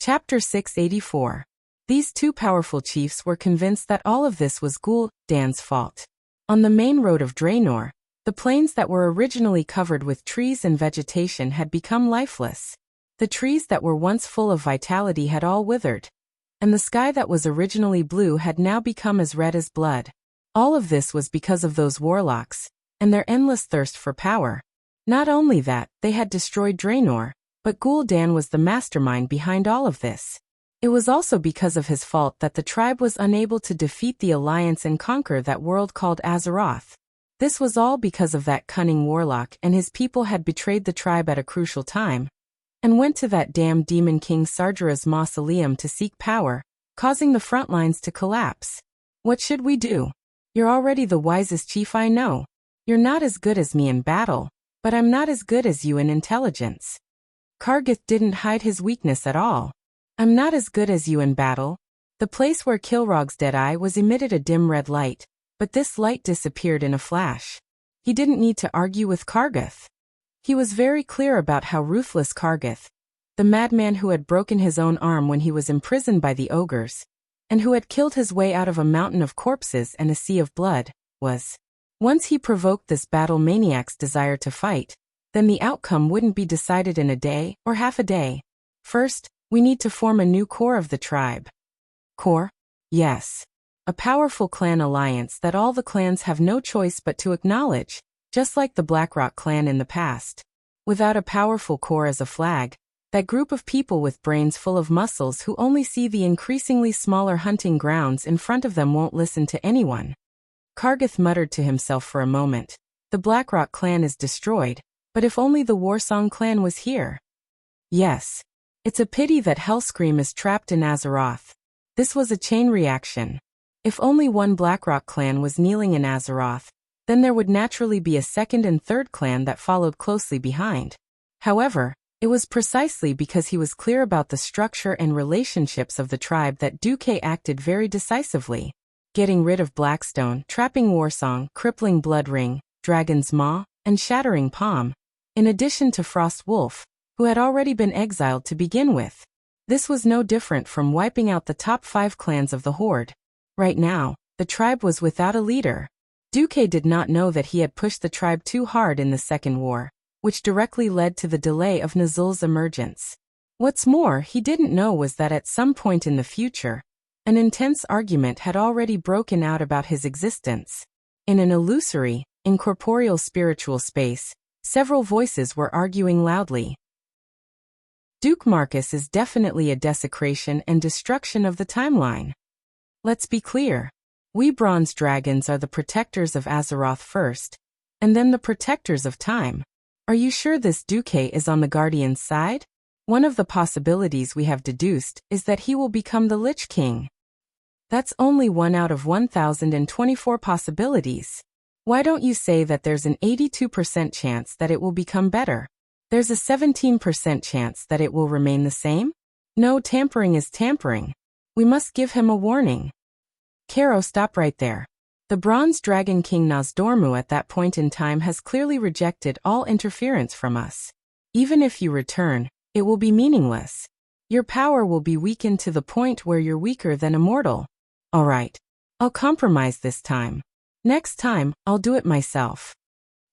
Chapter 684. These two powerful chiefs were convinced that all of this was Gul'dan's fault. On the main road of Draenor, the plains that were originally covered with trees and vegetation had become lifeless. The trees that were once full of vitality had all withered, and the sky that was originally blue had now become as red as blood. All of this was because of those warlocks, and their endless thirst for power. Not only that, they had destroyed Draenor, but Gul'dan was the mastermind behind all of this. It was also because of his fault that the tribe was unable to defeat the Alliance and conquer that world called Azeroth. This was all because of that cunning warlock, and his people had betrayed the tribe at a crucial time, and went to that damn Demon King Sargera's mausoleum to seek power, causing the front lines to collapse. What should we do? You're already the wisest chief I know. You're not as good as me in battle, but I'm not as good as you in intelligence. Kargith didn't hide his weakness at all. I'm not as good as you in battle. The place where Kilrog's dead eye was emitted a dim red light, but this light disappeared in a flash. He didn't need to argue with Kargith. He was very clear about how ruthless Kargith, the madman who had broken his own arm when he was imprisoned by the ogres, and who had killed his way out of a mountain of corpses and a sea of blood, was. Once he provoked this battle maniac's desire to fight, then the outcome wouldn't be decided in a day or half a day. First, we need to form a new core of the tribe. Core? Yes. A powerful clan alliance that all the clans have no choice but to acknowledge, just like the Blackrock clan in the past. Without a powerful core as a flag, that group of people with brains full of muscles who only see the increasingly smaller hunting grounds in front of them won't listen to anyone. Kargith muttered to himself for a moment. The Blackrock clan is destroyed, but if only the Warsong clan was here. Yes. It's a pity that Hellscream is trapped in Azeroth. This was a chain reaction. If only one Blackrock clan was kneeling in Azeroth, then there would naturally be a second and third clan that followed closely behind. However, it was precisely because he was clear about the structure and relationships of the tribe that Duque acted very decisively. Getting rid of Blackstone, trapping Warsong, crippling Bloodring, Dragon's Maw, and Shattering Palm, in addition to Frost Wolf, who had already been exiled to begin with. This was no different from wiping out the top 5 clans of the Horde. Right now, the tribe was without a leader. Duque did not know that he had pushed the tribe too hard in the Second War, which directly led to the delay of Nuzul's emergence. What's more, he didn't know was that at some point in the future, an intense argument had already broken out about his existence. In an illusory, incorporeal spiritual space, several voices were arguing loudly. Duke Marcus is definitely a desecration and destruction of the timeline. Let's be clear. We bronze dragons are the protectors of Azeroth first, and then the protectors of time. Are you sure this Duque is on the Guardian's side? One of the possibilities we have deduced is that he will become the Lich King. That's only 1 out of 1,024 possibilities. Why don't you say that there's an 82% chance that it will become better? There's a 17% chance that it will remain the same? No, tampering is tampering. We must give him a warning. Caro, stop right there. The Bronze Dragon King Nozdormu at that point in time has clearly rejected all interference from us. Even if you return, it will be meaningless. Your power will be weakened to the point where you're weaker than a mortal. Alright. I'll compromise this time. Next time, I'll do it myself.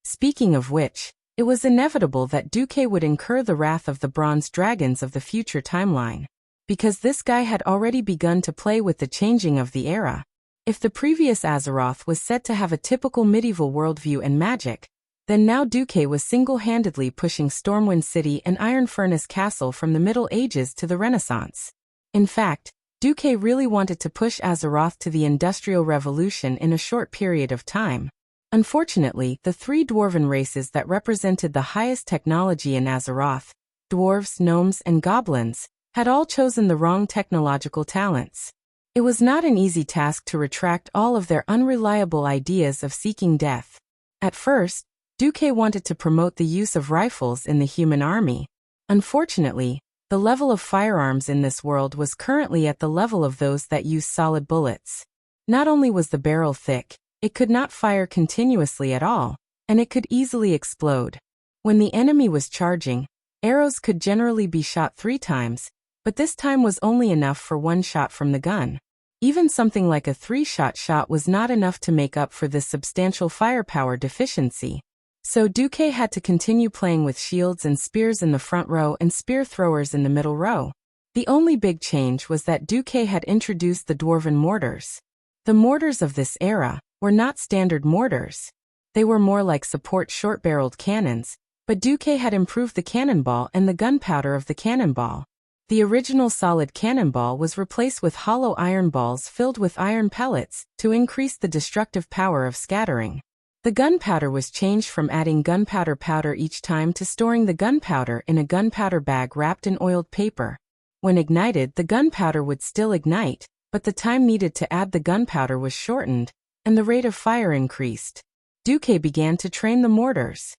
Speaking of which, it was inevitable that Duque would incur the wrath of the Bronze Dragons of the future timeline, because this guy had already begun to play with the changing of the era. If the previous Azeroth was said to have a typical medieval worldview and magic, then now Duque was single-handedly pushing Stormwind City and Iron Furnace Castle from the Middle Ages to the Renaissance. In fact, Duque really wanted to push Azeroth to the Industrial Revolution in a short period of time. Unfortunately, the 3 dwarven races that represented the highest technology in Azeroth, dwarves, gnomes, and goblins, had all chosen the wrong technological talents. It was not an easy task to retract all of their unreliable ideas of seeking death. At first, Duque wanted to promote the use of rifles in the human army. Unfortunately, the level of firearms in this world was currently at the level of those that use solid bullets. Not only was the barrel thick, it could not fire continuously at all, and it could easily explode. When the enemy was charging, arrows could generally be shot 3 times, but this time was only enough for one shot from the gun. Even something like a 3-shot shot was not enough to make up for this substantial firepower deficiency. So Duque had to continue playing with shields and spears in the front row and spear throwers in the middle row. The only big change was that Duque had introduced the dwarven mortars. The mortars of this era were not standard mortars. They were more like support short-barreled cannons, but Duque had improved the cannonball and the gunpowder of the cannonball. The original solid cannonball was replaced with hollow iron balls filled with iron pellets to increase the destructive power of scattering. The gunpowder was changed from adding gunpowder powder each time to storing the gunpowder in a gunpowder bag wrapped in oiled paper. When ignited, the gunpowder would still ignite, but the time needed to add the gunpowder was shortened, and the rate of fire increased. Duque began to train the mortars.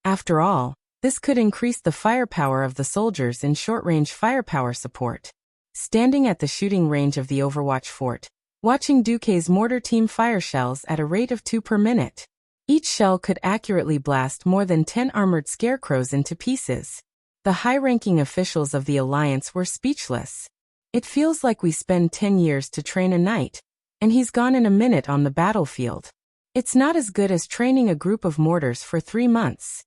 After all, this could increase the firepower of the soldiers in short-range firepower support. Standing at the shooting range of the Overwatch fort, watching Duque's mortar team fire shells at a rate of 2 per minute. Each shell could accurately blast more than 10 armored scarecrows into pieces. The high-ranking officials of the Alliance were speechless. It feels like we spend 10 years to train a knight, and he's gone in a minute on the battlefield. It's not as good as training a group of mortars for 3 months.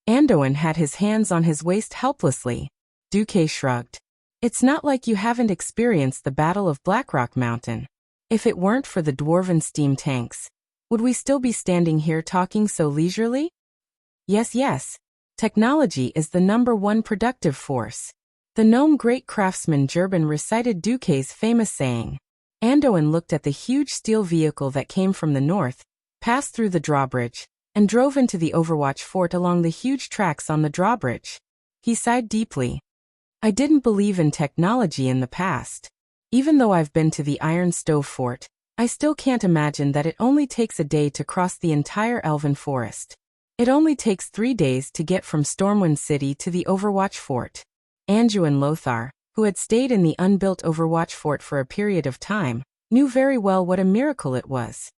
Anduin had his hands on his waist helplessly. Duque shrugged. It's not like you haven't experienced the Battle of Blackrock Mountain. If it weren't for the dwarven steam tanks, would we still be standing here talking so leisurely? Yes. Technology is the #1 productive force. The gnome great craftsman Jurban recited Duque's famous saying. Anduin looked at the huge steel vehicle that came from the north, passed through the drawbridge, and drove into the Overwatch fort along the huge tracks on the drawbridge. He sighed deeply. I didn't believe in technology in the past. Even though I've been to the Iron Stove Fort, I still can't imagine that it only takes a day to cross the entire Elven Forest. It only takes 3 days to get from Stormwind City to the Overwatch Fort. Anduin Lothar, who had stayed in the unbuilt Overwatch Fort for a period of time, knew very well what a miracle it was.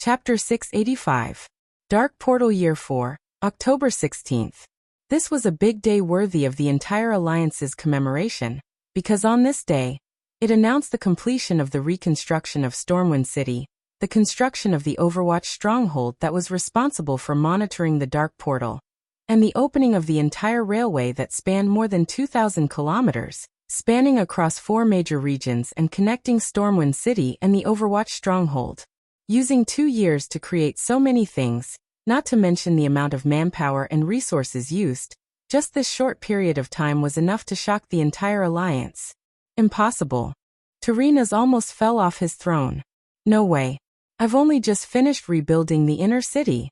Chapter 685. Dark Portal Year 4, October 16th. This was a big day worthy of the entire Alliance's commemoration, because on this day, it announced the completion of the reconstruction of Stormwind City, the construction of the Overwatch stronghold that was responsible for monitoring the Dark Portal, and the opening of the entire railway that spanned more than 2,000 kilometers, spanning across 4 major regions and connecting Stormwind City and the Overwatch stronghold. Using 2 years to create so many things, not to mention the amount of manpower and resources used, just this short period of time was enough to shock the entire Alliance. Impossible. Tyrenas almost fell off his throne. No way. I've only just finished rebuilding the inner city.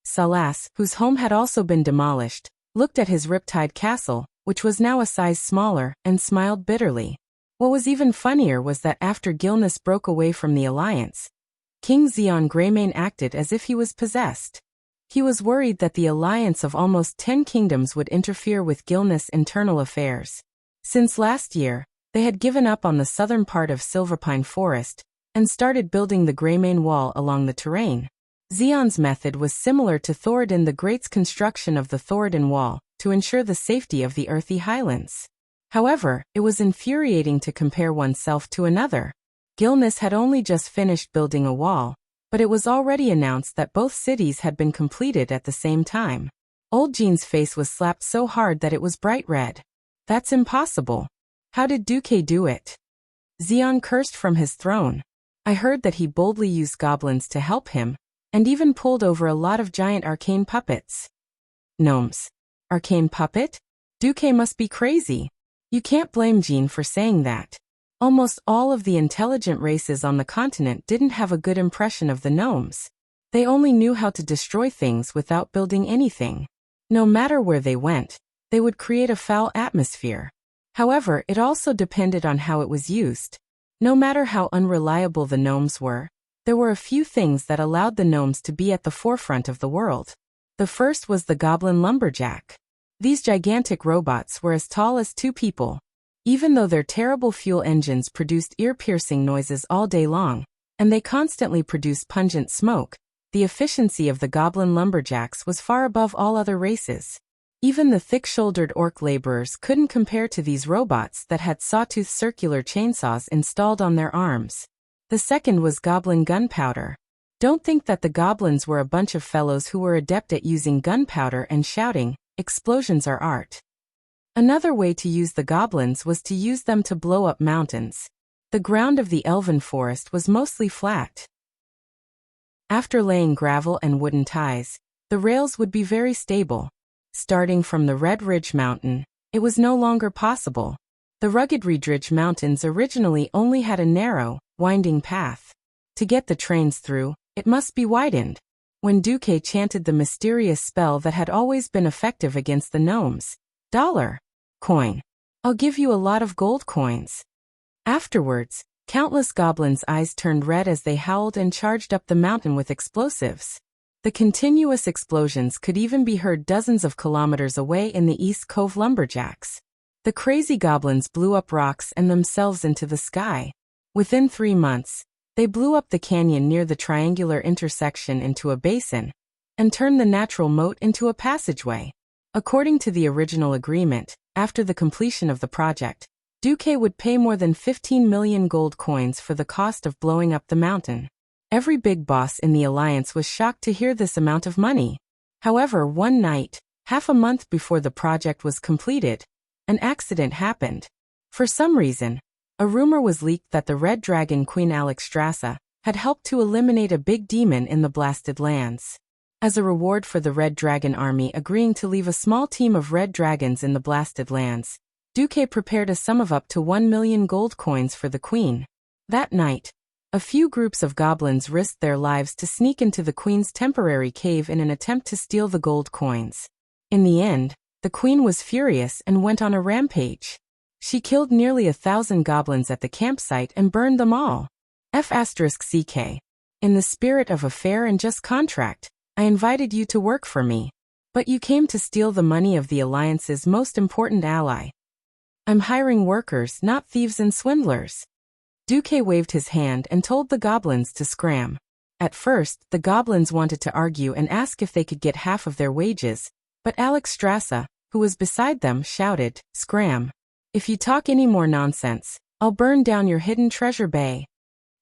Salas, whose home had also been demolished, looked at his Riptide castle, which was now a size smaller, and smiled bitterly. What was even funnier was that after Gilneas broke away from the Alliance, King Xeon Greymane acted as if he was possessed. He was worried that the alliance of almost 10 kingdoms would interfere with Gilneas' internal affairs. Since last year, they had given up on the southern part of Silverpine Forest and started building the Greymane Wall along the terrain. Xeon's method was similar to Thoradin the Great's construction of the Thoradin Wall to ensure the safety of the Earthy Highlands. However, it was infuriating to compare oneself to another. Gilneas had only just finished building a wall, but it was already announced that both cities had been completed at the same time. Old Jean's face was slapped so hard that it was bright red. That's impossible. How did Duque do it? Xeon cursed from his throne. I heard that he boldly used goblins to help him, and even pulled over a lot of giant arcane puppets. Gnomes. Arcane puppet? Duque must be crazy. You can't blame Jean for saying that. Almost all of the intelligent races on the continent didn't have a good impression of the gnomes. They only knew how to destroy things without building anything. No matter where they went, they would create a foul atmosphere. However, it also depended on how it was used. No matter how unreliable the gnomes were, there were a few things that allowed the gnomes to be at the forefront of the world. The first was the goblin lumberjack. These gigantic robots were as tall as 2 people. Even though their terrible fuel engines produced ear-piercing noises all day long, and they constantly produced pungent smoke, the efficiency of the goblin lumberjacks was far above all other races. Even the thick-shouldered orc laborers couldn't compare to these robots that had sawtooth circular chainsaws installed on their arms. The second was goblin gunpowder. Don't think that the goblins were a bunch of fellows who were adept at using gunpowder and shouting, "Explosions are art." Another way to use the goblins was to use them to blow up mountains. The ground of the elven forest was mostly flat. After laying gravel and wooden ties, the rails would be very stable. Starting from the Red Ridge Mountain, it was no longer possible. The rugged Red Ridge Mountains originally only had a narrow, winding path. To get the trains through, it must be widened. When Duque chanted the mysterious spell that had always been effective against the gnomes, "Dollar coin. I'll give you a lot of gold coins." Afterwards, countless goblins' eyes turned red as they howled and charged up the mountain with explosives. The continuous explosions could even be heard dozens of kilometers away in the East Cove lumberjacks. The crazy goblins blew up rocks and themselves into the sky. Within 3 months, they blew up the canyon near the triangular intersection into a basin and turned the natural moat into a passageway. According to the original agreement, after the completion of the project, Duque would pay more than 15 million gold coins for the cost of blowing up the mountain. Every big boss in the Alliance was shocked to hear this amount of money. However, one night, half a month before the project was completed, an accident happened. For some reason, a rumor was leaked that the Red Dragon Queen Alexstrasza had helped to eliminate a big demon in the Blasted Lands. As a reward for the Red Dragon army agreeing to leave a small team of red dragons in the Blasted Lands, Duque prepared a sum of up to 1 million gold coins for the queen. That night, a few groups of goblins risked their lives to sneak into the queen's temporary cave in an attempt to steal the gold coins. In the end, the queen was furious and went on a rampage. She killed nearly 1,000 goblins at the campsite and burned them all. F***CK. In the spirit of a fair and just contract, I invited you to work for me. But you came to steal the money of the Alliance's most important ally. I'm hiring workers, not thieves and swindlers. Duque waved his hand and told the goblins to scram. At first, the goblins wanted to argue and ask if they could get half of their wages, but Alexstrasza, who was beside them, shouted, "Scram. If you talk any more nonsense, I'll burn down your hidden treasure bay."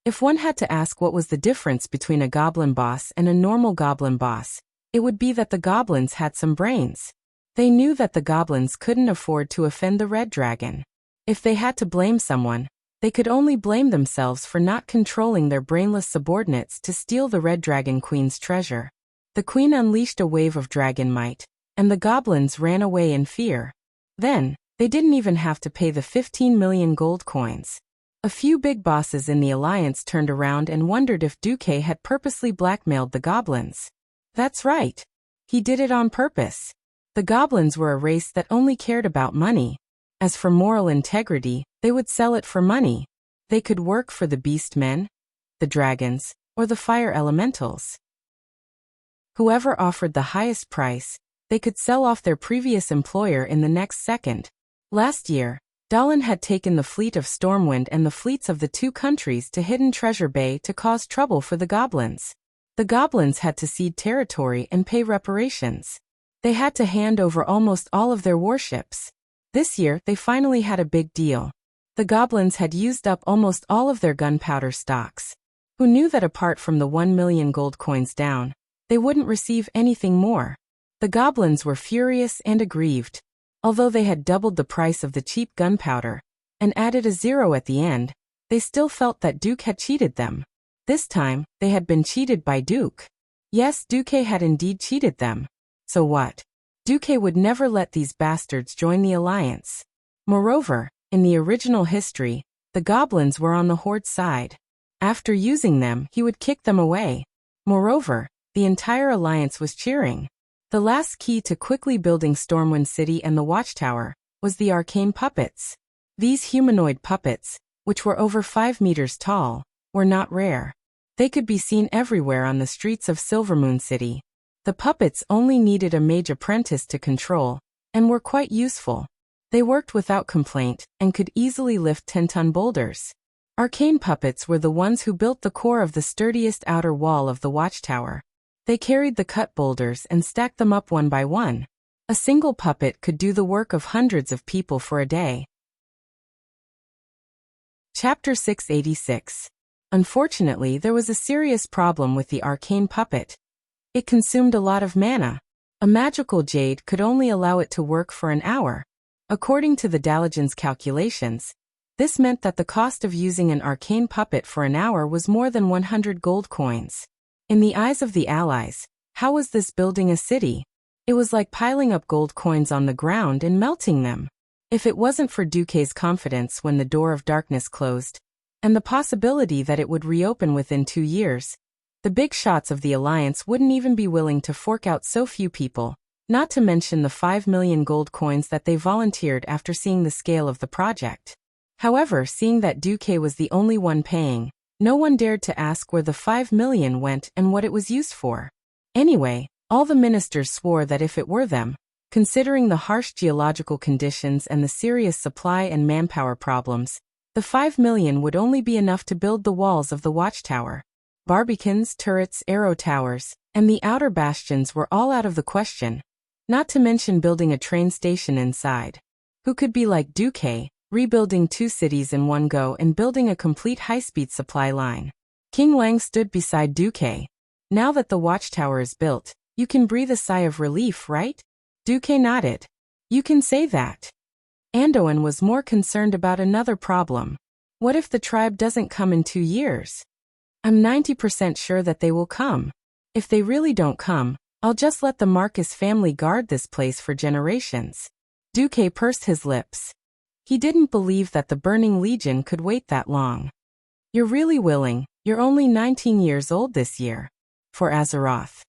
If one had to ask what was the difference between a goblin boss and a normal goblin boss, it would be that the goblins had some brains. They knew that the goblins couldn't afford to offend the Red Dragon. If they had to blame someone, they could only blame themselves for not controlling their brainless subordinates to steal the Red Dragon Queen's treasure. The queen unleashed a wave of dragon might, and the goblins ran away in fear. Then, they didn't even have to pay the 15 million gold coins. A few big bosses in the Alliance turned around and wondered if Duque had purposely blackmailed the goblins. That's right. He did it on purpose. The goblins were a race that only cared about money. As for moral integrity, they would sell it for money. They could work for the beast men, the dragons, or the fire elementals. Whoever offered the highest price, they could sell off their previous employer in the next second. Last year, Dallin had taken the fleet of Stormwind and the fleets of the 2 countries to Hidden Treasure Bay to cause trouble for the goblins. The goblins had to cede territory and pay reparations. They had to hand over almost all of their warships. This year, they finally had a big deal. The goblins had used up almost all of their gunpowder stocks. Who knew that apart from the 1 million gold coins down, they wouldn't receive anything more? The goblins were furious and aggrieved. Although they had doubled the price of the cheap gunpowder and added a 0 at the end, they still felt that Duque had cheated them. This time, they had been cheated by Duque. Yes, Duque had indeed cheated them. So what? Duque would never let these bastards join the Alliance. Moreover, in the original history, the goblins were on the Horde's side. After using them, he would kick them away. Moreover, the entire Alliance was cheering. The last key to quickly building Stormwind City and the Watchtower was the arcane puppets. These humanoid puppets, which were over 5 meters tall, were not rare. They could be seen everywhere on the streets of Silvermoon City. The puppets only needed a mage apprentice to control, and were quite useful. They worked without complaint and could easily lift 10-ton boulders. Arcane puppets were the ones who built the core of the sturdiest outer wall of the Watchtower. They carried the cut boulders and stacked them up one by one. A single puppet could do the work of hundreds of people for a day. Chapter 686. Unfortunately, there was a serious problem with the arcane puppet. It consumed a lot of mana. A magical jade could only allow it to work for an hour. According to the Daligen's calculations, this meant that the cost of using an arcane puppet for an hour was more than 100 gold coins. In the eyes of the allies, how was this building a city? It was like piling up gold coins on the ground and melting them. If it wasn't for Duque's confidence when the door of darkness closed, and the possibility that it would reopen within 2 years, the big shots of the Alliance wouldn't even be willing to fork out so few people, not to mention the 5 million gold coins that they volunteered after seeing the scale of the project. However, seeing that Duque was the only one paying, no one dared to ask where the 5 million went and what it was used for. Anyway, all the ministers swore that if it were them, considering the harsh geological conditions and the serious supply and manpower problems, the 5 million would only be enough to build the walls of the watchtower. Barbicans, turrets, arrow towers, and the outer bastions were all out of the question, not to mention building a train station inside. Who could be like Duque, rebuilding 2 cities in one go and building a complete high-speed supply line? King Lang stood beside Duque. Now that the watchtower is built, you can breathe a sigh of relief, right? Duque nodded. You can say that. Anduin was more concerned about another problem. What if the tribe doesn't come in 2 years? I'm 90% sure that they will come. If they really don't come, I'll just let the Marcus family guard this place for generations. Duque pursed his lips. He didn't believe that the Burning Legion could wait that long. You're really willing. You're only 19 years old this year. For Azeroth.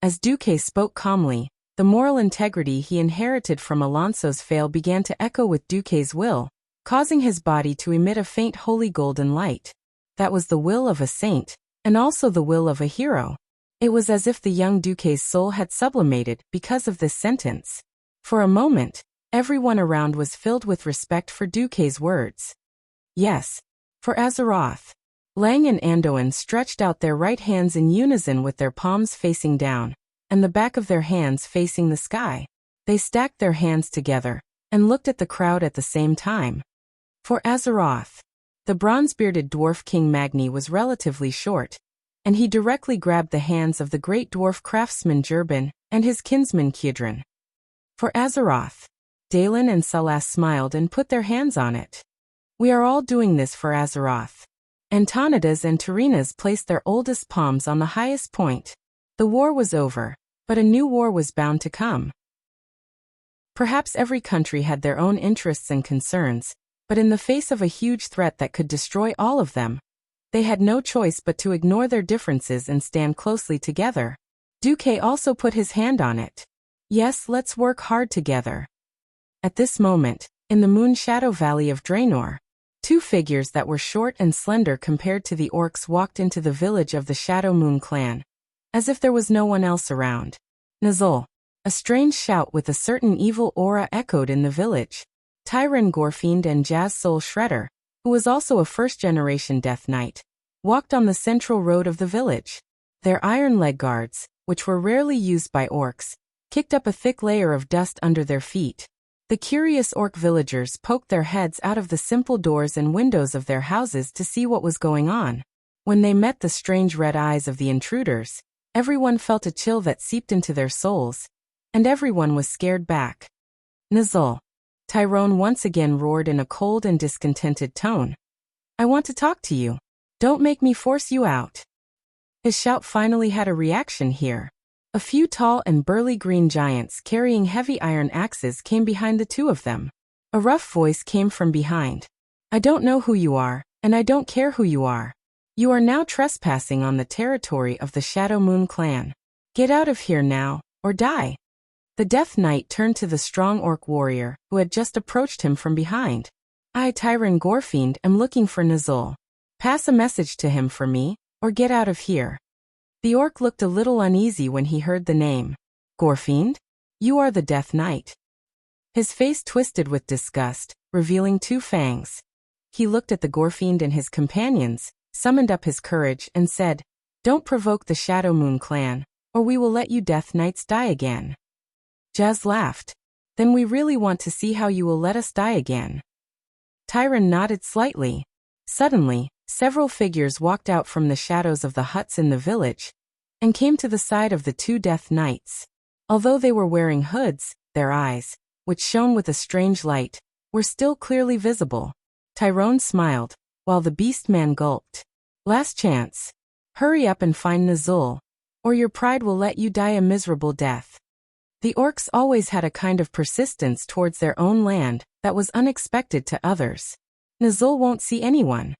As Duque spoke calmly, the moral integrity he inherited from Alonso's fail began to echo with Duque's will, causing his body to emit a faint holy golden light. That was the will of a saint, and also the will of a hero. It was as if the young Duque's soul had sublimated because of this sentence. For a moment, everyone around was filled with respect for Duque's words. Yes, for Azeroth. Lang and Anduin stretched out their right hands in unison with their palms facing down, and the back of their hands facing the sky. They stacked their hands together, and looked at the crowd at the same time. For Azeroth. The bronze-bearded dwarf King Magni was relatively short, and he directly grabbed the hands of the great dwarf craftsman Jurbin and his kinsman Kidron. For Azeroth. Dalen and Salas smiled and put their hands on it. We are all doing this for Azeroth. Antonidas and Tarinas placed their oldest palms on the highest point. The war was over, but a new war was bound to come. Perhaps every country had their own interests and concerns, but in the face of a huge threat that could destroy all of them, they had no choice but to ignore their differences and stand closely together. Duque also put his hand on it. Yes, let's work hard together. At this moment, in the Moon Shadow Valley of Draenor, 2 figures that were short and slender compared to the orcs walked into the village of the Shadow Moon clan, as if there was no one else around. Nizul. A strange shout with a certain evil aura echoed in the village. Tyron Gorfiend and Jazz Soul Shredder, who was also a first-generation Death Knight, walked on the central road of the village. Their iron leg guards, which were rarely used by orcs, kicked up a thick layer of dust under their feet. The curious orc villagers poked their heads out of the simple doors and windows of their houses to see what was going on. When they met the strange red eyes of the intruders, everyone felt a chill that seeped into their souls, and everyone was scared back. Nizul. Tyrone once again roared in a cold and discontented tone. I want to talk to you. Don't make me force you out. His shout finally had a reaction here. A few tall and burly green giants carrying heavy iron axes came behind the 2 of them. A rough voice came from behind. I don't know who you are, and I don't care who you are. You are now trespassing on the territory of the Shadow Moon clan. Get out of here now, or die. The Death Knight turned to the strong orc warrior, who had just approached him from behind. I, Tyron Gorfiend, am looking for Nizul. Pass a message to him for me, or get out of here. The orc looked a little uneasy when he heard the name. Gorfiend? You are the Death Knight. His face twisted with disgust, revealing 2 fangs. He looked at the Gorfiend and his companions, summoned up his courage, and said, Don't provoke the Shadow Moon clan, or we will let you Death Knights die again. Jazz laughed. Then we really want to see how you will let us die again. Tyron nodded slightly. Suddenly, several figures walked out from the shadows of the huts in the village and came to the side of the two Death Knights. Although they were wearing hoods, their eyes, which shone with a strange light, were still clearly visible. Tyrone smiled, while the beast man gulped. Last chance. Hurry up and find Nazul, or your pride will let you die a miserable death. The orcs always had a kind of persistence towards their own land that was unexpected to others. Nazul won't see anyone.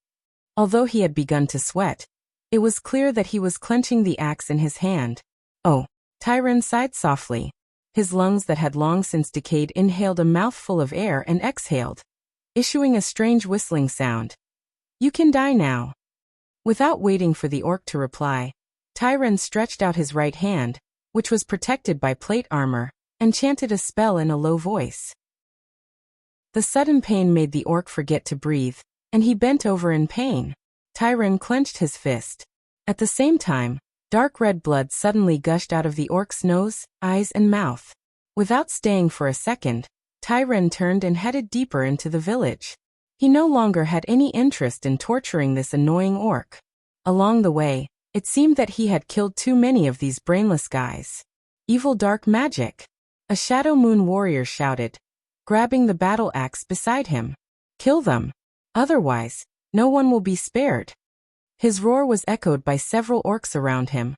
Although he had begun to sweat, it was clear that he was clenching the axe in his hand. Oh, Tyron sighed softly. His lungs that had long since decayed inhaled a mouthful of air and exhaled, issuing a strange whistling sound. You can die now. Without waiting for the orc to reply, Tyron stretched out his right hand, which was protected by plate armor, and chanted a spell in a low voice. The sudden pain made the orc forget to breathe, and he bent over in pain. Tyron clenched his fist. At the same time, dark red blood suddenly gushed out of the orc's nose, eyes and mouth. Without staying for a second, Tyron turned and headed deeper into the village. He no longer had any interest in torturing this annoying orc. Along the way, it seemed that he had killed too many of these brainless guys. Evil dark magic. A Shadow Moon warrior shouted, grabbing the battle axe beside him. Kill them. Otherwise, no one will be spared. His roar was echoed by several orcs around him,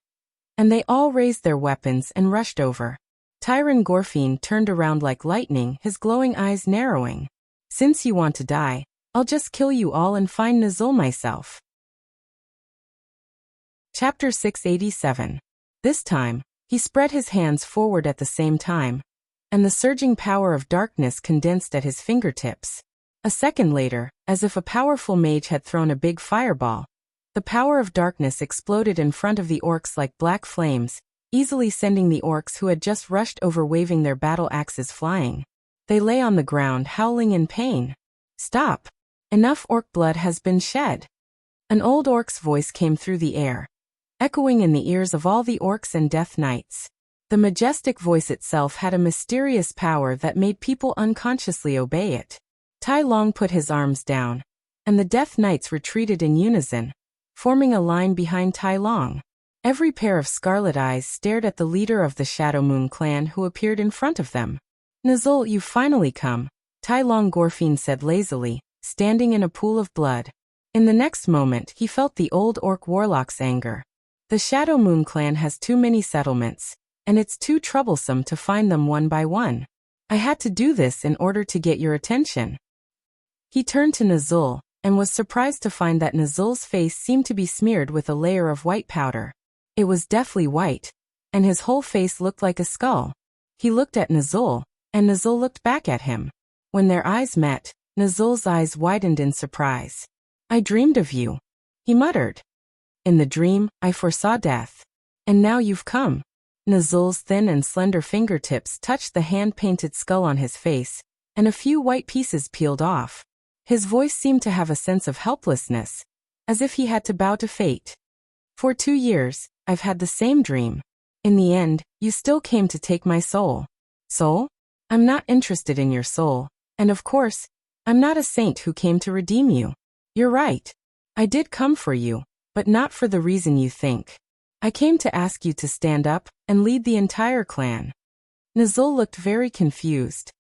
and they all raised their weapons and rushed over. Tyron Gorfine turned around like lightning, his glowing eyes narrowing. Since you want to die, I'll just kill you all and find Nazul myself. Chapter 687. This time, he spread his hands forward at the same time, and the surging power of darkness condensed at his fingertips. A second later, as if a powerful mage had thrown a big fireball, the power of darkness exploded in front of the orcs like black flames, easily sending the orcs who had just rushed over waving their battle axes flying. They lay on the ground howling in pain. Stop! Enough orc blood has been shed. An old orc's voice came through the air, echoing in the ears of all the orcs and Death Knights. The majestic voice itself had a mysterious power that made people unconsciously obey it. Tai Long put his arms down, and the Death Knights retreated in unison, forming a line behind Tai Long. Every pair of scarlet eyes stared at the leader of the Shadow Moon clan who appeared in front of them. Nazul, you've finally come, Tai Long Gorfine said lazily, standing in a pool of blood. In the next moment he felt the old orc warlock's anger. The Shadow Moon clan has too many settlements, and it's too troublesome to find them one by one. I had to do this in order to get your attention. He turned to Nazul, and was surprised to find that Nazul's face seemed to be smeared with a layer of white powder. It was deathly white, and his whole face looked like a skull. He looked at Nazul, and Nazul looked back at him. When their eyes met, Nazul's eyes widened in surprise. I dreamed of you, he muttered. In the dream, I foresaw death. And now you've come. Nazul's thin and slender fingertips touched the hand-painted skull on his face, and a few white pieces peeled off. His voice seemed to have a sense of helplessness, as if he had to bow to fate. For 2 years, I've had the same dream. In the end, you still came to take my soul. Soul? I'm not interested in your soul, and of course, I'm not a saint who came to redeem you. You're right. I did come for you, but not for the reason you think. I came to ask you to stand up and lead the entire clan. Nazul looked very confused.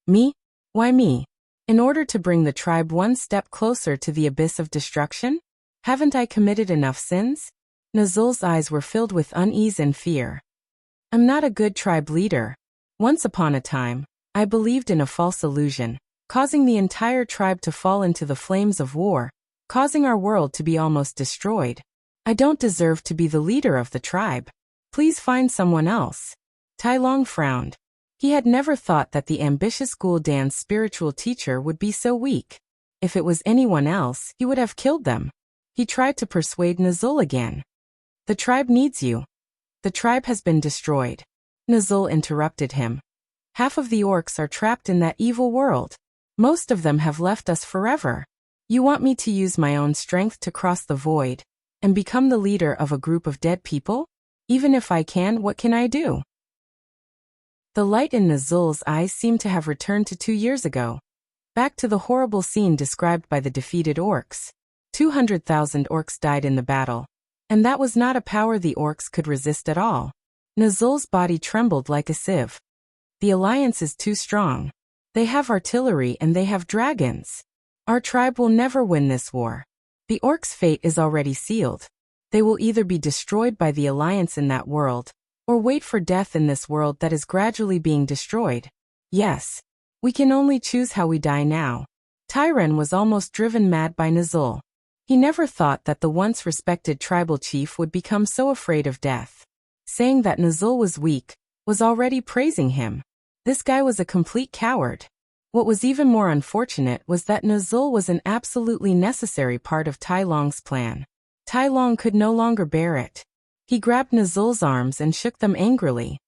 Me? Why me? In order to bring the tribe one step closer to the abyss of destruction? Haven't I committed enough sins? Nazul's eyes were filled with unease and fear. I'm not a good tribe leader. Once upon a time, I believed in a false illusion, causing the entire tribe to fall into the flames of war, causing our world to be almost destroyed. I don't deserve to be the leader of the tribe. Please find someone else. Tai Long frowned. He had never thought that the ambitious Gul'dan's spiritual teacher would be so weak. If it was anyone else, he would have killed them. He tried to persuade Nazul again. The tribe needs you. The tribe has been destroyed. Nazul interrupted him. Half of the orcs are trapped in that evil world. Most of them have left us forever. You want me to use my own strength to cross the void and become the leader of a group of dead people? Even if I can, what can I do? The light in Nazul's eyes seemed to have returned to 2 years ago. Back to the horrible scene described by the defeated orcs. 200,000 orcs died in the battle. And that was not a power the orcs could resist at all. Nazul's body trembled like a sieve. The alliance is too strong. They have artillery and they have dragons. Our tribe will never win this war. The orcs' fate is already sealed. They will either be destroyed by the alliance in that world, or wait for death in this world that is gradually being destroyed. Yes. We can only choose how we die now. Tyren was almost driven mad by Nazul. He never thought that the once respected tribal chief would become so afraid of death. Saying that Nazul was weak, was already praising him. This guy was a complete coward. What was even more unfortunate was that Nazul was an absolutely necessary part of Tai Long's plan. Tai Long could no longer bear it. He grabbed Nazul's arms and shook them angrily.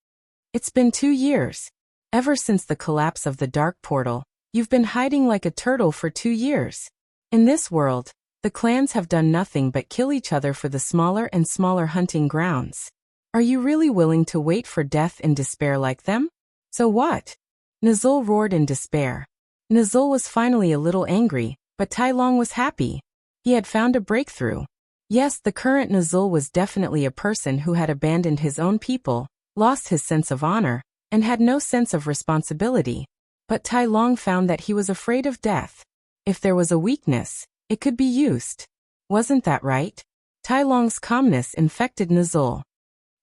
It's been 2 years. Ever since the collapse of the Dark Portal, you've been hiding like a turtle for 2 years. In this world, the clans have done nothing but kill each other for the smaller and smaller hunting grounds. Are you really willing to wait for death in despair like them? So what? Nazul roared in despair. Nazul was finally a little angry, but Tai Long was happy. He had found a breakthrough. Yes, the current Nazul was definitely a person who had abandoned his own people, lost his sense of honor, and had no sense of responsibility. But Tai Long found that he was afraid of death. If there was a weakness, it could be used. Wasn't that right? Tai Long's calmness infected Nazul.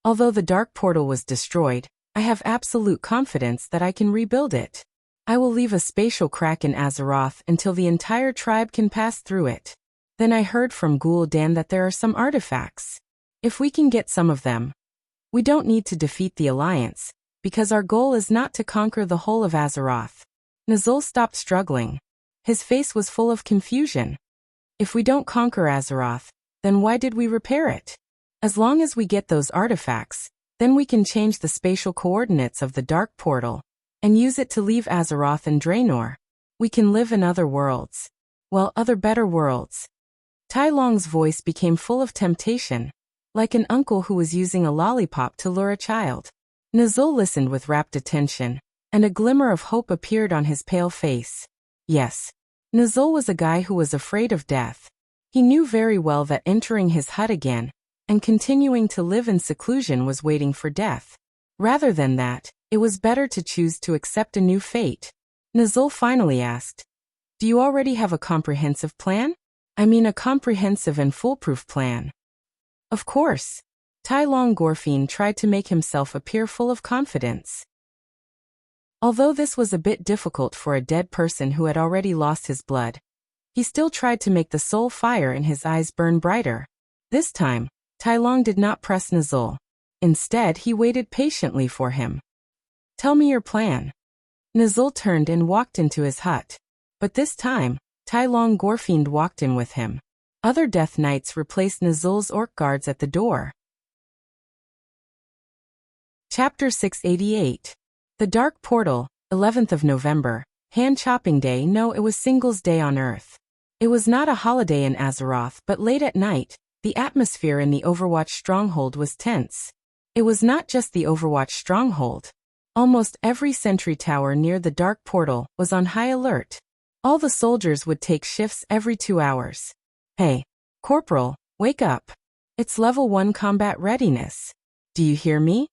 Although the Dark Portal was destroyed, I have absolute confidence that I can rebuild it. I will leave a spatial crack in Azeroth until the entire tribe can pass through it. Then I heard from Gul'dan that there are some artifacts. If we can get some of them, we don't need to defeat the Alliance, because our goal is not to conquer the whole of Azeroth. Nazul stopped struggling. His face was full of confusion. If we don't conquer Azeroth, then why did we repair it? As long as we get those artifacts, then we can change the spatial coordinates of the Dark Portal and use it to leave Azeroth and Draenor. We can live in other worlds. Well, other better worlds. Tai Long's voice became full of temptation, like an uncle who was using a lollipop to lure a child. Nazul listened with rapt attention, and a glimmer of hope appeared on his pale face. Yes. Nazul was a guy who was afraid of death. He knew very well that entering his hut again and continuing to live in seclusion was waiting for death. Rather than that, it was better to choose to accept a new fate. Nazul finally asked, "Do you already have a comprehensive plan? I mean a comprehensive and foolproof plan." Of course. Tai Long Gorfin tried to make himself appear full of confidence. Although this was a bit difficult for a dead person who had already lost his blood, he still tried to make the soul fire in his eyes burn brighter. This time, Tai Long did not press Nazul. Instead, he waited patiently for him. "Tell me your plan." Nazul turned and walked into his hut. But this time, Tai Long Gorfind walked in with him. Other Death Knights replaced Nazul's orc guards at the door. Chapter 688. The Dark Portal, 11th of November. Hand-chopping day. No, it was Singles Day on Earth. It was not a holiday in Azeroth, but late at night, the atmosphere in the Overwatch stronghold was tense. It was not just the Overwatch stronghold. Almost every sentry tower near the Dark Portal was on high alert. All the soldiers would take shifts every 2 hours. "Hey, Corporal, wake up. It's level 1 combat readiness. Do you hear me?"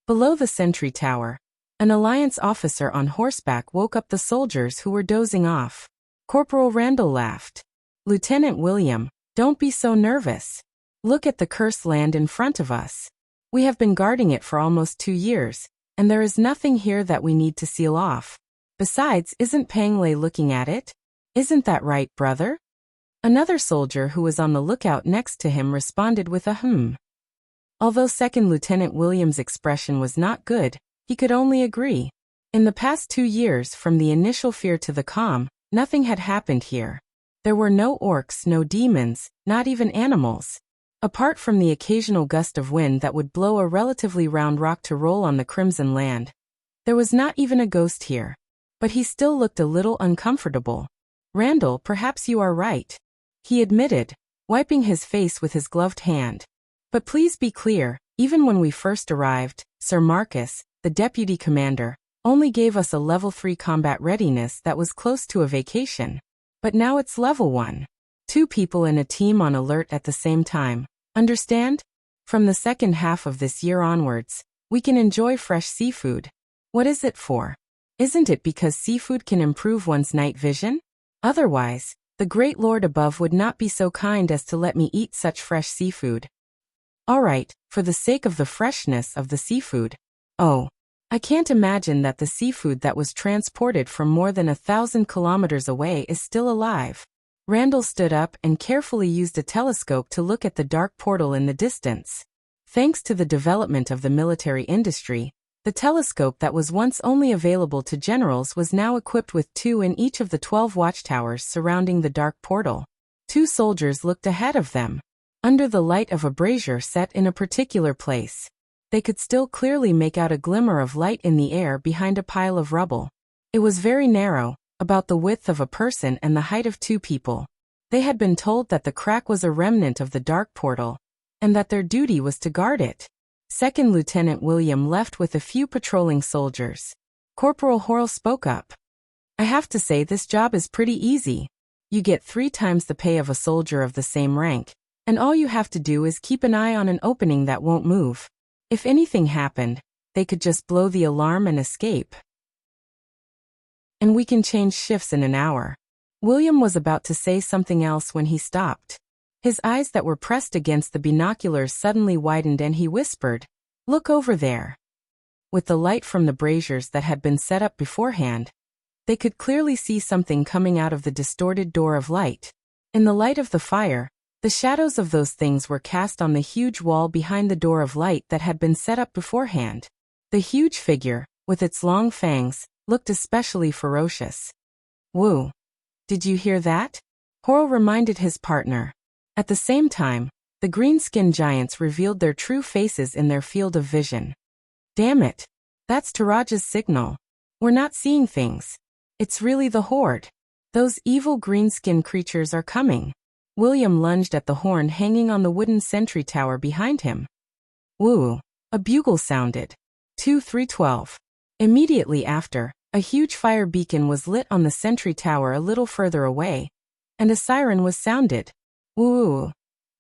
Below the sentry tower, an Alliance officer on horseback woke up the soldiers who were dozing off. Corporal Randall laughed. "Lieutenant William, don't be so nervous. Look at the cursed land in front of us. We have been guarding it for almost 2 years, and there is nothing here that we need to seal off. Besides, isn't Panglei looking at it? Isn't that right, brother?" Another soldier who was on the lookout next to him responded with a "hmm." Although Second Lieutenant William's expression was not good, he could only agree. In the past 2 years, from the initial fear to the calm, nothing had happened here. There were no orcs, no demons, not even animals. Apart from the occasional gust of wind that would blow a relatively round rock to roll on the Crimson Land, there was not even a ghost here. But he still looked a little uncomfortable. "Randall, perhaps you are right," he admitted, wiping his face with his gloved hand. "But please be clear, even when we first arrived, Sir Marcus, the deputy commander, only gave us a level 3 combat readiness that was close to a vacation. But now it's level 1. 2 people in a team on alert at the same time. Understand? From the second half of this year onwards, we can enjoy fresh seafood. What is it for? Isn't it because seafood can improve one's night vision? Otherwise, the great Lord above would not be so kind as to let me eat such fresh seafood. All right, for the sake of the freshness of the seafood. Oh, I can't imagine that the seafood that was transported from more than 1,000 kilometers away is still alive. Randall stood up and carefully used a telescope to look at the dark portal in the distance. Thanks to the development of the military industry, the telescope that was once only available to generals was now equipped with 2 in each of the 12 watchtowers surrounding the dark portal. 2 soldiers looked ahead of them. Under the light of a brazier set in a particular place, they could still clearly make out a glimmer of light in the air behind a pile of rubble. It was very narrow, about the width of a person and the height of 2 people. They had been told that the crack was a remnant of the dark portal, and that their duty was to guard it. Second Lieutenant William left with a few patrolling soldiers. Corporal Horrell spoke up. I have to say this job is pretty easy. You get 3 times the pay of a soldier of the same rank, and all you have to do is keep an eye on an opening that won't move. If anything happened, they could just blow the alarm and escape. And we can change shifts in an hour. William was about to say something else when he stopped. His eyes that were pressed against the binoculars suddenly widened and he whispered, "Look over there." With the light from the braziers that had been set up beforehand, they could clearly see something coming out of the distorted door of light. In the light of the fire, the shadows of those things were cast on the huge wall behind the door of light that had been set up beforehand. The huge figure, with its long fangs, looked especially ferocious. "Woo! Did you hear that?" Horrell reminded his partner. At the same time, the green-skinned giants revealed their true faces in their field of vision. "Damn it! That's Taraja's signal. We're not seeing things. It's really the Horde. Those evil green-skinned creatures are coming." William lunged at the horn hanging on the wooden sentry tower behind him. Woo! A bugle sounded. 2-3-12. Immediately after, a huge fire beacon was lit on the sentry tower a little further away, and a siren was sounded. Woo!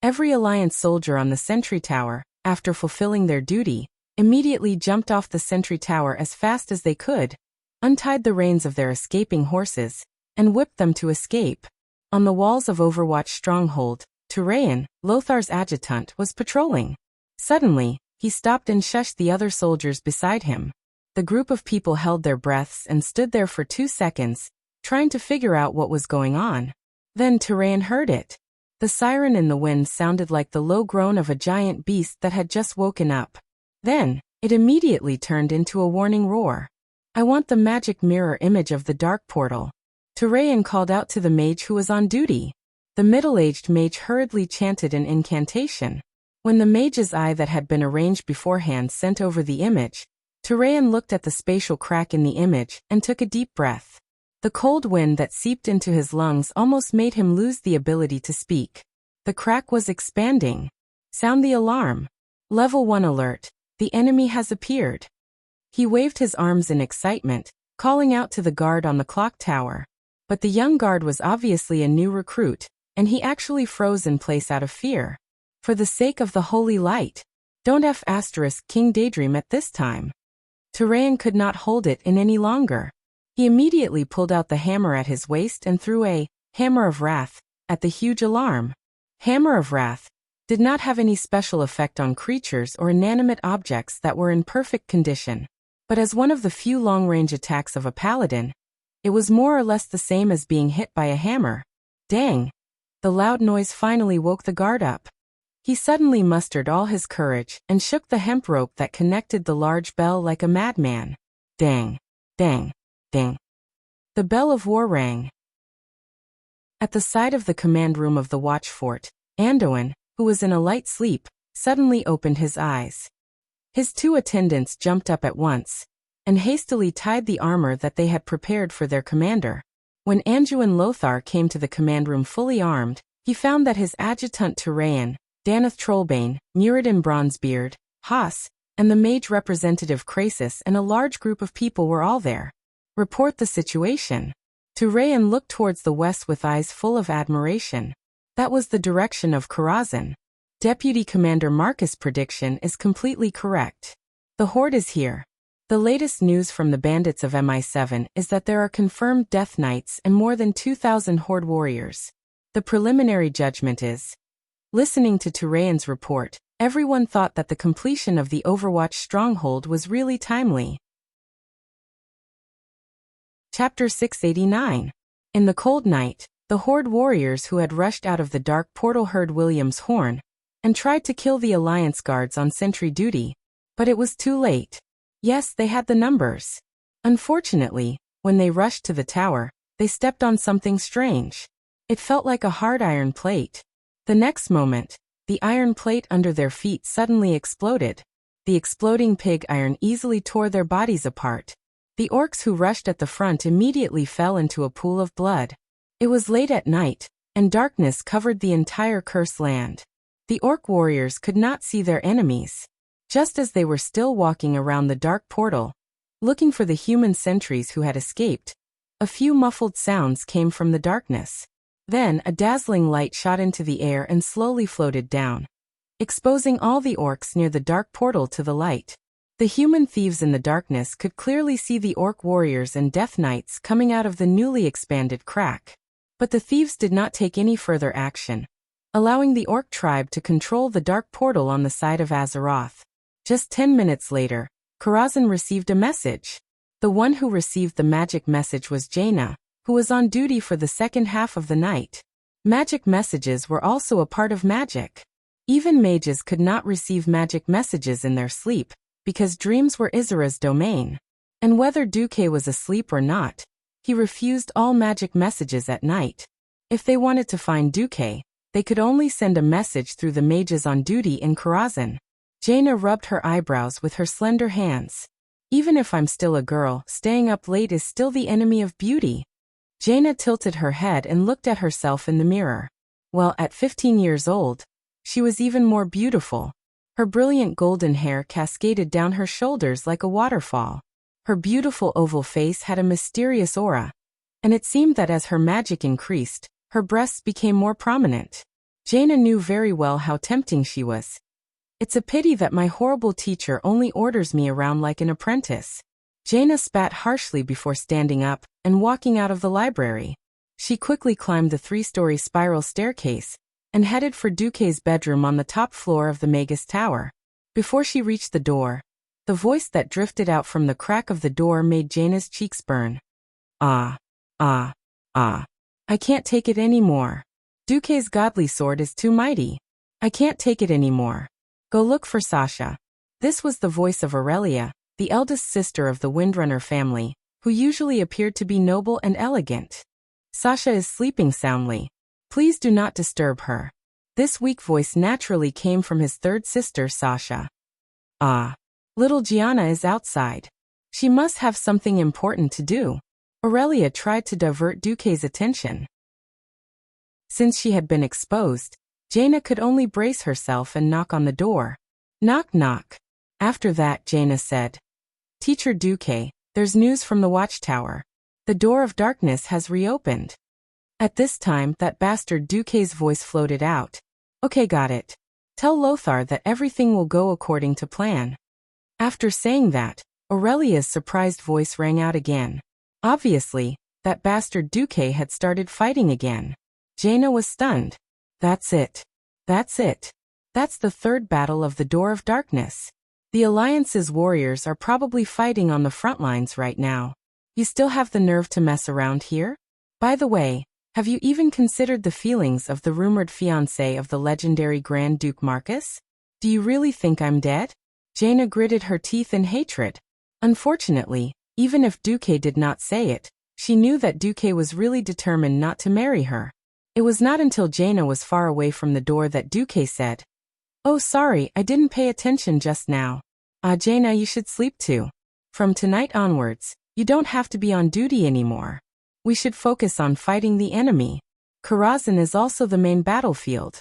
Every Alliance soldier on the sentry tower, after fulfilling their duty, immediately jumped off the sentry tower as fast as they could, untied the reins of their escaping horses, and whipped them to escape. On the walls of Overwatch Stronghold, Turayan, Lothar's adjutant, was patrolling. Suddenly, he stopped and shushed the other soldiers beside him. The group of people held their breaths and stood there for 2 seconds, trying to figure out what was going on. Then Turayan heard it. The siren in the wind sounded like the low groan of a giant beast that had just woken up. Then, it immediately turned into a warning roar. "I want the magic mirror image of the dark portal." Turayan called out to the mage who was on duty. The middle-aged mage hurriedly chanted an incantation. When the mage's eye that had been arranged beforehand sent over the image, Turayan looked at the spatial crack in the image and took a deep breath. The cold wind that seeped into his lungs almost made him lose the ability to speak. The crack was expanding. "Sound the alarm. Level 1 alert. The enemy has appeared." He waved his arms in excitement, calling out to the guard on the clock tower. But the young guard was obviously a new recruit, and he actually froze in place out of fear. "For the sake of the holy light, don't F** King Daydream at this time." Turayan could not hold it in any longer. He immediately pulled out the hammer at his waist and threw a Hammer of Wrath at the huge alarm. Hammer of Wrath did not have any special effect on creatures or inanimate objects that were in perfect condition, but as one of the few long-range attacks of a paladin, it was more or less the same as being hit by a hammer. Dang! The loud noise finally woke the guard up. He suddenly mustered all his courage and shook the hemp rope that connected the large bell like a madman. Dang! Dang! Dang! The bell of war rang. At the side of the command room of the watch fort, Anduin, who was in a light sleep, suddenly opened his eyes. His 2 attendants jumped up at once and hastily tied the armor that they had prepared for their commander. When Anduin Lothar came to the command room fully armed, he found that his adjutant Turayan, Danath Trollbane, Muradin Bronzebeard, Haas, and the mage representative Krasis and a large group of people were all there. Report the situation. Turayan looked towards the west with eyes full of admiration. That was the direction of Karazhan. Deputy Commander Marcus' prediction is completely correct. The Horde is here. The latest news from the bandits of MI7 is that there are confirmed Death Knights and more than 2,000 Horde warriors. The preliminary judgment is. Listening to Turayan's report, everyone thought that the completion of the Overwatch stronghold was really timely. Chapter 689. In the cold night, the Horde warriors who had rushed out of the dark portal heard William's horn and tried to kill the Alliance guards on sentry duty, but it was too late. Yes, they had the numbers. Unfortunately, when they rushed to the tower, they stepped on something strange. It felt like a hard iron plate. The next moment, the iron plate under their feet suddenly exploded. The exploding pig iron easily tore their bodies apart. The orcs who rushed at the front immediately fell into a pool of blood. It was late at night, and darkness covered the entire cursed land. The orc warriors could not see their enemies. Just as they were still walking around the dark portal, looking for the human sentries who had escaped, a few muffled sounds came from the darkness. Then a dazzling light shot into the air and slowly floated down, exposing all the orcs near the dark portal to the light. The human thieves in the darkness could clearly see the orc warriors and death knights coming out of the newly expanded crack. But the thieves did not take any further action, allowing the orc tribe to control the dark portal on the side of Azeroth. Just 10 minutes later, Karazhan received a message. The one who received the magic message was Jaina, who was on duty for the second half of the night. Magic messages were also a part of magic. Even mages could not receive magic messages in their sleep, because dreams were Izira's domain. And whether Duque was asleep or not, he refused all magic messages at night. If they wanted to find Duque, they could only send a message through the mages on duty in Karazhan. Jaina rubbed her eyebrows with her slender hands. Even if I'm still a girl, staying up late is still the enemy of beauty. Jaina tilted her head and looked at herself in the mirror. Well, at 15 years old, she was even more beautiful. Her brilliant golden hair cascaded down her shoulders like a waterfall. Her beautiful oval face had a mysterious aura, and it seemed that as her magic increased, her breasts became more prominent. Jaina knew very well how tempting she was. It's a pity that my horrible teacher only orders me around like an apprentice. Jaina spat harshly before standing up and walking out of the library. She quickly climbed the 3-story spiral staircase and headed for Duque's bedroom on the top floor of the Magus Tower. Before she reached the door, the voice that drifted out from the crack of the door made Jaina's cheeks burn. Ah. I can't take it anymore. Duque's godly sword is too mighty. I can't take it anymore. Go look for Sasha. This was the voice of Aurelia, the eldest sister of the Windrunner family, who usually appeared to be noble and elegant. Sasha is sleeping soundly. Please do not disturb her. This weak voice naturally came from his third sister, Sasha. Ah. Little Gianna is outside. She must have something important to do. Aurelia tried to divert Duque's attention. Since she had been exposed, Jaina could only brace herself and knock on the door. Knock knock. After that, Jaina said, Teacher Duque, there's news from the watchtower. The door of darkness has reopened. At this time, that bastard Duque's voice floated out. Okay, got it. Tell Lothar that everything will go according to plan. After saying that, Aurelia's surprised voice rang out again. Obviously, that bastard Duque had started fighting again. Jaina was stunned. That's it. That's the third battle of the Door of Darkness. The Alliance's warriors are probably fighting on the front lines right now. You still have the nerve to mess around here? By the way, have you even considered the feelings of the rumored fiancé of the legendary Grand Duke Marcus? Do you really think I'm dead? Jaina gritted her teeth in hatred. Unfortunately, even if Duque did not say it, she knew that Duque was really determined not to marry her. It was not until Jaina was far away from the door that Duque said, Oh, sorry, I didn't pay attention just now. Jaina, you should sleep too. From tonight onwards, you don't have to be on duty anymore. We should focus on fighting the enemy. Karazhan is also the main battlefield.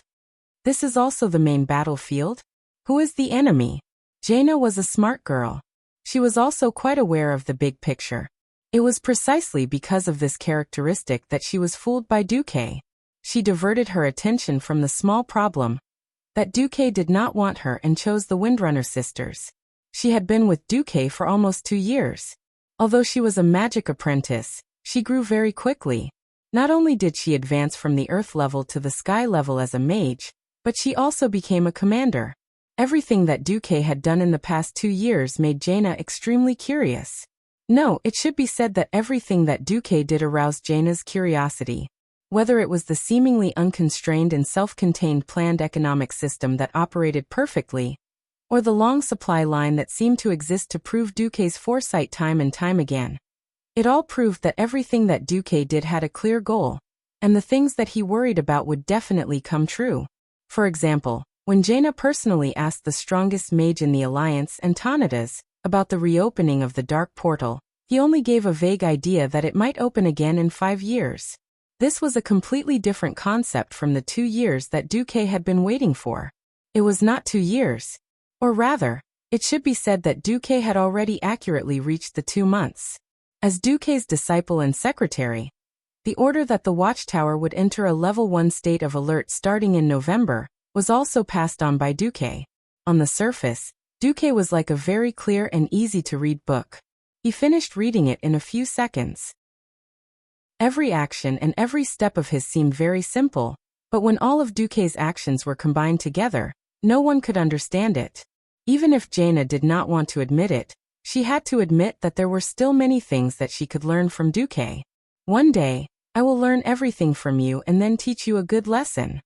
This is also the main battlefield? Who is the enemy? Jaina was a smart girl. She was also quite aware of the big picture. It was precisely because of this characteristic that she was fooled by Duque. She diverted her attention from the small problem that Duque did not want her and chose the Windrunner sisters. She had been with Duque for almost 2 years. Although she was a magic apprentice, she grew very quickly. Not only did she advance from the earth level to the sky level as a mage, but she also became a commander. Everything that Duque had done in the past 2 years made Jaina extremely curious. No, it should be said that everything that Duque did aroused Jaina's curiosity. Whether it was the seemingly unconstrained and self-contained planned economic system that operated perfectly, or the long supply line that seemed to exist to prove Duque's foresight time and time again. It all proved that everything that Duque did had a clear goal, and the things that he worried about would definitely come true. For example, when Jaina personally asked the strongest mage in the Alliance, Antonidas, about the reopening of the Dark Portal, he only gave a vague idea that it might open again in 5 years. This was a completely different concept from the 2 years that Duque had been waiting for. It was not 2 years. Or rather, it should be said that Duque had already accurately reached the 2 months. As Duque's disciple and secretary, the order that the Watchtower would enter a level 1 state of alert starting in November was also passed on by Duque. On the surface, Duque was like a very clear and easy-to-read book. He finished reading it in a few seconds. Every action and every step of his seemed very simple, but when all of Duque's actions were combined together, no one could understand it. Even if Jaina did not want to admit it, she had to admit that there were still many things that she could learn from Duque. One day, I will learn everything from you and then teach you a good lesson.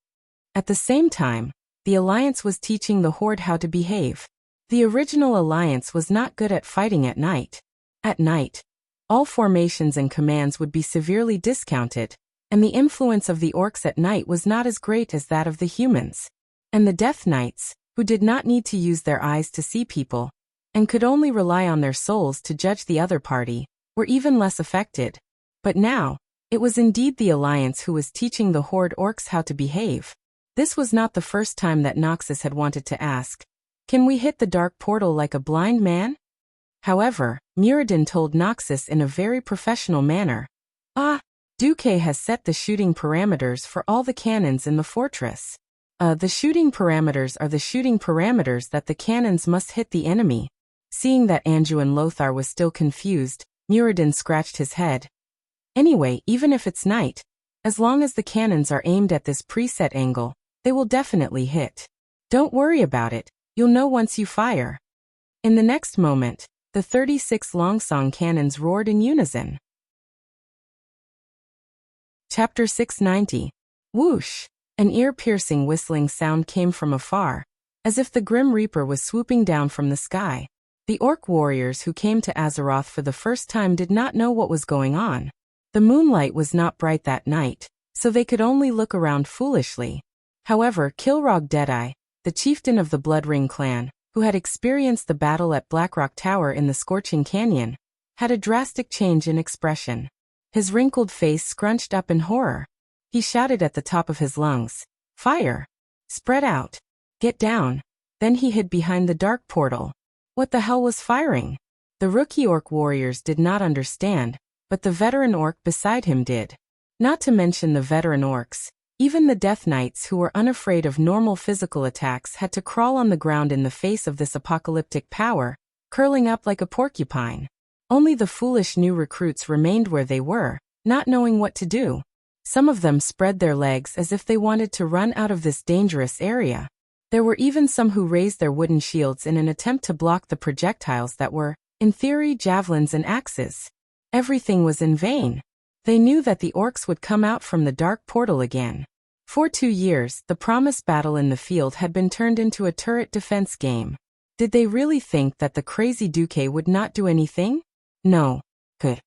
At the same time, the Alliance was teaching the Horde how to behave. The original Alliance was not good at fighting at night. At night, all formations and commands would be severely discounted, and the influence of the orcs at night was not as great as that of the humans. And the Death Knights, who did not need to use their eyes to see people, and could only rely on their souls to judge the other party, were even less affected. But now, it was indeed the Alliance who was teaching the Horde orcs how to behave. This was not the first time that Noxus had wanted to ask, "Can we hit the Dark Portal like a blind man?" However, Muradin told Noxus in a very professional manner, Duque has set the shooting parameters for all the cannons in the fortress. The shooting parameters are the shooting parameters that the cannons must hit the enemy." Seeing that Anduin Lothar was still confused, Muradin scratched his head. "Anyway, even if it's night, as long as the cannons are aimed at this preset angle, they will definitely hit. Don't worry about it, you'll know once you fire." In the next moment, the 36 Longsong cannons roared in unison. Chapter 690. Whoosh! An ear-piercing whistling sound came from afar, as if the Grim Reaper was swooping down from the sky. The orc warriors who came to Azeroth for the first time did not know what was going on. The moonlight was not bright that night, so they could only look around foolishly. However, Kilrog Deadeye, the chieftain of the Bloodring clan, who had experienced the battle at Blackrock Tower in the Scorching Canyon, had a drastic change in expression. His wrinkled face scrunched up in horror. He shouted at the top of his lungs, "Fire! Spread out! Get down!" Then he hid behind the dark portal. What the hell was firing? The rookie orc warriors did not understand, but the veteran orc beside him did. Not to mention the veteran orcs, even the Death Knights who were unafraid of normal physical attacks had to crawl on the ground in the face of this apocalyptic power, curling up like a porcupine. Only the foolish new recruits remained where they were, not knowing what to do. Some of them spread their legs as if they wanted to run out of this dangerous area. There were even some who raised their wooden shields in an attempt to block the projectiles that were, in theory, javelins and axes. Everything was in vain. They knew that the orcs would come out from the dark portal again. For 2 years, the promised battle in the field had been turned into a turret defense game. Did they really think that the crazy Duque would not do anything? No. Could.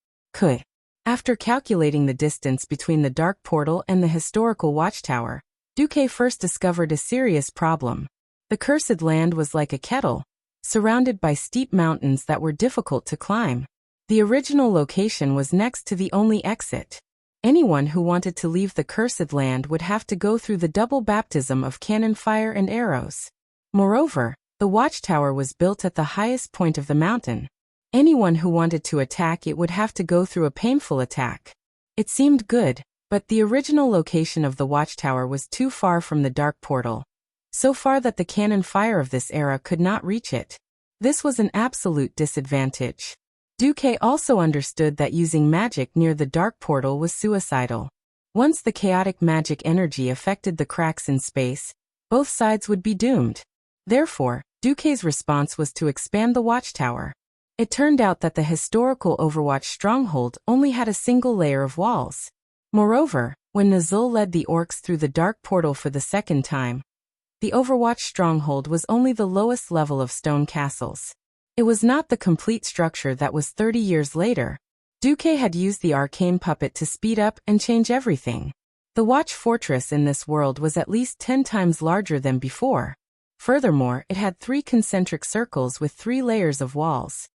After calculating the distance between the dark portal and the historical watchtower, Duque first discovered a serious problem. The cursed land was like a kettle, surrounded by steep mountains that were difficult to climb. The original location was next to the only exit. Anyone who wanted to leave the cursed land would have to go through the double baptism of cannon fire and arrows. Moreover, The watchtower was built at the highest point of the mountain. Anyone who wanted to attack it would have to go through a painful attack. It seemed good, but the original location of the watchtower was too far from the dark portal. So far that the cannon fire of this era could not reach it. This was an absolute disadvantage. Duque also understood that using magic near the dark portal was suicidal. Once the chaotic magic energy affected the cracks in space, both sides would be doomed. Therefore, Duque's response was to expand the watchtower. It turned out that the historical Overwatch stronghold only had a single layer of walls. Moreover, when Nazul led the orcs through the dark portal for the second time, the Overwatch stronghold was only the lowest level of stone castles. It was not the complete structure that was 30 years later. Duque had used the arcane puppet to speed up and change everything. The watch fortress in this world was at least 10 times larger than before. Furthermore, it had 3 concentric circles with 3 layers of walls.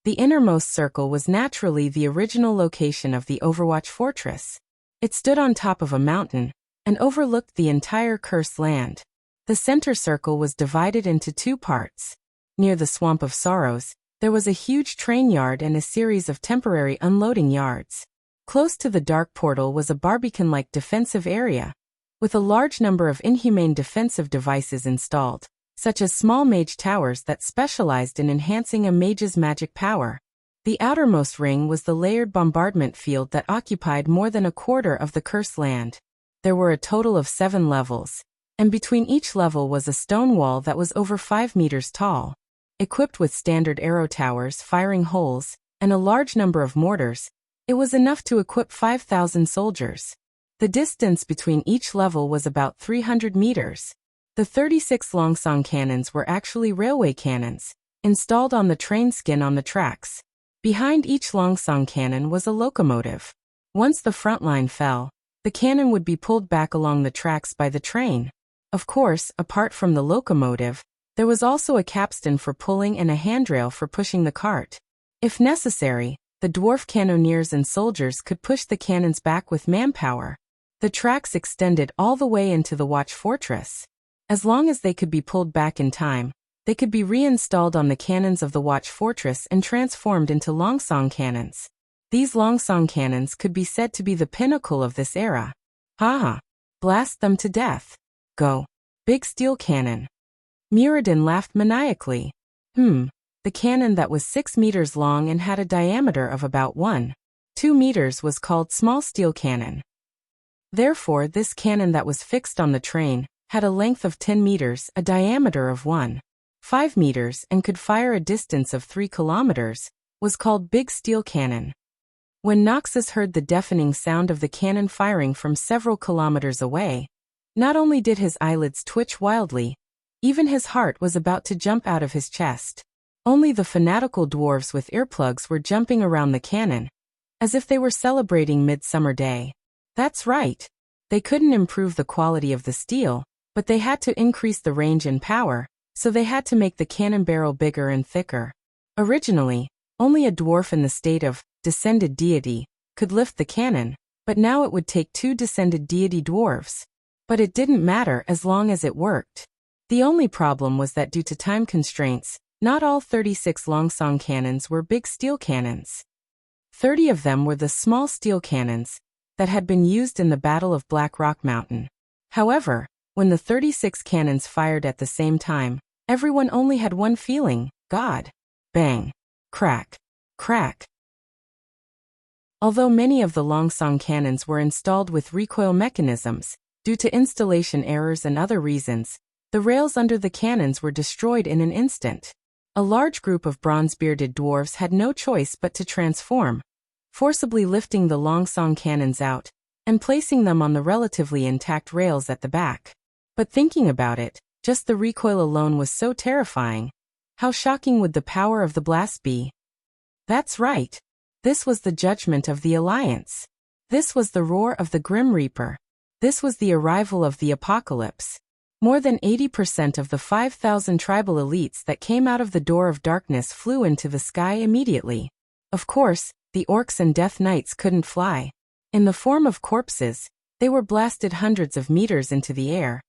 The innermost circle was naturally the original location of the Overwatch fortress. It stood on top of a mountain and overlooked the entire cursed land. The center circle was divided into 2 parts. Near the Swamp of Sorrows, there was a huge train yard and a series of temporary unloading yards. Close to the dark portal was a barbican-like defensive area, with a large number of inhumane defensive devices installed, such as small mage towers that specialized in enhancing a mage's magic power. The outermost ring was the layered bombardment field that occupied more than a quarter of the cursed land. There were a total of 7 levels, and between each level was a stone wall that was over 5 meters tall. Equipped with standard arrow towers firing holes, and a large number of mortars, it was enough to equip 5,000 soldiers. The distance between each level was about 300 meters. The 36 longsong cannons were actually railway cannons, installed on the train skin on the tracks. Behind each longsong cannon was a locomotive. Once the front line fell, the cannon would be pulled back along the tracks by the train. Of course, apart from the locomotive, there was also a capstan for pulling and a handrail for pushing the cart. If necessary, the dwarf cannoneers and soldiers could push the cannons back with manpower. The tracks extended all the way into the watch fortress. As long as they could be pulled back in time, they could be reinstalled on the cannons of the watch fortress and transformed into longsong cannons. These longsong cannons could be said to be the pinnacle of this era. Haha! Blast them to death. Go. Big steel cannon. Muradin laughed maniacally. The cannon that was 6 meters long and had a diameter of about 1.2 meters was called small steel cannon. Therefore, this cannon that was fixed on the train had a length of 10 meters, a diameter of 1.5 meters, and could fire a distance of 3 kilometers, was called big steel cannon. When Noxus heard the deafening sound of the cannon firing from several kilometers away, not only did his eyelids twitch wildly, even his heart was about to jump out of his chest. Only the fanatical dwarves with earplugs were jumping around the cannon, as if they were celebrating Midsummer Day. That's right. They couldn't improve the quality of the steel, but they had to increase the range and power, so they had to make the cannon barrel bigger and thicker. Originally, only a dwarf in the state of descended deity could lift the cannon, but now it would take 2 descended deity dwarves. But it didn't matter as long as it worked. The only problem was that due to time constraints, not all 36 longsong cannons were big steel cannons. 30 of them were the small steel cannons that had been used in the Battle of Black Rock Mountain. However, when the 36 cannons fired at the same time, everyone only had one feeling: God. Bang. Crack. Crack. Although many of the longsong cannons were installed with recoil mechanisms, due to installation errors and other reasons, the rails under the cannons were destroyed in an instant. A large group of bronze-bearded dwarves had no choice but to transform, forcibly lifting the longsong cannons out and placing them on the relatively intact rails at the back. But thinking about it, just the recoil alone was so terrifying. How shocking would the power of the blast be? That's right. This was the judgment of the Alliance. This was the roar of the Grim Reaper. This was the arrival of the apocalypse. More than 80% of the 5,000 tribal elites that came out of the Door of Darkness flew into the sky immediately. Of course, the orcs and death knights couldn't fly. In the form of corpses, they were blasted hundreds of meters into the air.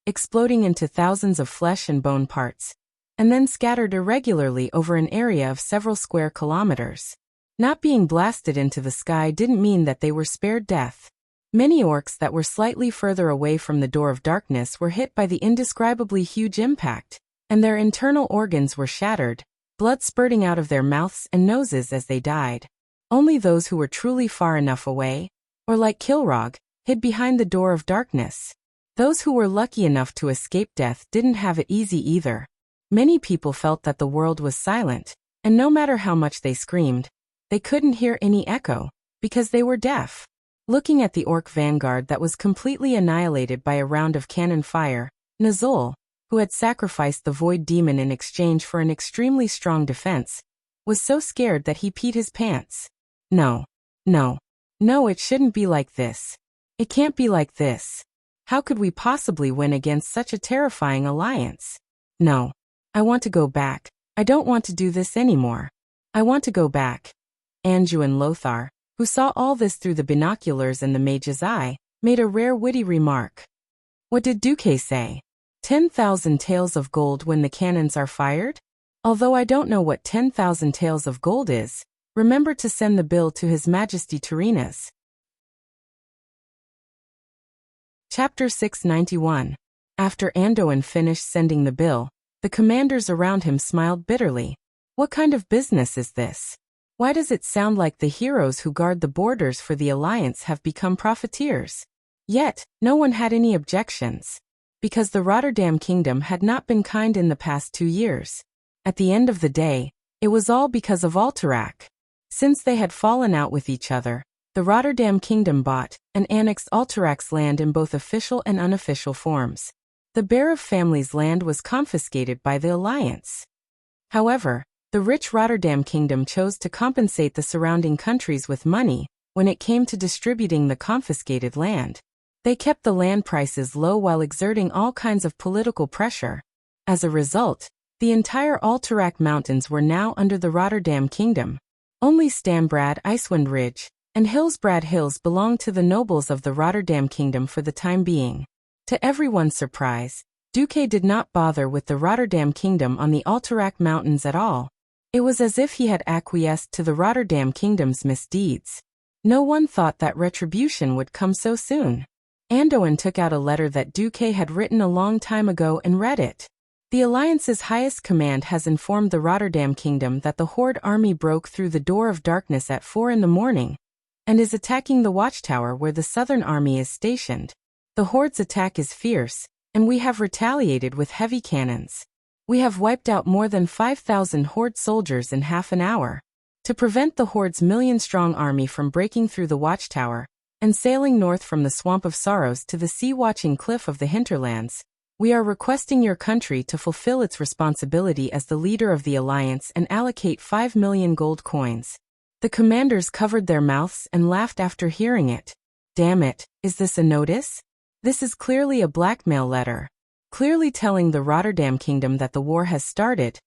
exploding into thousands of flesh and bone parts, and then scattered irregularly over an area of several square kilometers. Not being blasted into the sky didn't mean that they were spared death. Many orcs that were slightly further away from the Door of Darkness were hit by the indescribably huge impact, and their internal organs were shattered, blood spurting out of their mouths and noses as they died. Only those who were truly far enough away, or like Kilrog, hid behind the Door of Darkness. Those who were lucky enough to escape death didn't have it easy either. Many people felt that the world was silent, and no matter how much they screamed, they couldn't hear any echo, because they were deaf. Looking at the orc vanguard that was completely annihilated by a round of cannon fire, Nazul, who had sacrificed the Void Demon in exchange for an extremely strong defense, was so scared that he peed his pants. No, it shouldn't be like this. It can't be like this. How could we possibly win against such a terrifying alliance? No. I want to go back. I don't want to do this anymore. I want to go back. Anduin Lothar, who saw all this through the binoculars and the mage's eye, made a rare witty remark. What did Duque say? 10,000 taels of gold when the cannons are fired? Although I don't know what 10,000 taels of gold is, remember to send the bill to His Majesty Tyreenus. Chapter 691. After Anduin finished sending the bill, the commanders around him smiled bitterly. What kind of business is this? Why does it sound like the heroes who guard the borders for the Alliance have become profiteers? Yet, no one had any objections. Because the Rotterdam Kingdom had not been kind in the past 2 years. At the end of the day, it was all because of Alterac. Since they had fallen out with each other, the Rotterdam Kingdom bought and annexed Alterac's land in both official and unofficial forms. The Bear of Family's land was confiscated by the Alliance. However, the rich Rotterdam Kingdom chose to compensate the surrounding countries with money when it came to distributing the confiscated land. They kept the land prices low while exerting all kinds of political pressure. As a result, the entire Alterac Mountains were now under the Rotterdam Kingdom. Only Stambrad Icewind Ridge and Hillsbrad Hills belonged to the nobles of the Rotterdam Kingdom for the time being. To everyone's surprise, Duque did not bother with the Rotterdam Kingdom on the Alterac Mountains at all. It was as if he had acquiesced to the Rotterdam Kingdom's misdeeds. No one thought that retribution would come so soon. Anduin took out a letter that Duque had written a long time ago and read it. The Alliance's highest command has informed the Rotterdam Kingdom that the Horde army broke through the Door of Darkness at 4 in the morning and is attacking the watchtower where the Southern Army is stationed. The Horde's attack is fierce, and we have retaliated with heavy cannons. We have wiped out more than 5,000 Horde soldiers in half an hour. To prevent the Horde's million-strong army from breaking through the watchtower and sailing north from the Swamp of Sorrows to the sea-watching cliff of the hinterlands, we are requesting your country to fulfill its responsibility as the leader of the Alliance and allocate 5 million gold coins. The commanders covered their mouths and laughed after hearing it. Damn it, is this a notice? This is clearly a blackmail letter. Clearly telling the Rotterdam Kingdom that the war has started,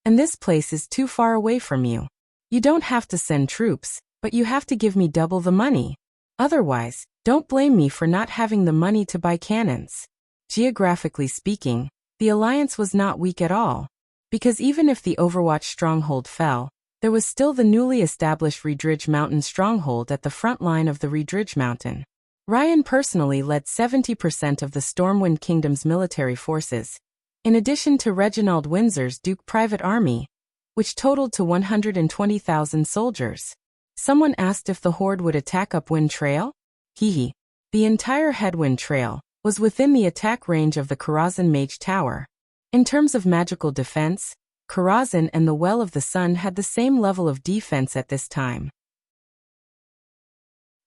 and this place is too far away from you. You don't have to send troops, but you have to give me double the money. Otherwise, don't blame me for not having the money to buy cannons. Geographically speaking, the Alliance was not weak at all, because even if the Overwatch stronghold fell, there was still the newly established Riedridge Mountain stronghold at the front line of the Riedridge Mountain. Ryan personally led 70% of the Stormwind Kingdom's military forces, in addition to Reginald Windsor's Duke Private Army, which totaled to 120,000 soldiers. Someone asked if the Horde would attack up Wind Trail? The entire Headwind Trail was within the attack range of the Karazhan Mage Tower. In terms of magical defense, Karazhan and the Well of the Sun had the same level of defense at this time.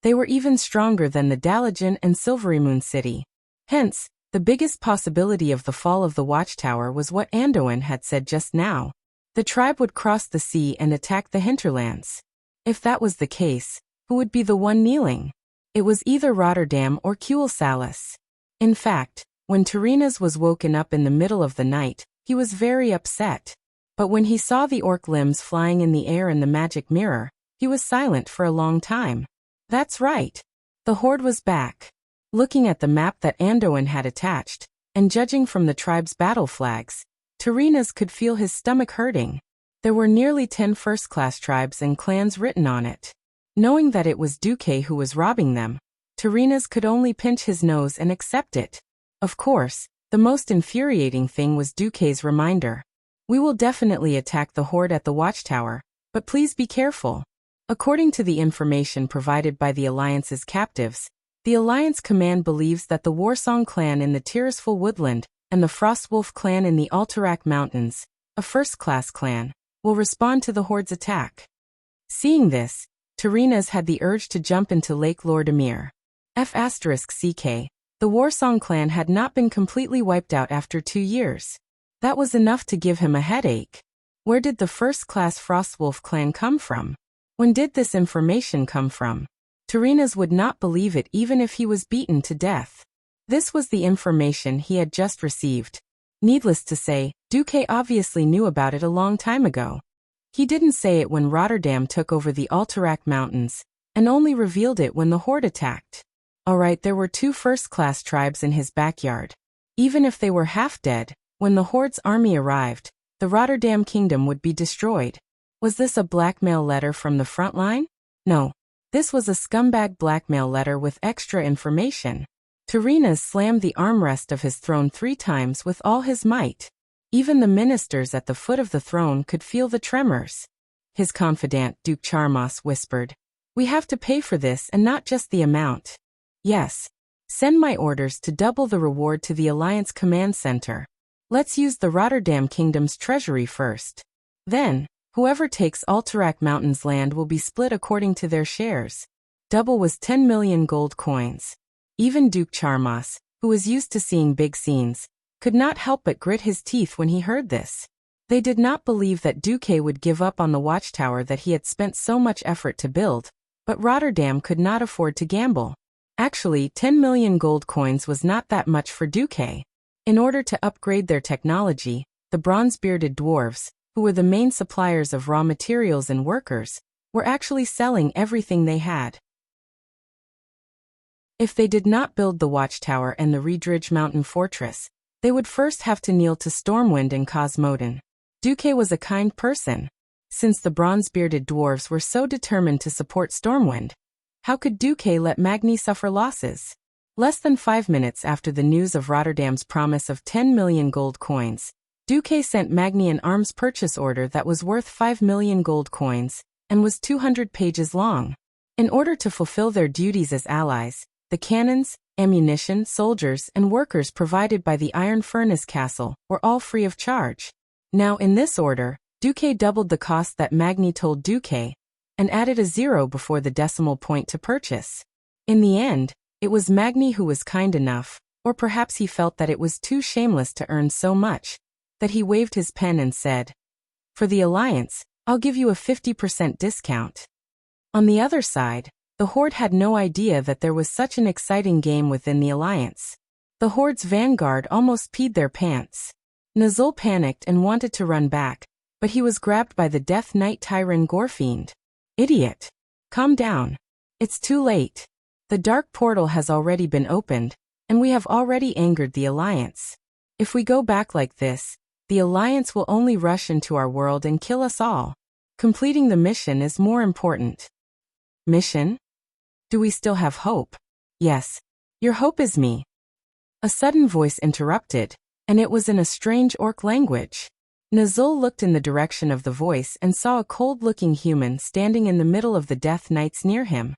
They were even stronger than the Dalajan and Silvery Moon City. Hence, the biggest possibility of the fall of the Watchtower was what Anduin had said just now. The tribe would cross the sea and attack the hinterlands. If that was the case, who would be the one kneeling? It was either Rotterdam or Kuelsalis. In fact, when Tyreenus was woken up in the middle of the night, he was very upset. But when he saw the orc limbs flying in the air and the magic mirror, he was silent for a long time. That's right. The Horde was back. Looking at the map that Anduin had attached, and judging from the tribe's battle flags, Tyrrhena's could feel his stomach hurting. There were nearly 10 first-class tribes and clans written on it. Knowing that it was Duque who was robbing them, Tyrrhena's could only pinch his nose and accept it. Of course, the most infuriating thing was Duque's reminder. We will definitely attack the horde at the watchtower, but please be careful. According to the information provided by the Alliance's captives, the Alliance Command believes that the Warsong clan in the Tirisful Woodland and the Frostwolf clan in the Alterac Mountains, a first-class clan, will respond to the horde's attack. Seeing this, Tyrrhena's had the urge to jump into Lake Lordamir. F***CK, the Warsong clan had not been completely wiped out after 2 years. That was enough to give him a headache. Where did the first-class Frostwolf clan come from? When did this information come from? Tyrrhena's would not believe it even if he was beaten to death. This was the information he had just received. Needless to say, Duque obviously knew about it a long time ago. He didn't say it when Rotterdam took over the Alterac Mountains, and only revealed it when the horde attacked. Alright, there were 2 first-class tribes in his backyard. Even if they were half dead, when the horde's army arrived, the Rotterdam kingdom would be destroyed. Was this a blackmail letter from the front line? No. This was a scumbag blackmail letter with extra information. Tyrrhena's slammed the armrest of his throne 3 times with all his might. Even the ministers at the foot of the throne could feel the tremors. His confidant, Duke Charmas, whispered, "We have to pay for this and not just the amount." "Yes. Send my orders to double the reward to the Alliance Command Center. Let's use the Rotterdam Kingdom's treasury first. Then, whoever takes Alterac Mountains land will be split according to their shares." Double was 10 million gold coins. Even Duke Charmas, who was used to seeing big scenes, could not help but grit his teeth when he heard this. They did not believe that Duque would give up on the watchtower that he had spent so much effort to build, but Rotterdam could not afford to gamble. Actually, 10 million gold coins was not that much for Duque. In order to upgrade their technology, the bronze-bearded dwarves, who were the main suppliers of raw materials and workers, were actually selling everything they had. If they did not build the watchtower and the Riedridge Mountain Fortress, they would first have to kneel to Stormwind and Cosmodin. Duque was a kind person. Since the bronze-bearded dwarves were so determined to support Stormwind, how could Duque let Magni suffer losses? Less than 5 minutes after the news of Rotterdam's promise of 10 million gold coins, Duque sent Magni an arms purchase order that was worth 5 million gold coins and was 200 pages long. In order to fulfill their duties as allies, the cannons, ammunition, soldiers, and workers provided by the Iron Furnace Castle were all free of charge. Now in this order, Duque doubled the cost that Magni told Duque, and added a 0 before the decimal point to purchase. In the end, it was Magni who was kind enough, or perhaps he felt that it was too shameless to earn so much, that he waved his pen and said, "For the Alliance, I'll give you a 50% discount." On the other side, the Horde had no idea that there was such an exciting game within the Alliance. The Horde's vanguard almost peed their pants. Nazul panicked and wanted to run back, but he was grabbed by the Death Knight Tyran Gorefiend. "Idiot! Calm down. It's too late. The dark portal has already been opened, and we have already angered the Alliance. If we go back like this, the Alliance will only rush into our world and kill us all. Completing the mission is more important." "Mission? Do we still have hope?" "Yes. Your hope is me." A sudden voice interrupted, and it was in a strange orc language. Nazul looked in the direction of the voice and saw a cold-looking human standing in the middle of the Death Knights near him.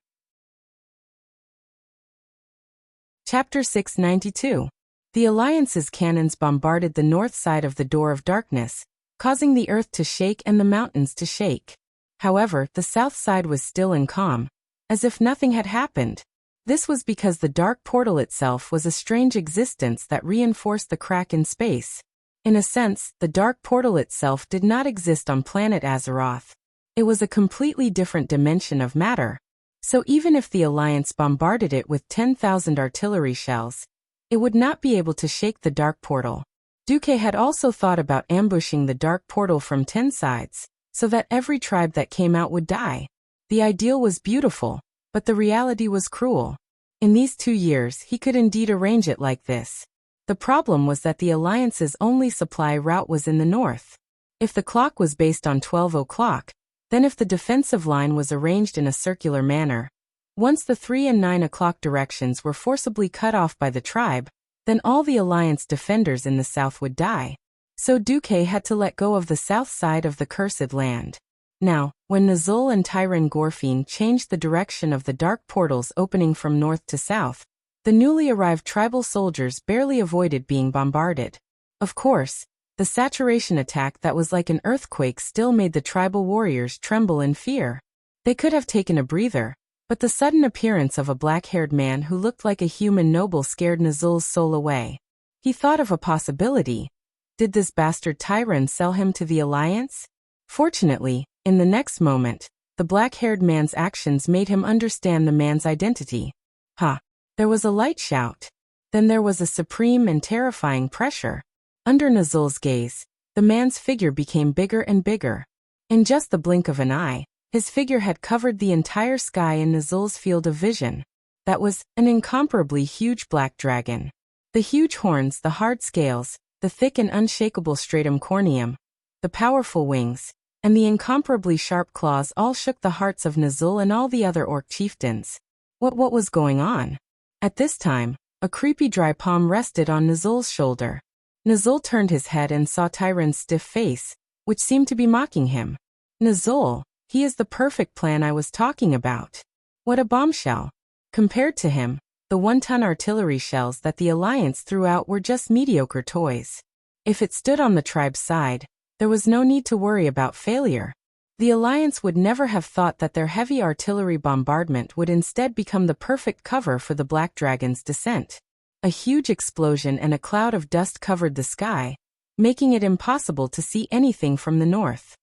Chapter 692. The Alliance's cannons bombarded the north side of the Door of Darkness, causing the earth to shake and the mountains to shake. However, the south side was still and calm, as if nothing had happened. This was because the dark portal itself was a strange existence that reinforced the crack in space. In a sense, the dark portal itself did not exist on planet Azeroth. It was a completely different dimension of matter. So even if the Alliance bombarded it with 10,000 artillery shells, it would not be able to shake the dark portal. Duque had also thought about ambushing the dark portal from 10 sides, so that every tribe that came out would die. The ideal was beautiful, but the reality was cruel. In these 2 years he could indeed arrange it like this. The problem was that the Alliance's only supply route was in the north. If the clock was based on 12 o'clock, then if the defensive line was arranged in a circular manner, once the 3 and 9 o'clock directions were forcibly cut off by the tribe, then all the Alliance defenders in the south would die. So Duque had to let go of the south side of the cursed land. Now, when Nazul and Tyran Gorfine changed the direction of the dark portals opening from north to south, the newly arrived tribal soldiers barely avoided being bombarded. Of course, the saturation attack that was like an earthquake still made the tribal warriors tremble in fear. They could have taken a breather, but the sudden appearance of a black-haired man who looked like a human noble scared Nazul's soul away. He thought of a possibility. Did this bastard Tyran sell him to the Alliance? Fortunately, in the next moment, the black-haired man's actions made him understand the man's identity. Ha! There was a light shout. Then there was a supreme and terrifying pressure. Under Nazul's gaze, the man's figure became bigger and bigger. In just the blink of an eye, his figure had covered the entire sky in Nazul's field of vision. That was an incomparably huge black dragon. The huge horns, the hard scales, the thick and unshakable stratum corneum, the powerful wings, and the incomparably sharp claws all shook the hearts of Nazul and all the other orc chieftains. What was going on? At this time, a creepy dry palm rested on Nazul's shoulder. Nazul turned his head and saw Tyran's stiff face, which seemed to be mocking him. Nazul, he is the perfect plan I was talking about. What a bombshell. Compared to him, the 1-ton artillery shells that the Alliance threw out were just mediocre toys. If it stood on the tribe's side, there was no need to worry about failure. The Alliance would never have thought that their heavy artillery bombardment would instead become the perfect cover for the Black Dragon's descent. A huge explosion and a cloud of dust covered the sky, making it impossible to see anything from the north.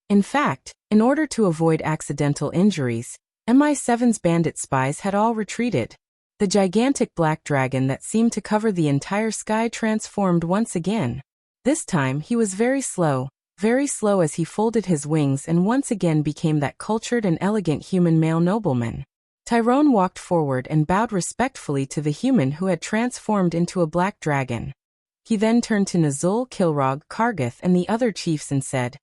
In fact, in order to avoid accidental injuries, MI7's bandit spies had all retreated. The gigantic black dragon that seemed to cover the entire sky transformed once again. This time he was very slow as he folded his wings and once again became that cultured and elegant human male nobleman. Tyrone walked forward and bowed respectfully to the human who had transformed into a black dragon. He then turned to Nazul, Kilrog, Kargath and the other chiefs and said,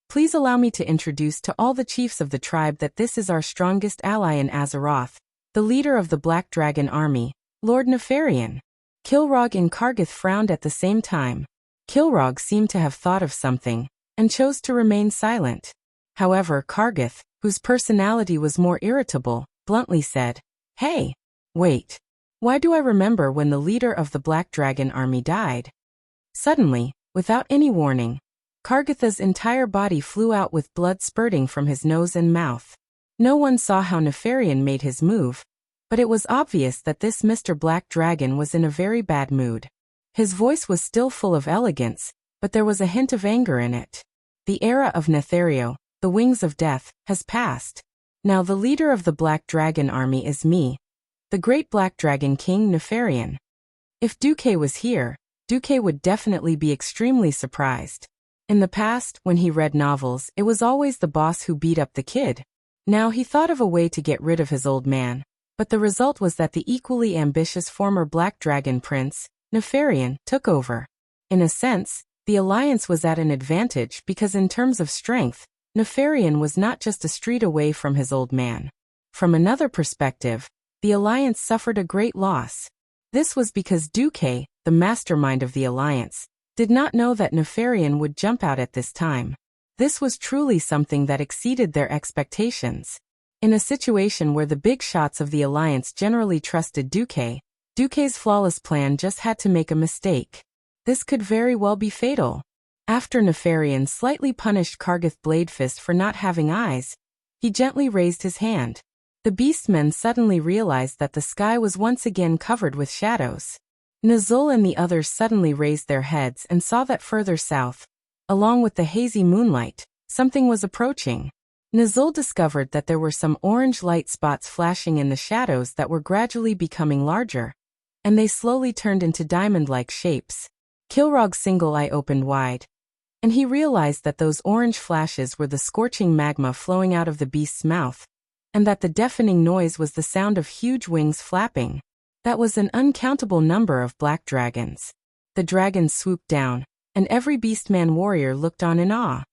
"Please allow me to introduce to all the chiefs of the tribe that this is our strongest ally in Azeroth, the leader of the Black Dragon army, Lord Nefarian." Kilrog and Kargath frowned at the same time. Kilrog seemed to have thought of something, and chose to remain silent. However, Kargath, whose personality was more irritable, bluntly said, "Hey, wait. Why do I remember when the leader of the Black Dragon army died?" Suddenly, without any warning, Kargatha's entire body flew out with blood spurting from his nose and mouth. No one saw how Nefarian made his move, but it was obvious that this Mr. Black Dragon was in a very bad mood. His voice was still full of elegance, but there was a hint of anger in it. The era of Nethario, the wings of death, has passed. Now the leader of the Black Dragon army is me, the great Black Dragon King Nefarian. If Duque was here, Duque would definitely be extremely surprised. In the past, when he read novels, it was always the boss who beat up the kid. Now he thought of a way to get rid of his old man, but the result was that the equally ambitious former Black Dragon prince, Nefarian, took over. In a sense, the Alliance was at an advantage because in terms of strength, Nefarian was not just a street away from his old man. From another perspective, the Alliance suffered a great loss. This was because Duque, the mastermind of the Alliance, did not know that Nefarian would jump out at this time. This was truly something that exceeded their expectations. In a situation where the big shots of the Alliance generally trusted Duque, Duque's flawless plan just had to make a mistake. This could very well be fatal. After Nefarian slightly punished Kargath Bladefist for not having eyes, he gently raised his hand. The beastmen suddenly realized that the sky was once again covered with shadows. Nazul and the others suddenly raised their heads and saw that further south, along with the hazy moonlight, something was approaching. Nazul discovered that there were some orange light spots flashing in the shadows that were gradually becoming larger, and they slowly turned into diamond-like shapes. Kilrog's single eye opened wide, and he realized that those orange flashes were the scorching magma flowing out of the beast's mouth, and that the deafening noise was the sound of huge wings flapping. That was an uncountable number of black dragons. The dragons swooped down, and every beastman warrior looked on in awe.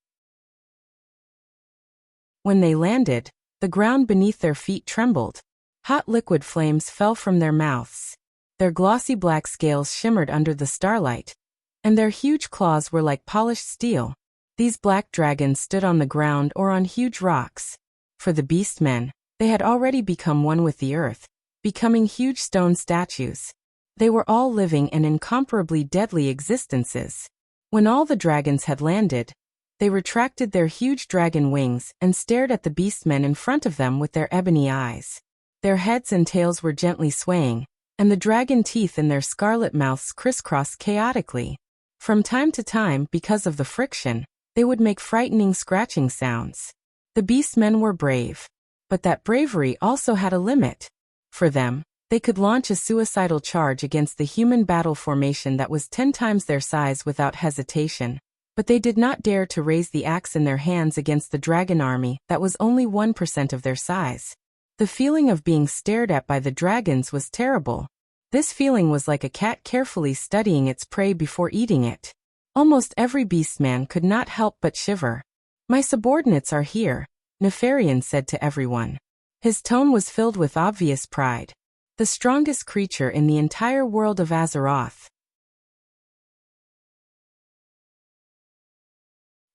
When they landed, the ground beneath their feet trembled. Hot liquid flames fell from their mouths. Their glossy black scales shimmered under the starlight, and their huge claws were like polished steel. These black dragons stood on the ground or on huge rocks. For the beastmen, they had already become one with the earth, becoming huge stone statues. They were all living and incomparably deadly existences. When all the dragons had landed, they retracted their huge dragon wings and stared at the beastmen in front of them with their ebony eyes. Their heads and tails were gently swaying, and the dragon teeth in their scarlet mouths crisscrossed chaotically. From time to time, because of the friction, they would make frightening scratching sounds. The beastmen were brave, but that bravery also had a limit. For them, they could launch a suicidal charge against the human battle formation that was 10 times their size without hesitation, but they did not dare to raise the axe in their hands against the dragon army that was only 1% of their size. The feeling of being stared at by the dragons was terrible. This feeling was like a cat carefully studying its prey before eating it. Almost every beastman could not help but shiver. "My subordinates are here," Nefarian said to everyone. His tone was filled with obvious pride. The strongest creature in the entire world of Azeroth.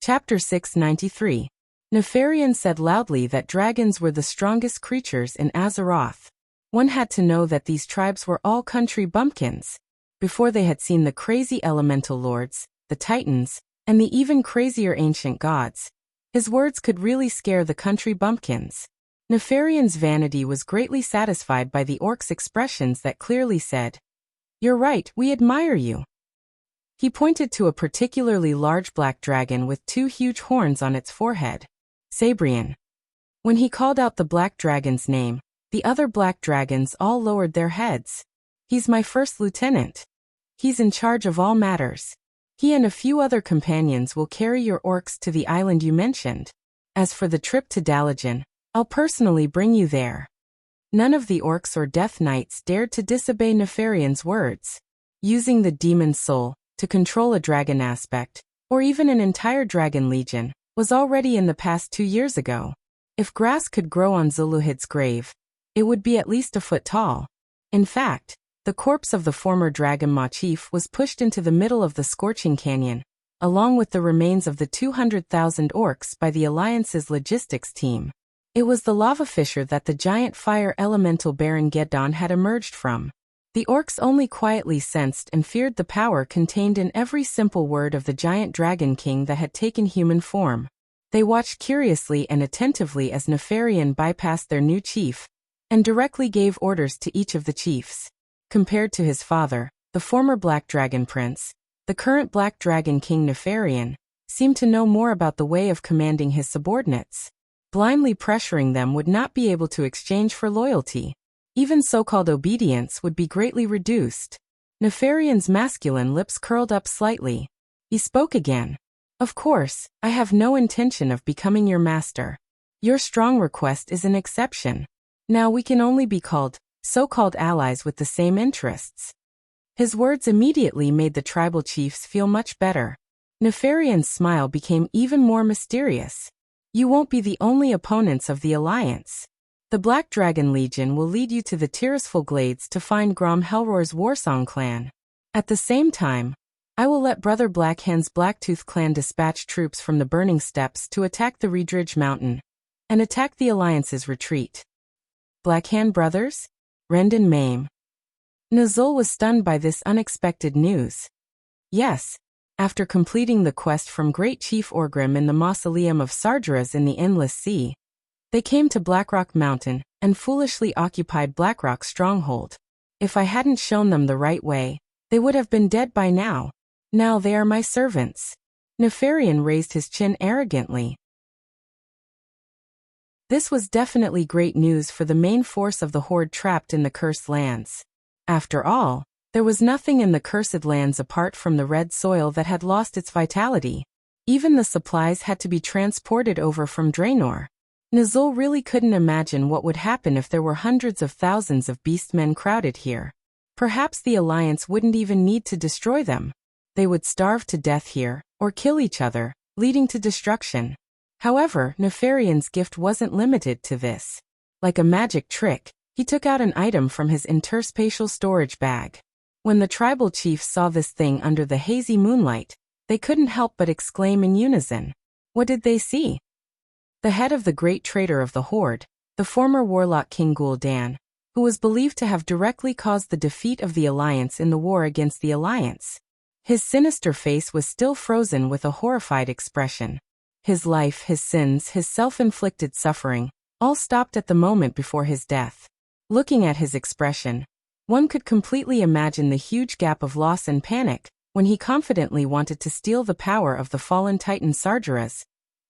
Chapter 693. Nefarian said loudly that dragons were the strongest creatures in Azeroth. One had to know that these tribes were all country bumpkins. Before they had seen the crazy elemental lords, the titans, and the even crazier ancient gods. His words could really scare the country bumpkins. Nefarian's vanity was greatly satisfied by the orcs' expressions that clearly said, "You're right, we admire you." He pointed to a particularly large black dragon with 2 huge horns on its forehead. Sabrian. When he called out the black dragon's name, the other black dragons all lowered their heads. "He's my first lieutenant. He's in charge of all matters. He and a few other companions will carry your orcs to the island you mentioned. As for the trip to Dalajan, I'll personally bring you there." None of the orcs or death knights dared to disobey Nefarian's words. Using the demon's soul to control a dragon aspect, or even an entire dragon legion, was already in the past 2 years ago. If grass could grow on Zuluhid's grave, it would be at least a foot tall. In fact, the corpse of the former Dragon Maw chief was pushed into the middle of the scorching canyon, along with the remains of the 200,000 orcs by the Alliance's logistics team. It was the lava fissure that the giant fire elemental Baron Geddon had emerged from. The orcs only quietly sensed and feared the power contained in every simple word of the giant dragon king that had taken human form. They watched curiously and attentively as Nefarian bypassed their new chief, and directly gave orders to each of the chiefs. Compared to his father, the former Black Dragon Prince, the current Black Dragon King Nefarian seemed to know more about the way of commanding his subordinates. Blindly pressuring them would not be able to exchange for loyalty. Even so-called obedience would be greatly reduced. Nefarian's masculine lips curled up slightly. He spoke again. "Of course, I have no intention of becoming your master. Your strong request is an exception. Now we can only be called so-called allies with the same interests." His words immediately made the tribal chiefs feel much better. Nefarian's smile became even more mysterious. "You won't be the only opponents of the Alliance. The Black Dragon Legion will lead you to the Tirisful Glades to find Grom Helroar's Warsong clan. At the same time, I will let Brother Blackhand's Blacktooth clan dispatch troops from the Burning Steppes to attack the Redridge Mountain and attack the Alliance's retreat." "Blackhand brothers?" Rendon Mame. Nazul was stunned by this unexpected news. "Yes. After completing the quest from Great Chief Orgrim in the Mausoleum of Sargeras in the Endless Sea, they came to Blackrock Mountain and foolishly occupied Blackrock's stronghold. If I hadn't shown them the right way, they would have been dead by now. Now they are my servants." Nefarian raised his chin arrogantly. This was definitely great news for the main force of the Horde trapped in the Cursed Lands. After all, there was nothing in the Cursed Lands apart from the red soil that had lost its vitality. Even the supplies had to be transported over from Draenor. Nazul really couldn't imagine what would happen if there were hundreds of thousands of beastmen crowded here. Perhaps the Alliance wouldn't even need to destroy them. They would starve to death here, or kill each other, leading to destruction. However, Nefarian's gift wasn't limited to this. Like a magic trick, he took out an item from his interspatial storage bag. When the tribal chiefs saw this thing under the hazy moonlight, they couldn't help but exclaim in unison. What did they see? The head of the great traitor of the Horde, the former warlock King Gul'dan, who was believed to have directly caused the defeat of the Alliance in the war against the Alliance. His sinister face was still frozen with a horrified expression. His life, his sins, his self-inflicted suffering, all stopped at the moment before his death. Looking at his expression, one could completely imagine the huge gap of loss and panic when he confidently wanted to steal the power of the fallen titan Sargeras,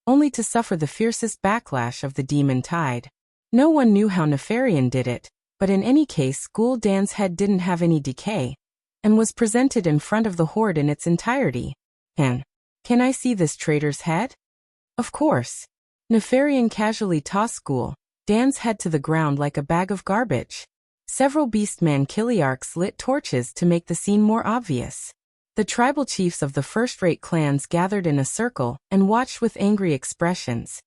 only to suffer the fiercest backlash of the demon tide. No one knew how Nefarian did it, but in any case Gul'dan's head didn't have any decay, and was presented in front of the Horde in its entirety. Can I see this traitor's head? Of course. Nefarian casually tossed Gul'dan's head to the ground like a bag of garbage. Several beastman Kiliarchs lit torches to make the scene more obvious. The tribal chiefs of the first-rate clans gathered in a circle and watched with angry expressions.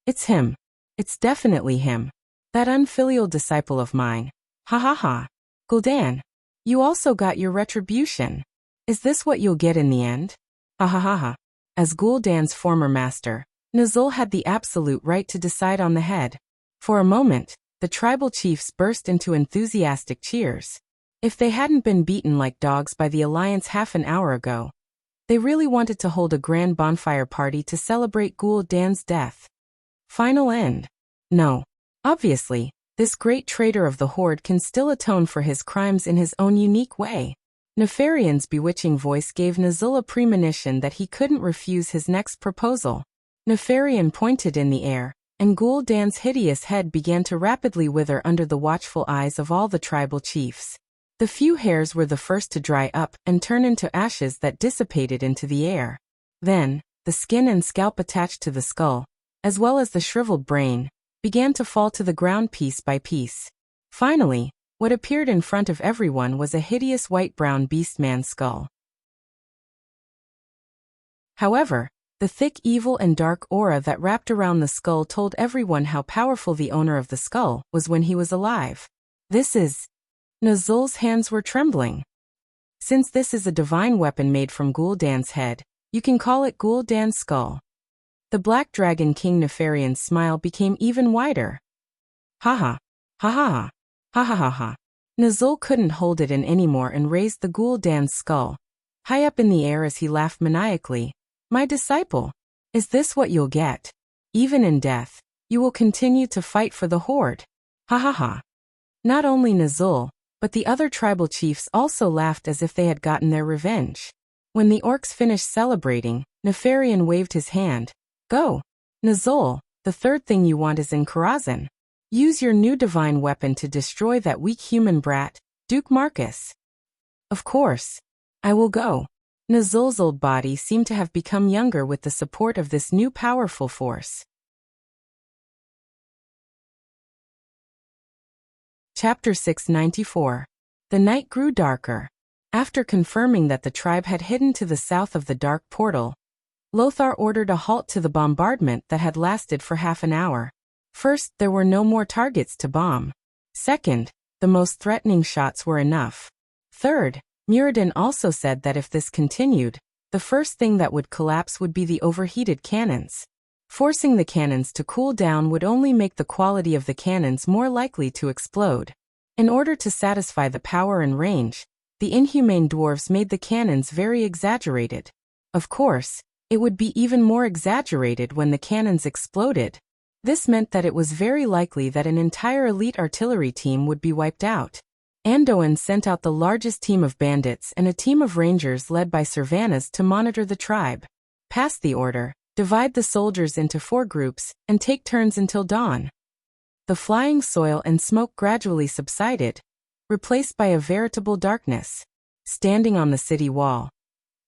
It's him. It's definitely him. That unfilial disciple of mine. Ha ha ha. Gul'dan, you also got your retribution. Is this what you'll get in the end? Ha ha ha ha. As Gul'dan's former master, Nazul had the absolute right to decide on the head. For a moment, the tribal chiefs burst into enthusiastic cheers. If they hadn't been beaten like dogs by the Alliance half an hour ago, they really wanted to hold a grand bonfire party to celebrate Gul'dan's death. Final end. No. Obviously, this great traitor of the Horde can still atone for his crimes in his own unique way. Nefarian's bewitching voice gave Nazul a premonition that he couldn't refuse his next proposal. Nefarian pointed in the air, and Gul'dan's hideous head began to rapidly wither under the watchful eyes of all the tribal chiefs. The few hairs were the first to dry up and turn into ashes that dissipated into the air. Then, the skin and scalp attached to the skull, as well as the shriveled brain, began to fall to the ground piece by piece. Finally, what appeared in front of everyone was a hideous white-brown beastman skull. However, the thick evil and dark aura that wrapped around the skull told everyone how powerful the owner of the skull was when he was alive. This is... Nazul's hands were trembling. Since this is a divine weapon made from Gul'dan's head, you can call it Gul'dan's skull. The Black Dragon King Nefarian's smile became even wider. Ha ha. Ha ha ha. Ha ha ha ha. Nazul couldn't hold it in anymore and raised the Gul'dan's skull high up in the air as he laughed maniacally. My disciple, is this what you'll get? Even in death, you will continue to fight for the Horde. Ha ha ha. Not only Nazul, but the other tribal chiefs also laughed as if they had gotten their revenge. When the orcs finished celebrating, Nefarian waved his hand. Go. Nazul, the third thing you want is in Karazhan. Use your new divine weapon to destroy that weak human brat, Duke Marcus. Of course. I will go. Nazul's old body seemed to have become younger with the support of this new powerful force. Chapter 694. The night grew darker. After confirming that the tribe had hidden to the south of the dark portal, Lothar ordered a halt to the bombardment that had lasted for half an hour. First, there were no more targets to bomb. Second, the most threatening shots were enough. Third, Muradin also said that if this continued, the first thing that would collapse would be the overheated cannons. Forcing the cannons to cool down would only make the quality of the cannons more likely to explode. In order to satisfy the power and range, the inhumane dwarves made the cannons very exaggerated. Of course, it would be even more exaggerated when the cannons exploded. This meant that it was very likely that an entire elite artillery team would be wiped out. Anduin sent out the largest team of bandits and a team of rangers led by Servanas to monitor the tribe. Pass the order, divide the soldiers into 4 groups, and take turns until dawn. The flying soil and smoke gradually subsided, replaced by a veritable darkness. Standing on the city wall,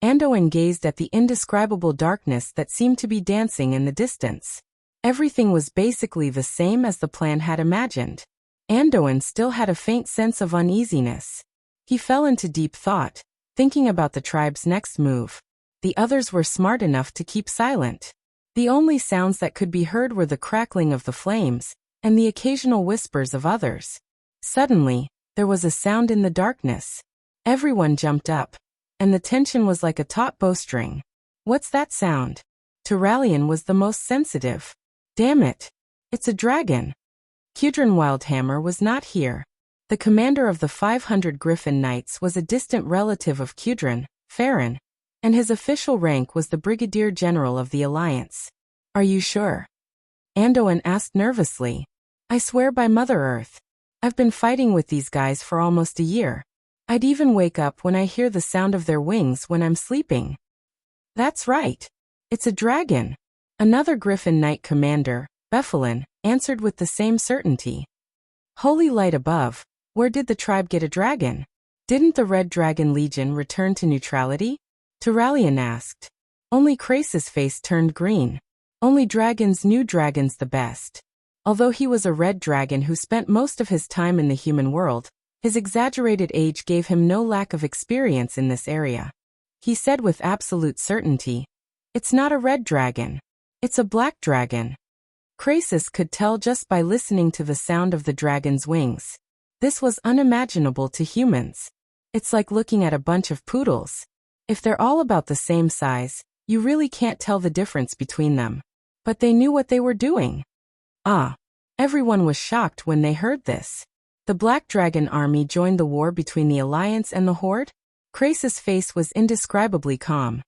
Anduin gazed at the indescribable darkness that seemed to be dancing in the distance. Everything was basically the same as the plan had imagined. Anduin still had a faint sense of uneasiness. He fell into deep thought, thinking about the tribe's next move. The others were smart enough to keep silent. The only sounds that could be heard were the crackling of the flames, and the occasional whispers of others. Suddenly, there was a sound in the darkness. Everyone jumped up, and the tension was like a taut bowstring. What's that sound? Turalian was the most sensitive. Damn it! It's a dragon! Kudrin Wildhammer was not here. The commander of the 500 Griffin Knights was a distant relative of Kudrin, Farron, and his official rank was the Brigadier General of the Alliance. Are you sure? Anduin asked nervously. I swear by Mother Earth. I've been fighting with these guys for almost a year. I'd even wake up when I hear the sound of their wings when I'm sleeping. That's right. It's a dragon. Another Griffin Knight commander, Bephalin, answered with the same certainty. Holy light above, where did the tribe get a dragon? Didn't the Red Dragon Legion return to neutrality? Turalian asked. Only Krasis' face turned green. Only dragons knew dragons the best. Although he was a red dragon who spent most of his time in the human world, his exaggerated age gave him no lack of experience in this area. He said with absolute certainty, "It's not a red dragon. It's a black dragon." Krasis could tell just by listening to the sound of the dragon's wings. This was unimaginable to humans. It's like looking at a bunch of poodles. If they're all about the same size, you really can't tell the difference between them. But they knew what they were doing. Everyone was shocked when they heard this. The Black Dragon army joined the war between the Alliance and the Horde? Krasis' face was indescribably calm.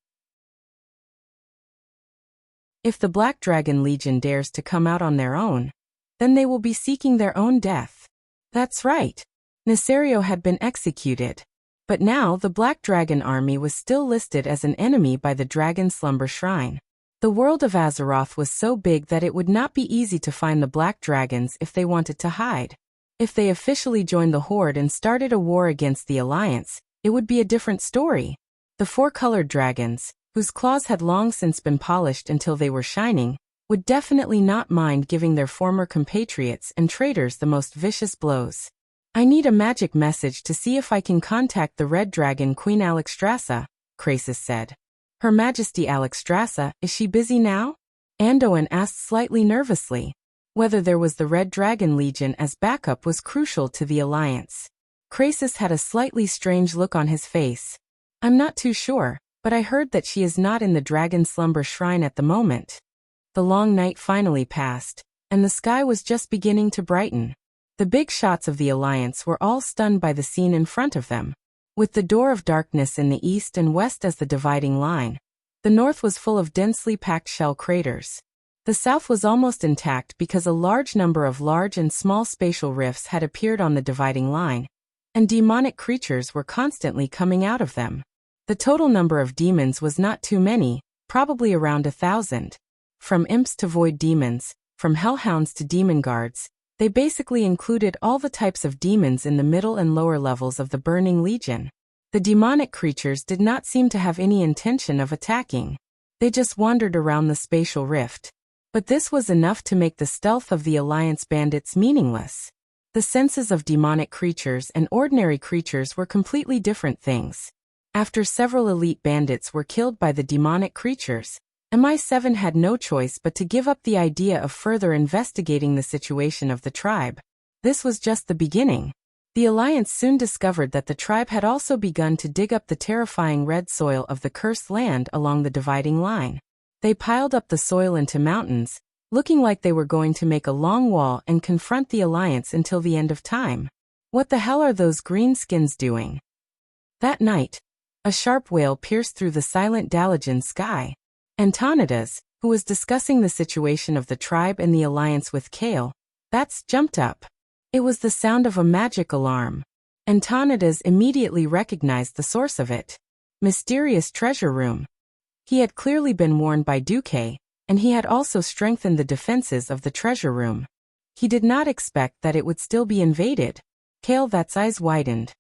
If the Black Dragon Legion dares to come out on their own, then they will be seeking their own death. That's right. Nesario had been executed. But now the Black Dragon army was still listed as an enemy by the Dragon Slumber Shrine. The world of Azeroth was so big that it would not be easy to find the Black Dragons if they wanted to hide. If they officially joined the Horde and started a war against the Alliance, it would be a different story. The four-colored dragons, whose claws had long since been polished until they were shining, would definitely not mind giving their former compatriots and traitors the most vicious blows. I need a magic message to see if I can contact the Red Dragon Queen Alexstrasza, Krasis said. Her Majesty Alexstrasza, is she busy now? Anduin asked slightly nervously. Whether there was the Red Dragon Legion as backup was crucial to the Alliance. Krasis had a slightly strange look on his face. I'm not too sure, but I heard that she is not in the Dragon Slumber Shrine at the moment. The long night finally passed, and the sky was just beginning to brighten. The big shots of the Alliance were all stunned by the scene in front of them. With the door of darkness in the east and west as the dividing line, the north was full of densely packed shell craters. The south was almost intact because a large number of large and small spatial rifts had appeared on the dividing line, and demonic creatures were constantly coming out of them. The total number of demons was not too many, probably around 1,000. From imps to void demons, from hellhounds to demon guards, they basically included all the types of demons in the middle and lower levels of the Burning Legion. The demonic creatures did not seem to have any intention of attacking. They just wandered around the spatial rift. But this was enough to make the stealth of the Alliance bandits meaningless. The senses of demonic creatures and ordinary creatures were completely different things. After several elite bandits were killed by the demonic creatures, MI7 had no choice but to give up the idea of further investigating the situation of the tribe. This was just the beginning. The Alliance soon discovered that the tribe had also begun to dig up the terrifying red soil of the cursed land along the dividing line. They piled up the soil into mountains, looking like they were going to make a long wall and confront the Alliance until the end of time. What the hell are those greenskins doing? That night, a sharp wail pierced through the silent Dalajan sky. Antonidas, who was discussing the situation of the tribe and the Alliance with Kale, bats jumped up. It was the sound of a magic alarm. Antonidas immediately recognized the source of it. Mysterious treasure room. He had clearly been warned by Duque, and he had also strengthened the defenses of the treasure room. He did not expect that it would still be invaded. Kalevat's eyes widened.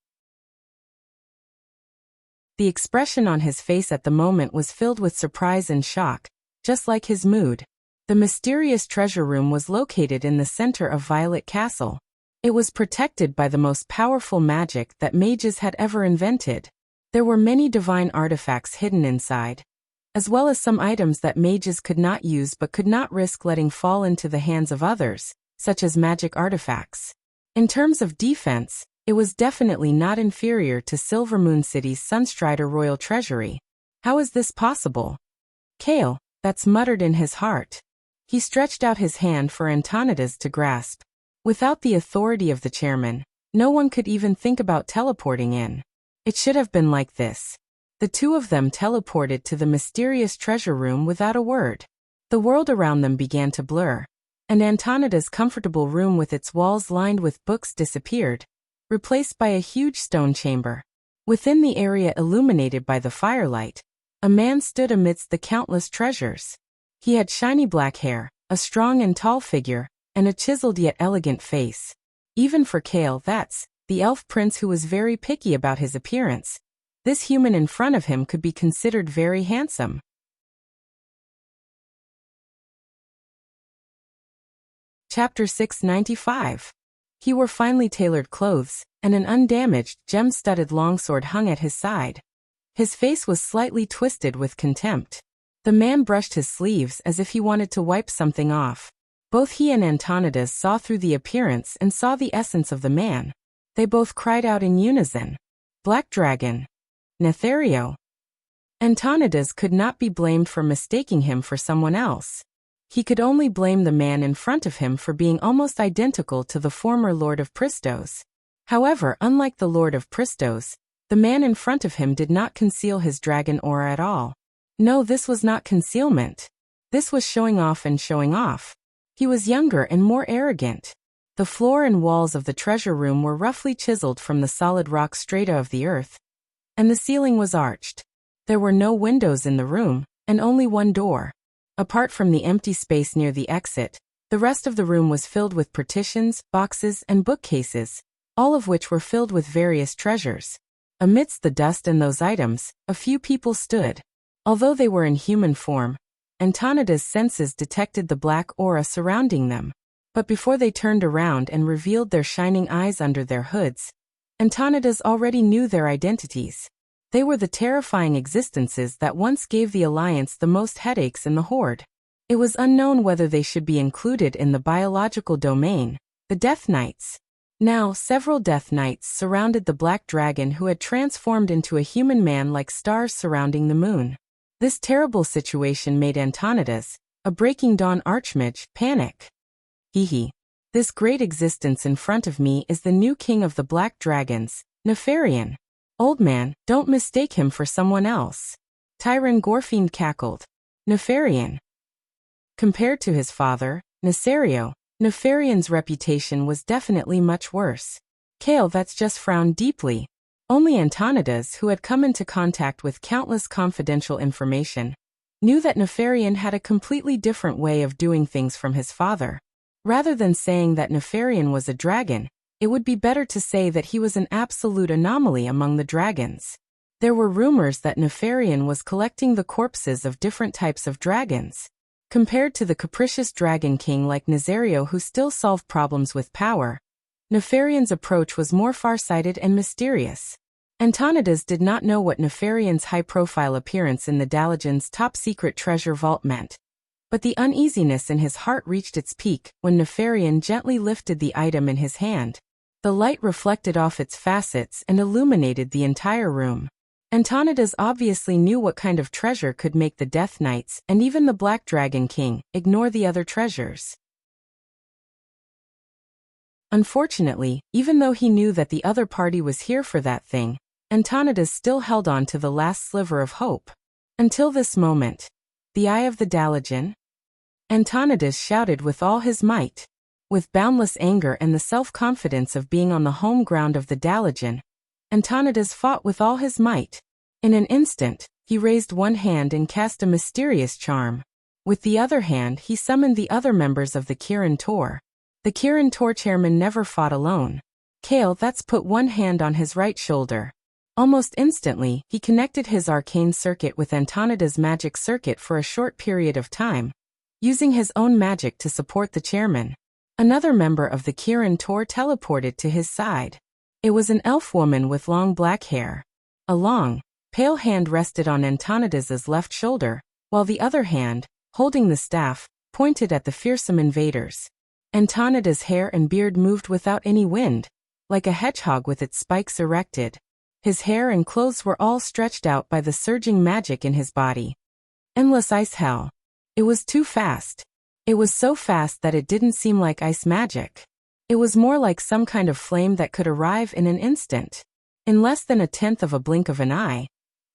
The expression on his face at the moment was filled with surprise and shock, just like his mood. The mysterious treasure room was located in the center of Violet Castle. It was protected by the most powerful magic that mages had ever invented. There were many divine artifacts hidden inside, as well as some items that mages could not use but could not risk letting fall into the hands of others, such as magic artifacts. In terms of defense, it was definitely not inferior to Silvermoon City's Sunstrider royal treasury. How is this possible? Kale, that's muttered in his heart. He stretched out his hand for Antonidas to grasp. Without the authority of the chairman, no one could even think about teleporting in. It should have been like this. The two of them teleported to the mysterious treasure room without a word. The world around them began to blur, and Antonidas' comfortable room with its walls lined with books disappeared, replaced by a huge stone chamber. Within the area illuminated by the firelight, a man stood amidst the countless treasures. He had shiny black hair, a strong and tall figure, and a chiseled yet elegant face. Even for Kale, that's the elf prince who was very picky about his appearance. This human in front of him could be considered very handsome. Chapter 695. He wore finely tailored clothes, and an undamaged, gem-studded longsword hung at his side. His face was slightly twisted with contempt. The man brushed his sleeves as if he wanted to wipe something off. Both he and Antonidas saw through the appearance and saw the essence of the man. They both cried out in unison, "Black Dragon! Nethario!" Antonidas could not be blamed for mistaking him for someone else. He could only blame the man in front of him for being almost identical to the former Lord of Pristos. However, unlike the Lord of Pristos, the man in front of him did not conceal his dragon aura at all. No, this was not concealment. This was showing off and showing off. He was younger and more arrogant. The floor and walls of the treasure room were roughly chiseled from the solid rock strata of the earth, and the ceiling was arched. There were no windows in the room, and only one door. Apart from the empty space near the exit, the rest of the room was filled with partitions, boxes, and bookcases, all of which were filled with various treasures. Amidst the dust and those items, a few people stood. Although they were in human form, Antonidas' senses detected the black aura surrounding them. But before they turned around and revealed their shining eyes under their hoods, Antonidas already knew their identities. They were the terrifying existences that once gave the Alliance the most headaches in the Horde. It was unknown whether they should be included in the biological domain, the Death Knights. Now, several Death Knights surrounded the Black Dragon who had transformed into a human man like stars surrounding the moon. This terrible situation made Antonidas, a Breaking Dawn Archmage, panic. Hee. This great existence in front of me is the new king of the Black Dragons, Nefarian. Old man, don't mistake him for someone else. Tyron Gorfiend cackled. Nefarian. Compared to his father, Nesario, Nefarian's reputation was definitely much worse. Kale that's just frowned deeply. Only Antonidas, who had come into contact with countless confidential information, knew that Nefarian had a completely different way of doing things from his father. Rather than saying that Nefarian was a dragon, it would be better to say that he was an absolute anomaly among the dragons. There were rumors that Nefarian was collecting the corpses of different types of dragons. Compared to the capricious dragon king like Nesario who still solved problems with power, Nefarian's approach was more far-sighted and mysterious. Antonidas did not know what Nefarian's high-profile appearance in the Dalajan's top-secret treasure vault meant, but the uneasiness in his heart reached its peak when Nefarian gently lifted the item in his hand. The light reflected off its facets and illuminated the entire room. Antonidas obviously knew what kind of treasure could make the Death Knights and even the Black Dragon King ignore the other treasures. Unfortunately, even though he knew that the other party was here for that thing, Antonidas still held on to the last sliver of hope. Until this moment. The Eye of the Dalajan? Antonidas shouted with all his might. With boundless anger and the self-confidence of being on the home ground of the Dalajan, Antonidas fought with all his might. In an instant, he raised one hand and cast a mysterious charm. With the other hand he summoned the other members of the Kirin Tor. The Kirin Tor chairman never fought alone. Kale that's put one hand on his right shoulder. Almost instantly, he connected his arcane circuit with Antonidas' magic circuit for a short period of time, using his own magic to support the chairman. Another member of the Kirin Tor teleported to his side. It was an elf woman with long black hair. A long, pale hand rested on Antonidas's left shoulder, while the other hand, holding the staff, pointed at the fearsome invaders. Antonida's hair and beard moved without any wind, like a hedgehog with its spikes erected. His hair and clothes were all stretched out by the surging magic in his body. Endless ice hell. It was too fast. It was so fast that it didn't seem like ice magic. It was more like some kind of flame that could arrive in an instant. In less than a tenth of a blink of an eye,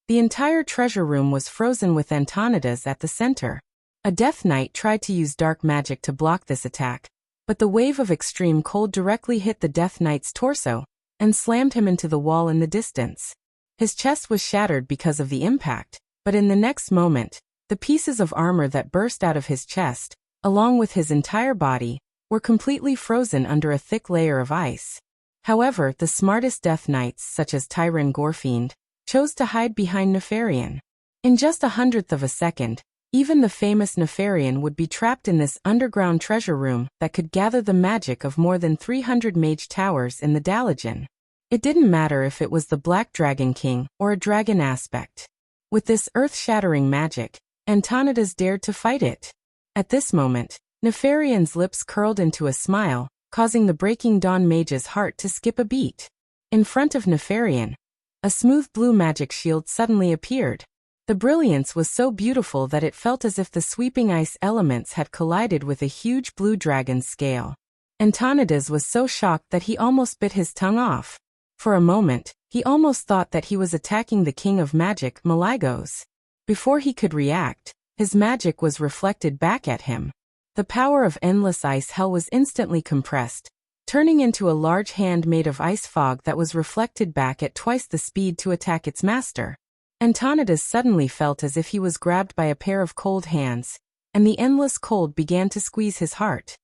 the entire treasure room was frozen with Antonidas at the center. A Death Knight tried to use dark magic to block this attack, but the wave of extreme cold directly hit the Death Knight's torso and slammed him into the wall in the distance. His chest was shattered because of the impact, but in the next moment, the pieces of armor that burst out of his chest, along with his entire body, were completely frozen under a thick layer of ice. However, the smartest Death Knights, such as Tyron Gorfiend, chose to hide behind Nefarian. In just 1/100th of a second, even the famous Nefarian would be trapped in this underground treasure room that could gather the magic of more than 300 mage towers in the Dalagen. It didn't matter if it was the Black Dragon King or a dragon aspect. With this earth-shattering magic, Antonidas dared to fight it. At this moment, Nefarian's lips curled into a smile, causing the Breaking Dawn mage's heart to skip a beat. In front of Nefarian, a smooth blue magic shield suddenly appeared. The brilliance was so beautiful that it felt as if the sweeping ice elements had collided with a huge blue dragon's scale. Antonidas was so shocked that he almost bit his tongue off. For a moment, he almost thought that he was attacking the king of magic, Malygos. Before he could react, his magic was reflected back at him. The power of endless ice hell was instantly compressed, turning into a large hand made of ice fog that was reflected back at twice the speed to attack its master. Antonidas suddenly felt as if he was grabbed by a pair of cold hands, and the endless cold began to squeeze his heart.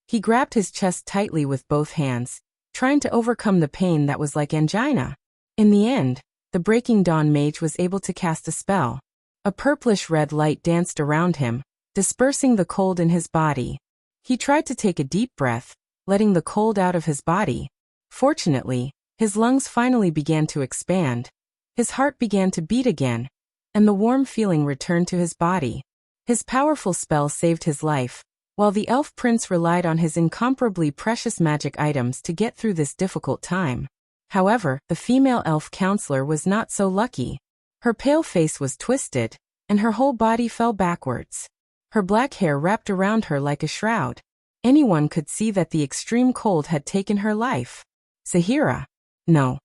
He grabbed his chest tightly with both hands, trying to overcome the pain that was like angina. In the end, the Breaking Dawn mage was able to cast a spell. A purplish-red light danced around him, dispersing the cold in his body. He tried to take a deep breath, letting the cold out of his body. Fortunately, his lungs finally began to expand. His heart began to beat again, and the warm feeling returned to his body. His powerful spell saved his life, while the elf prince relied on his incomparably precious magic items to get through this difficult time. However, the female elf counselor was not so lucky. Her pale face was twisted, and her whole body fell backwards. Her black hair wrapped around her like a shroud. Anyone could see that the extreme cold had taken her life. Sahira. No.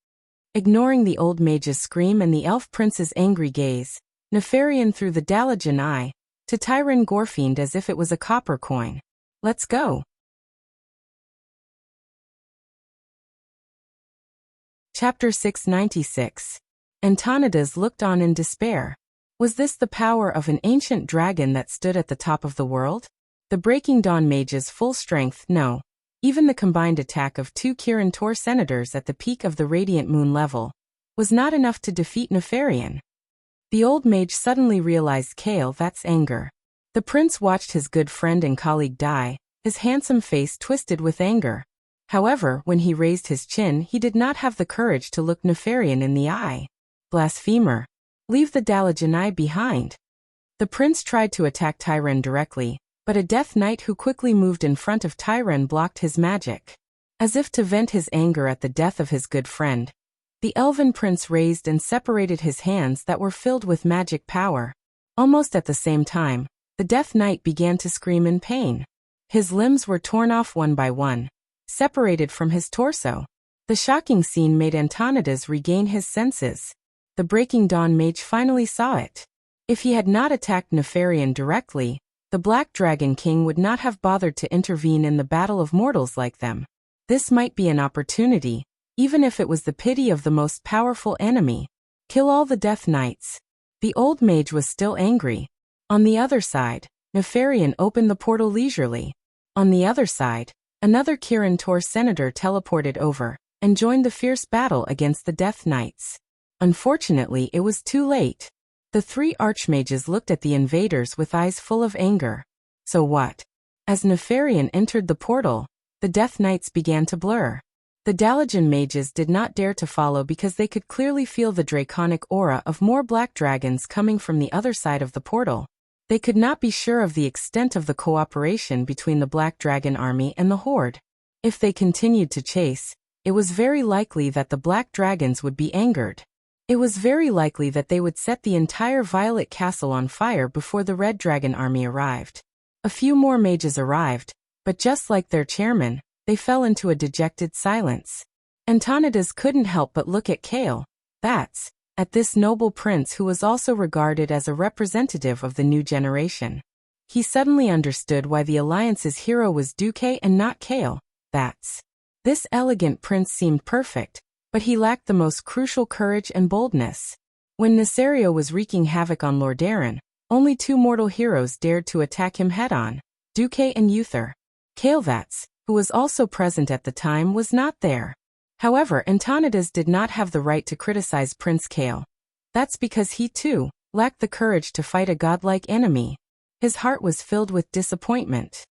Ignoring the old mage's scream and the elf prince's angry gaze, Nefarian threw the Dalagen eye to Tyron Gorfiend as if it was a copper coin. Let's go. Chapter 696. Antonidas looked on in despair. Was this the power of an ancient dragon that stood at the top of the world? The Breaking Dawn mage's full strength, no. Even the combined attack of 2 Kirin Tor senators at the peak of the Radiant Moon level was not enough to defeat Nefarian. The old mage suddenly realized that's anger. The prince watched his good friend and colleague die, his handsome face twisted with anger. However, when he raised his chin, he did not have the courage to look Nefarian in the eye. Blasphemer. Leave the Dalagen eye behind. The prince tried to attack Tyron directly, but a Death Knight who quickly moved in front of Tyron blocked his magic. As if to vent his anger at the death of his good friend, the elven prince raised and separated his hands that were filled with magic power. Almost at the same time, the Death Knight began to scream in pain. His limbs were torn off one by one, separated from his torso. The shocking scene made Antonidas regain his senses. The Breaking Dawn mage finally saw it. If he had not attacked Nefarian directly, the Black Dragon King would not have bothered to intervene in the battle of mortals like them. This might be an opportunity, even if it was the pity of the most powerful enemy. Kill all the Death Knights. The old mage was still angry. On the other side, Nefarian opened the portal leisurely. On the other side, another Kirin Tor senator teleported over and joined the fierce battle against the Death Knights. Unfortunately, it was too late. The 3 archmages looked at the invaders with eyes full of anger. So what? As Nefarian entered the portal, the Death Knights began to blur. The Dalajan mages did not dare to follow because they could clearly feel the draconic aura of more black dragons coming from the other side of the portal. They could not be sure of the extent of the cooperation between the Black Dragon army and the Horde. If they continued to chase, it was very likely that the Black Dragons would be angered. It was very likely that they would set the entire Violet Castle on fire before the Red Dragon army arrived. A few more mages arrived, but just like their chairman, they fell into a dejected silence. Antonidas couldn't help but look at Kale. At this noble prince who was also regarded as a representative of the new generation. He suddenly understood why the Alliance's hero was Duque and not Kale. This elegant prince seemed perfect, but he lacked the most crucial courage and boldness. When Nesario was wreaking havoc on Lordaeron, only two mortal heroes dared to attack him head-on, Duque and Uther. Kale, who was also present at the time, was not there. However, Antonidas did not have the right to criticize Prince Kale. That's because he, too, lacked the courage to fight a godlike enemy. His heart was filled with disappointment.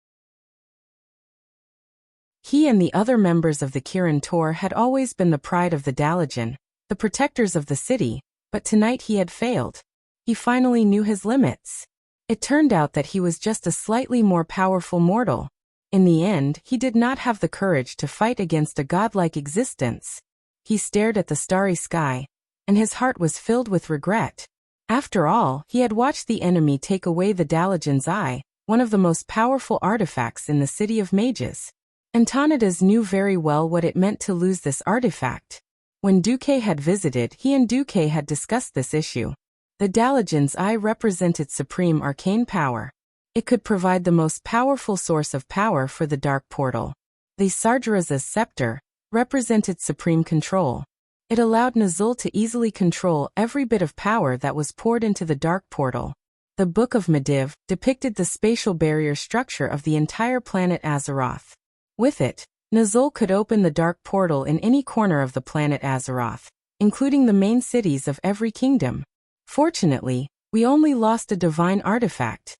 He and the other members of the Kirin Tor had always been the pride of the Dalajan, the protectors of the city, but tonight he had failed. He finally knew his limits. It turned out that he was just a slightly more powerful mortal. In the end, he did not have the courage to fight against a godlike existence. He stared at the starry sky, and his heart was filled with regret. After all, he had watched the enemy take away the Dalajan's eye, one of the most powerful artifacts in the City of Mages. Antonidas knew very well what it meant to lose this artifact. When Duque had visited, he and Duque had discussed this issue. The Dalajan's eye represented supreme arcane power. It could provide the most powerful source of power for the Dark Portal. The Sargeras' scepter represented supreme control. It allowed Nazul to easily control every bit of power that was poured into the Dark Portal. The Book of Medivh depicted the spatial barrier structure of the entire planet Azeroth. With it, Nazul could open the Dark Portal in any corner of the planet Azeroth, including the main cities of every kingdom. Fortunately, we only lost a divine artifact.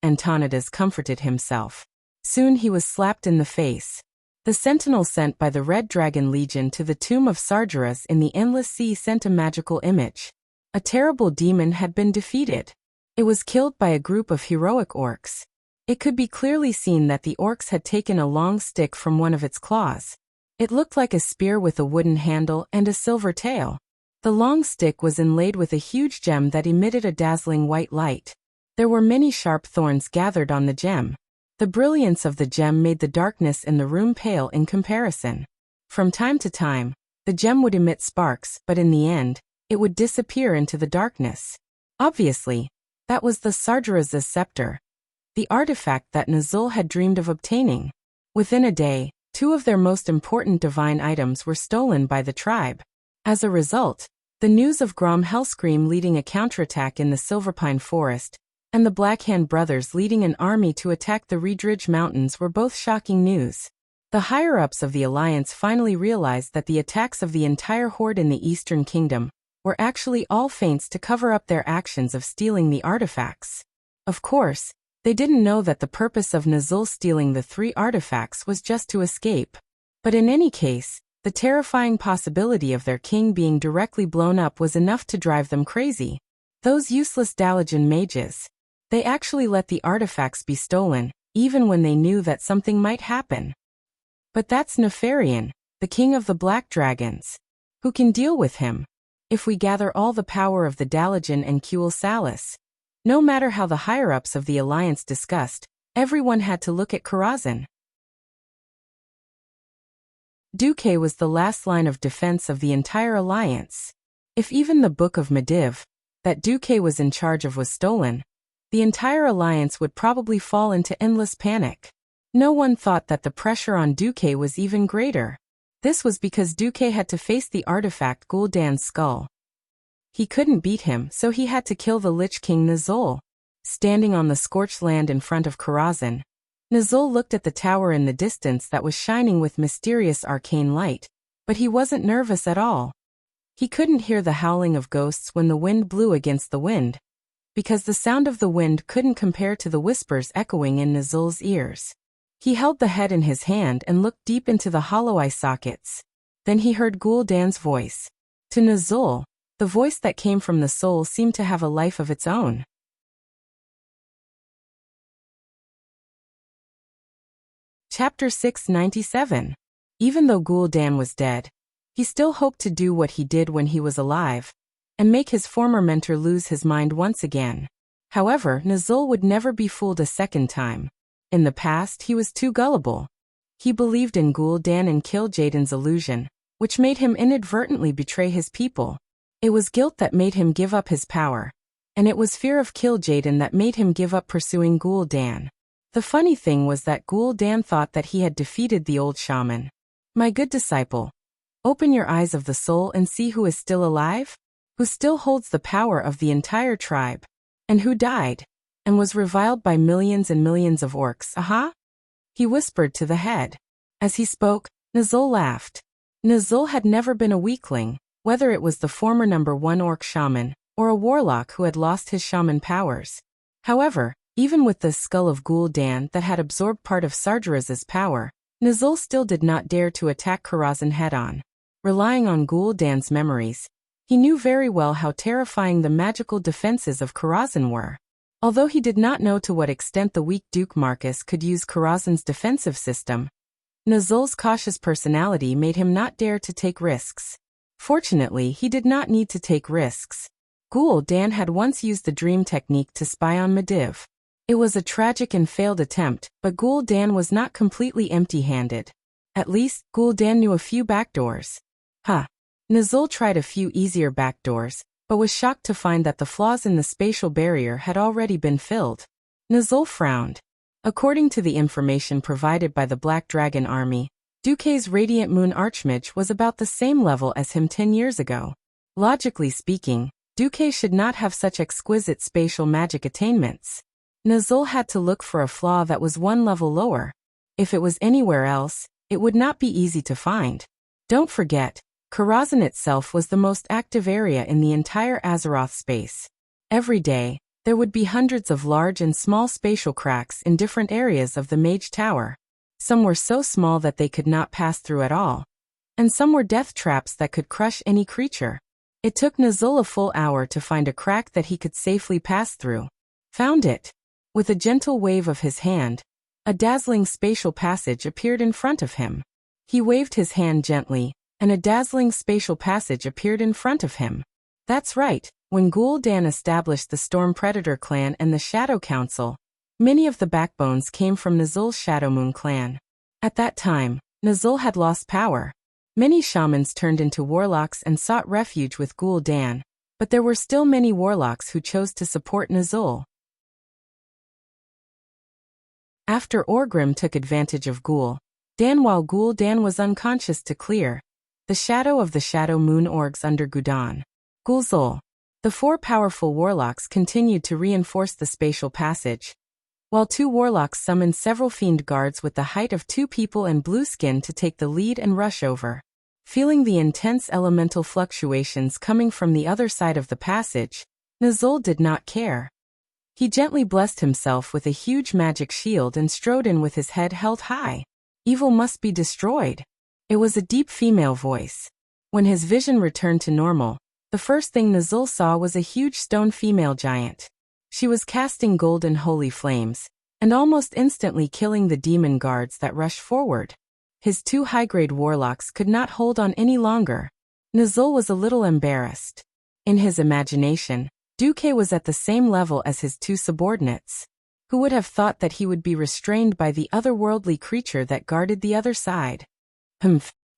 Antonidas comforted himself. Soon he was slapped in the face. The sentinel sent by the Red Dragon Legion to the tomb of Sargeras in the Endless Sea sent a magical image. A terrible demon had been defeated. It was killed by a group of heroic orcs. It could be clearly seen that the orcs had taken a long stick from one of its claws. It looked like a spear with a wooden handle and a silver tail. The long stick was inlaid with a huge gem that emitted a dazzling white light. There were many sharp thorns gathered on the gem. The brilliance of the gem made the darkness in the room pale in comparison. From time to time, the gem would emit sparks, but in the end, it would disappear into the darkness. Obviously, that was the Sargeras' scepter, the artifact that Nazul had dreamed of obtaining. Within a day, two of their most important divine items were stolen by the tribe. As a result, the news of Grom Hellscream leading a counterattack in the Silverpine Forest, and the Blackhand brothers leading an army to attack the Reedridge Mountains were both shocking news. The higher-ups of the Alliance finally realized that the attacks of the entire Horde in the Eastern Kingdom were actually all feints to cover up their actions of stealing the artifacts. Of course, they didn't know that the purpose of Nazul stealing the three artifacts was just to escape. But in any case, the terrifying possibility of their king being directly blown up was enough to drive them crazy. Those useless Dalajan mages. They actually let the artifacts be stolen, even when they knew that something might happen. But that's Nefarian, the king of the Black Dragons. Who can deal with him? If we gather all the power of the Dalajan and Kuel Salis. No matter how the higher-ups of the Alliance discussed, everyone had to look at Karazhan. Duque was the last line of defense of the entire Alliance. If even the Book of Medivh, that Duque was in charge of, was stolen, the entire Alliance would probably fall into endless panic. No one thought that the pressure on Duque was even greater. This was because Duque had to face the artifact Gul'dan's skull. He couldn't beat him, so he had to kill the Lich King Nazul. Standing on the scorched land in front of Karazhan, Nazul looked at the tower in the distance that was shining with mysterious arcane light, but he wasn't nervous at all. He couldn't hear the howling of ghosts when the wind blew against the wind, because the sound of the wind couldn't compare to the whispers echoing in Nazul's ears. He held the head in his hand and looked deep into the hollow eye sockets. Then he heard Gul'dan's voice. To Nazul, the voice that came from the soul seemed to have a life of its own. Chapter 697. Even though Gul'dan was dead, he still hoped to do what he did when he was alive, and make his former mentor lose his mind once again. However, Nazul would never be fooled a second time. In the past, he was too gullible. He believed in Gul'dan and Kil'jaeden's illusion, which made him inadvertently betray his people. It was guilt that made him give up his power, and it was fear of Kil'jaeden that made him give up pursuing Gul'dan. The funny thing was that Gul'dan thought that he had defeated the old shaman. My good disciple, open your eyes of the soul and see who is still alive, who still holds the power of the entire tribe, and who died, and was reviled by millions and millions of orcs. Aha! He whispered to the head. As he spoke, Nazul laughed. Nazul had never been a weakling, whether it was the former #1 orc shaman, or a warlock who had lost his shaman powers. However, even with the skull of Gul'dan that had absorbed part of Sargeraz's power, Nazul still did not dare to attack Karazhan head-on. Relying on Gul'dan's memories, he knew very well how terrifying the magical defenses of Karazhan were. Although he did not know to what extent the weak Duke Marcus could use Karazhan's defensive system, Nazul's cautious personality made him not dare to take risks. Fortunately, he did not need to take risks. Gul'dan had once used the dream technique to spy on Medivh. It was a tragic and failed attempt, but Gul'dan was not completely empty-handed. At least, Gul'dan knew a few backdoors. Nazul tried a few easier backdoors, but was shocked to find that the flaws in the spatial barrier had already been filled. Nazul frowned. According to the information provided by the Black Dragon Army, Duke's Radiant Moon Archmage was about the same level as him 10 years ago. Logically speaking, Duke should not have such exquisite spatial magic attainments. Nazul had to look for a flaw that was one level lower. If it was anywhere else, it would not be easy to find. Don't forget, Karazhan itself was the most active area in the entire Azeroth space. Every day, there would be hundreds of large and small spatial cracks in different areas of the Mage Tower. Some were so small that they could not pass through at all, and some were death traps that could crush any creature. It took Nazul a full hour to find a crack that he could safely pass through. Found it. With a gentle wave of his hand, a dazzling spatial passage appeared in front of him. He waved his hand gently, and a dazzling spatial passage appeared in front of him. That's right, when Gul'dan established the Storm Predator clan and the Shadow Council, many of the backbones came from Nazul's Shadowmoon clan. At that time, Nazul had lost power. Many shamans turned into warlocks and sought refuge with Gul'dan, but there were still many warlocks who chose to support Nazul. After Orgrim took advantage of Gul'dan while Gul'dan was unconscious to clear the shadow of the Shadow Moon Orgs under Gul'dan, the 4 powerful warlocks continued to reinforce the spatial passage, while 2 warlocks summoned several fiend guards with the height of 2 people and blue skin to take the lead and rush over. Feeling the intense elemental fluctuations coming from the other side of the passage, Nazul did not care. He gently blessed himself with a huge magic shield and strode in with his head held high. Evil must be destroyed. It was a deep female voice. When his vision returned to normal, the first thing Nazul saw was a huge stone female giant. She was casting golden holy flames, and almost instantly killing the demon guards that rushed forward. His 2 high-grade warlocks could not hold on any longer. Nazul was a little embarrassed. In his imagination, Duke was at the same level as his 2 subordinates. Who would have thought that he would be restrained by the otherworldly creature that guarded the other side?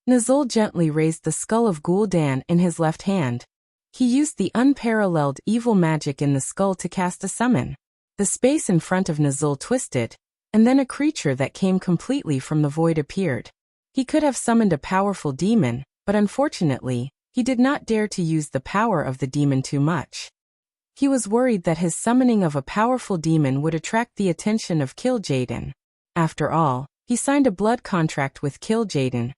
Nazul gently raised the skull of Gul'dan in his left hand. He used the unparalleled evil magic in the skull to cast a summon. The space in front of Nazul twisted, and then a creature that came completely from the void appeared. He could have summoned a powerful demon, but unfortunately, he did not dare to use the power of the demon too much. He was worried that his summoning of a powerful demon would attract the attention of Kil'jaeden. After all, he signed a blood contract with Kil'jaeden,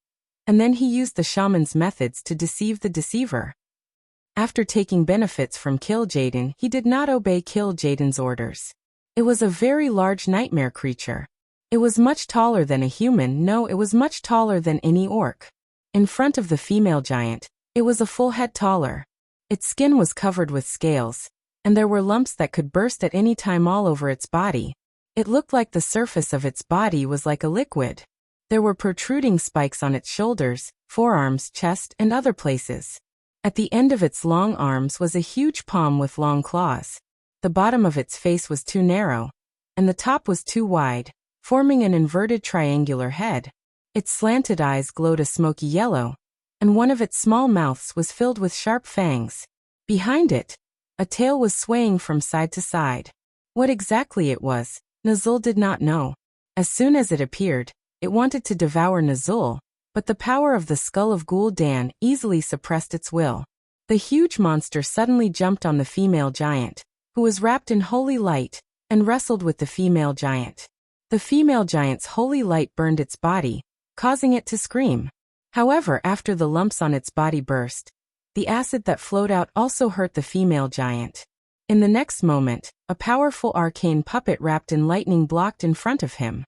and then he used the shaman's methods to deceive the deceiver. After taking benefits from Kil'jaeden, he did not obey Kil'jaeden's orders. It was a very large nightmare creature. It was much taller than a human, no, it was much taller than any orc. In front of the female giant, it was a full head taller. Its skin was covered with scales, and there were lumps that could burst at any time all over its body. It looked like the surface of its body was like a liquid. There were protruding spikes on its shoulders, forearms, chest, and other places. At the end of its long arms was a huge palm with long claws. The bottom of its face was too narrow, and the top was too wide, forming an inverted triangular head. Its slanted eyes glowed a smoky yellow, and one of its small mouths was filled with sharp fangs. Behind it, a tail was swaying from side to side. What exactly it was, Nazul did not know. As soon as it appeared, it wanted to devour Nazul, but the power of the skull of Gul'dan easily suppressed its will. The huge monster suddenly jumped on the female giant, who was wrapped in holy light, and wrestled with the female giant. The female giant's holy light burned its body, causing it to scream. However, after the lumps on its body burst, the acid that flowed out also hurt the female giant. In the next moment, a powerful arcane puppet wrapped in lightning blocked in front of him.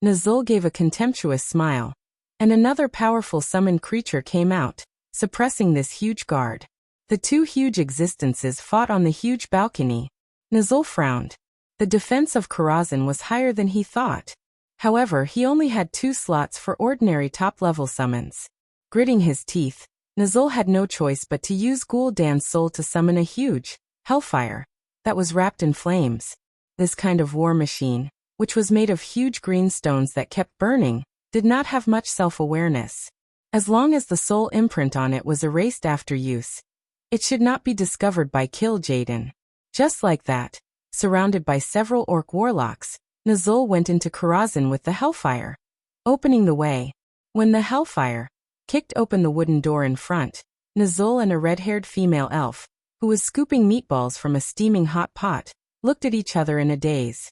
Nazul gave a contemptuous smile, and another powerful summoned creature came out, suppressing this huge guard. The two huge existences fought on the huge balcony. Nazul frowned. The defense of Karazhan was higher than he thought. However, he only had 2 slots for ordinary top-level summons. Gritting his teeth, Nazul had no choice but to use Gul'dan's soul to summon a huge hellfire that was wrapped in flames. This kind of war machine, which was made of huge green stones that kept burning, did not have much self-awareness. As long as the soul imprint on it was erased after use, it should not be discovered by Kil'jaeden. Just like that, surrounded by several orc warlocks, Nazul went into Karazhan with the hellfire, opening the way. When the hellfire kicked open the wooden door in front, Nazul and a red-haired female elf, who was scooping meatballs from a steaming hot pot, looked at each other in a daze.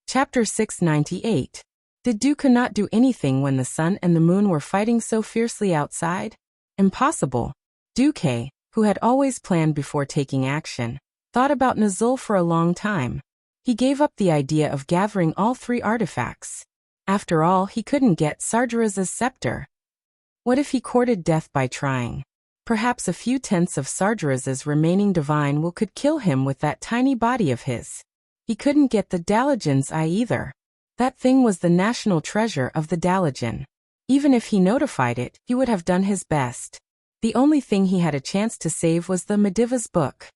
Chapter 698. Did Duka not do anything when the sun and the moon were fighting so fiercely outside? Impossible. Duke, who had always planned before taking action, thought about Nazul for a long time. He gave up the idea of gathering all 3 artifacts. After all, he couldn't get Sargeraz's scepter. What if he courted death by trying? Perhaps a few tenths of Sargeraz's remaining divine will could kill him with that tiny body of his. He couldn't get the Dalajan's eye either. That thing was the national treasure of the Dalajan. Even if he notified it, he would have done his best. The only thing he had a chance to save was the Mediva's book.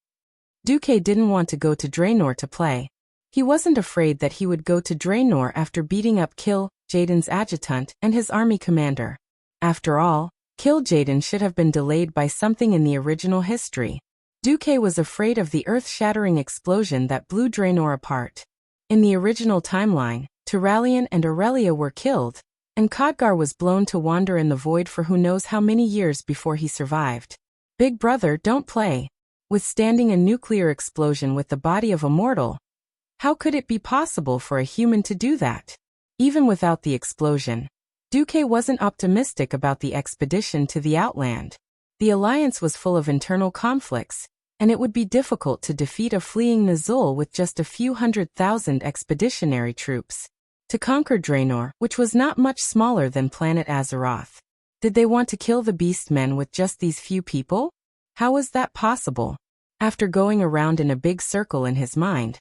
Duke didn't want to go to Draenor to play. He wasn't afraid that he would go to Draenor after beating up Kil'jaeden's adjutant and his army commander. After all, Kil'jaeden should have been delayed by something in the original history. Duke was afraid of the earth-shattering explosion that blew Draenor apart. In the original timeline, Turalyon and Aurelia were killed, and Khadgar was blown to wander in the void for who knows how many years before he survived. Big brother, don't play. Withstanding a nuclear explosion with the body of a mortal. How could it be possible for a human to do that? Even without the explosion, Duke wasn't optimistic about the expedition to the Outland. The alliance was full of internal conflicts, and it would be difficult to defeat a fleeing Nazul with just a few 100,000 expeditionary troops. To conquer Draenor, which was not much smaller than planet Azeroth. Did they want to kill the beastmen with just these few people? How was that possible? After going around in a big circle in his mind,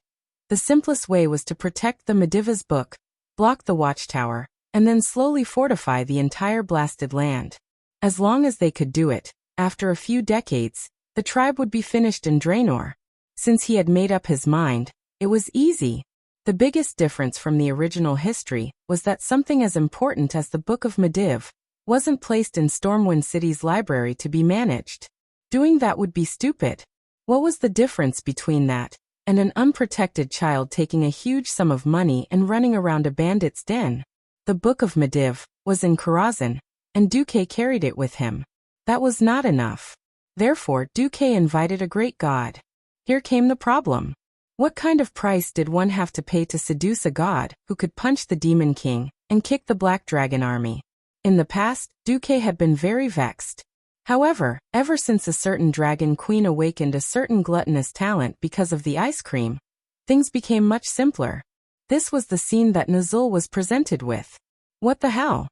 the simplest way was to protect the Mediva's book, block the watchtower, and then slowly fortify the entire blasted land. As long as they could do it, after a few decades, the tribe would be finished in Draenor. Since he had made up his mind, it was easy. The biggest difference from the original history was that something as important as the Book of Mediv wasn't placed in Stormwind City's library to be managed. Doing that would be stupid. What was the difference between that and an unprotected child taking a huge sum of money and running around a bandit's den? The Book of Mediv was in Karazhan, and Duque carried it with him. That was not enough. Therefore, Duque invited a great god. Here came the problem. What kind of price did one have to pay to seduce a god who could punch the Demon King and kick the Black Dragon army? In the past, Duque had been very vexed. However, ever since a certain dragon queen awakened a certain gluttonous talent because of the ice cream, things became much simpler. This was the scene that Nazul was presented with. What the hell?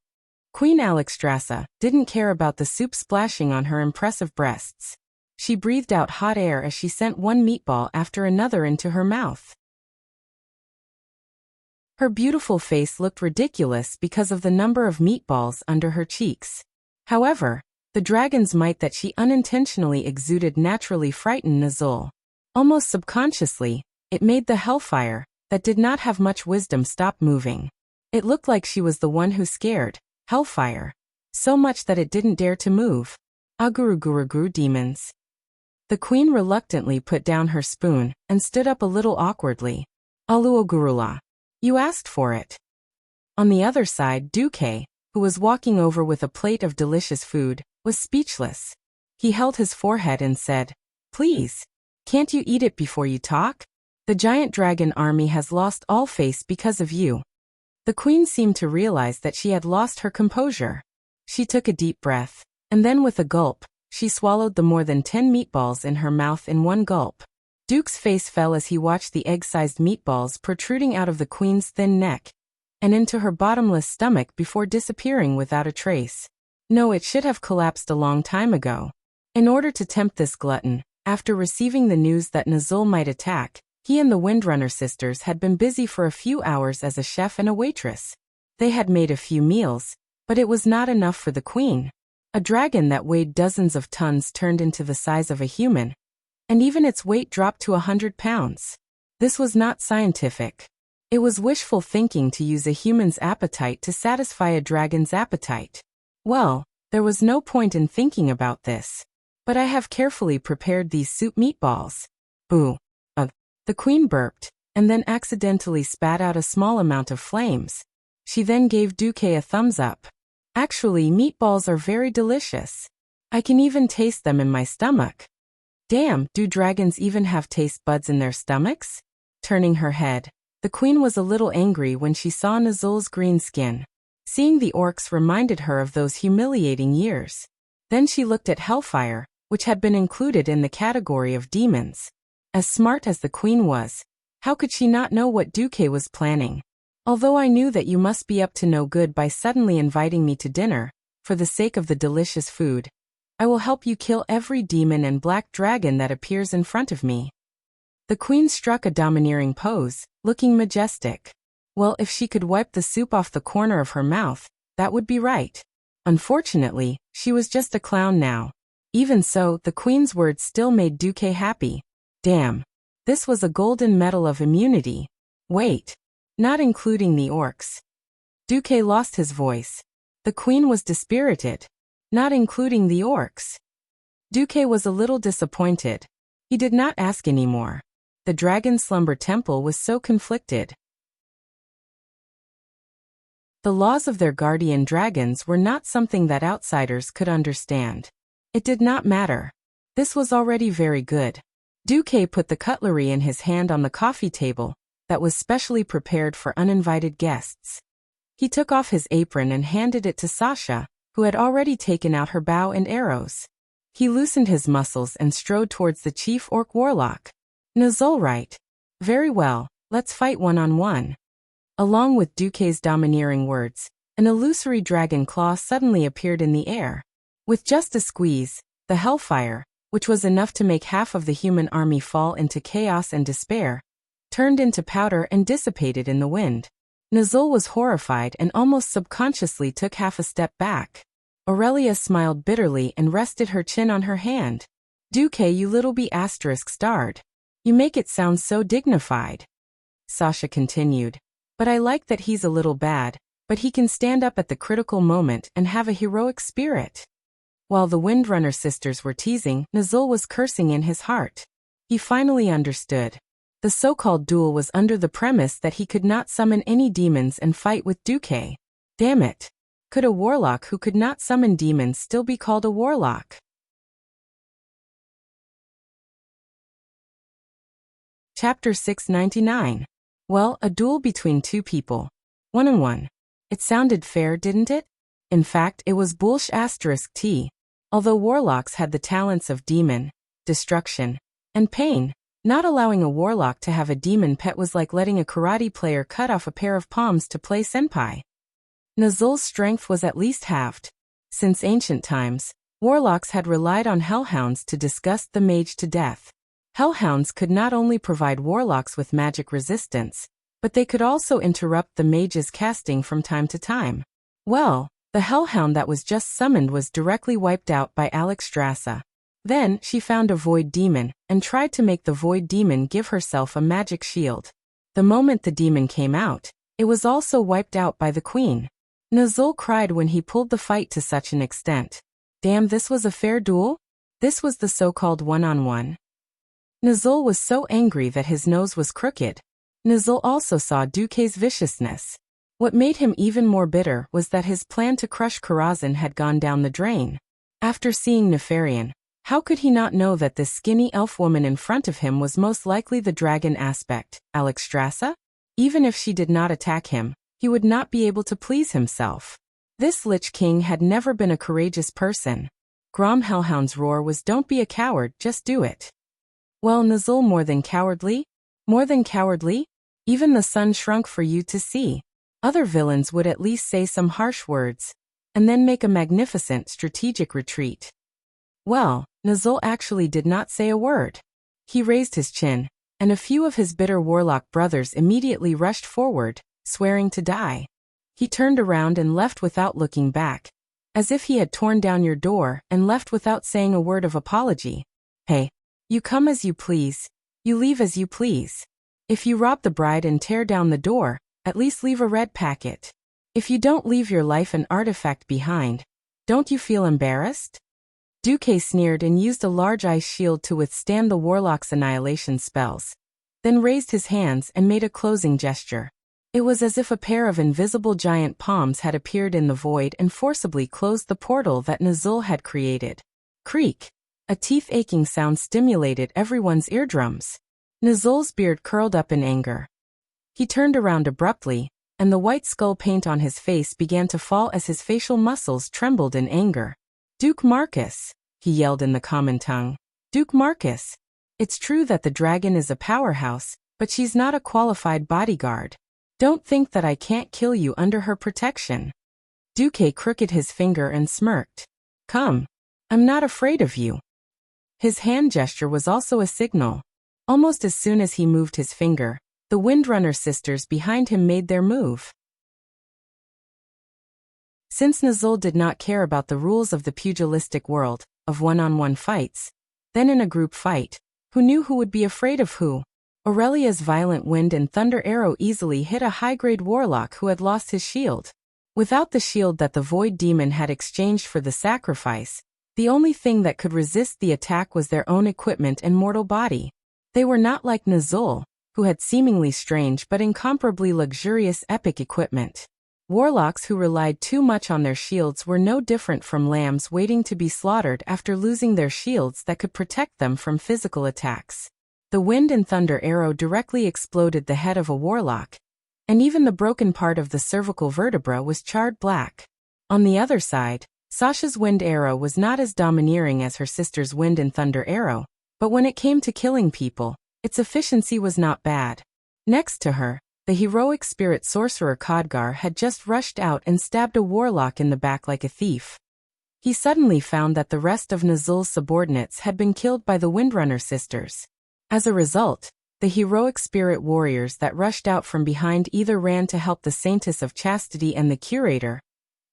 Queen Alexstrasza didn't care about the soup splashing on her impressive breasts. She breathed out hot air as she sent one meatball after another into her mouth. Her beautiful face looked ridiculous because of the number of meatballs under her cheeks. However, the dragon's might that she unintentionally exuded naturally frightened Nazul. Almost subconsciously, it made the hellfire, that did not have much wisdom, stop moving. It looked like she was the one who scared hellfire so much that it didn't dare to move. Aguruguruguru demons. The queen reluctantly put down her spoon and stood up a little awkwardly. Aluogurula. You asked for it. On the other side, Duque, who was walking over with a plate of delicious food, was speechless. He held his forehead and said, "Please, can't you eat it before you talk? The giant dragon army has lost all face because of you." The queen seemed to realize that she had lost her composure. She took a deep breath, and then with a gulp, she swallowed the more than 10 meatballs in her mouth in one gulp. Duke's face fell as he watched the egg-sized meatballs protruding out of the queen's thin neck and into her bottomless stomach before disappearing without a trace. No, it should have collapsed a long time ago. In order to tempt this glutton, after receiving the news that Nazul might attack, he and the Windrunner sisters had been busy for a few hours as a chef and a waitress. They had made a few meals, but it was not enough for the queen. A dragon that weighed dozens of tons turned into the size of a human, and even its weight dropped to 100 pounds. This was not scientific. It was wishful thinking to use a human's appetite to satisfy a dragon's appetite. Well, there was no point in thinking about this. But I have carefully prepared these soup meatballs. Ooh. The queen burped, and then accidentally spat out a small amount of flames. She then gave Duque a thumbs up. Actually, meatballs are very delicious. I can even taste them in my stomach. Damn, do dragons even have taste buds in their stomachs? Turning her head, the queen was a little angry when she saw Nazul's green skin. Seeing the orcs reminded her of those humiliating years. Then she looked at Hellfire, which had been included in the category of demons. As smart as the queen was, how could she not know what Duque was planning? Although I knew that you must be up to no good by suddenly inviting me to dinner, for the sake of the delicious food, I will help you kill every demon and black dragon that appears in front of me. The queen struck a domineering pose, looking majestic. Well, if she could wipe the soup off the corner of her mouth, that would be right. Unfortunately, she was just a clown now. Even so, the queen's words still made Duque happy. Damn. This was a golden medal of immunity. Wait. Not including the orcs. Duque lost his voice. The queen was dispirited. Not including the orcs. Duque was a little disappointed. He did not ask anymore. The Dragon Slumber Temple was so conflicted. The laws of their guardian dragons were not something that outsiders could understand. It did not matter. This was already very good. Duque put the cutlery in his hand on the coffee table that was specially prepared for uninvited guests. He took off his apron and handed it to Sasha, who had already taken out her bow and arrows. He loosened his muscles and strode towards the chief orc warlock. Nazul, right? Very well, let's fight one-on-one. Along with Duque's domineering words, an illusory dragon claw suddenly appeared in the air. With just a squeeze, the hellfire, which was enough to make half of the human army fall into chaos and despair, turned into powder and dissipated in the wind. Nazul was horrified and almost subconsciously took half a step back. Aurelia smiled bitterly and rested her chin on her hand. Duque, you little ****. You make it sound so dignified. Sasha continued. But I like that he's a little bad, but he can stand up at the critical moment and have a heroic spirit. While the Windrunner sisters were teasing, Nazul was cursing in his heart. He finally understood. The so-called duel was under the premise that he could not summon any demons and fight with Duque. Damn it. Could a warlock who could not summon demons still be called a warlock? Chapter 699. Well, a duel between two people. One-on-one. It sounded fair, didn't it? In fact, it was bullsh***t. Although warlocks had the talents of demon, destruction, and pain, not allowing a warlock to have a demon pet was like letting a karate player cut off a pair of palms to play senpai. Nuzul's strength was at least halved. Since ancient times, warlocks had relied on hellhounds to disgust the mage to death. Hellhounds could not only provide warlocks with magic resistance, but they could also interrupt the mage's casting from time to time. Well, the hellhound that was just summoned was directly wiped out by Alexstrasza. Then, she found a void demon, and tried to make the void demon give herself a magic shield. The moment the demon came out, it was also wiped out by the queen. Nuzul cried when he pulled the fight to such an extent. Damn, this was a fair duel? This was the so-called one-on-one. Nuzul was so angry that his nose was crooked. Nuzul also saw Duque's viciousness. What made him even more bitter was that his plan to crush Karazhan had gone down the drain. After seeing Nefarian, how could he not know that this skinny elf woman in front of him was most likely the dragon aspect, Alexstrasza? Even if she did not attack him, he would not be able to please himself. This Lich King had never been a courageous person. Grom Hellhound's roar was, "Don't be a coward, just do it." Well, Nuzul, more than cowardly? More than cowardly? Even the sun shrunk for you to see. Other villains would at least say some harsh words, and then make a magnificent strategic retreat. Well, Nuzul actually did not say a word. He raised his chin, and a few of his bitter warlock brothers immediately rushed forward, swearing to die. He turned around and left without looking back, as if he had torn down your door and left without saying a word of apology. Hey, you come as you please, you leave as you please. If you rob the bride and tear down the door, at least leave a red packet. If you don't leave your life an artifact behind, don't you feel embarrassed? Duque sneered and used a large ice shield to withstand the warlock's annihilation spells, then raised his hands and made a closing gesture. It was as if a pair of invisible giant palms had appeared in the void and forcibly closed the portal that Nuzul had created. Creak! A teeth-aching sound stimulated everyone's eardrums. Nuzul's beard curled up in anger. He turned around abruptly, and the white skull paint on his face began to fall as his facial muscles trembled in anger. "Duke Marcus," he yelled in the common tongue. "Duke Marcus. It's true that the dragon is a powerhouse, but she's not a qualified bodyguard. Don't think that I can't kill you under her protection." Duque crooked his finger and smirked. "Come. I'm not afraid of you." His hand gesture was also a signal. Almost as soon as he moved his finger, the Windrunner sisters behind him made their move. Since Nuzul did not care about the rules of the pugilistic world, of one-on-one fights, then in a group fight, who knew who would be afraid of who? Aurelia's violent wind and thunder arrow easily hit a high-grade warlock who had lost his shield. Without the shield that the void demon had exchanged for the sacrifice, the only thing that could resist the attack was their own equipment and mortal body. They were not like Nuzul, who had seemingly strange but incomparably luxurious epic equipment. Warlocks who relied too much on their shields were no different from lambs waiting to be slaughtered after losing their shields that could protect them from physical attacks. The wind and thunder arrow directly exploded the head of a warlock, and even the broken part of the cervical vertebra was charred black. On the other side, Sasha's wind arrow was not as domineering as her sister's wind and thunder arrow, but when it came to killing people, its efficiency was not bad. Next to her, the heroic spirit sorcerer Khadgar had just rushed out and stabbed a warlock in the back like a thief. He suddenly found that the rest of Nuzul's subordinates had been killed by the Windrunner sisters. As a result, the heroic spirit warriors that rushed out from behind either ran to help the Saintess of Chastity and the Curator,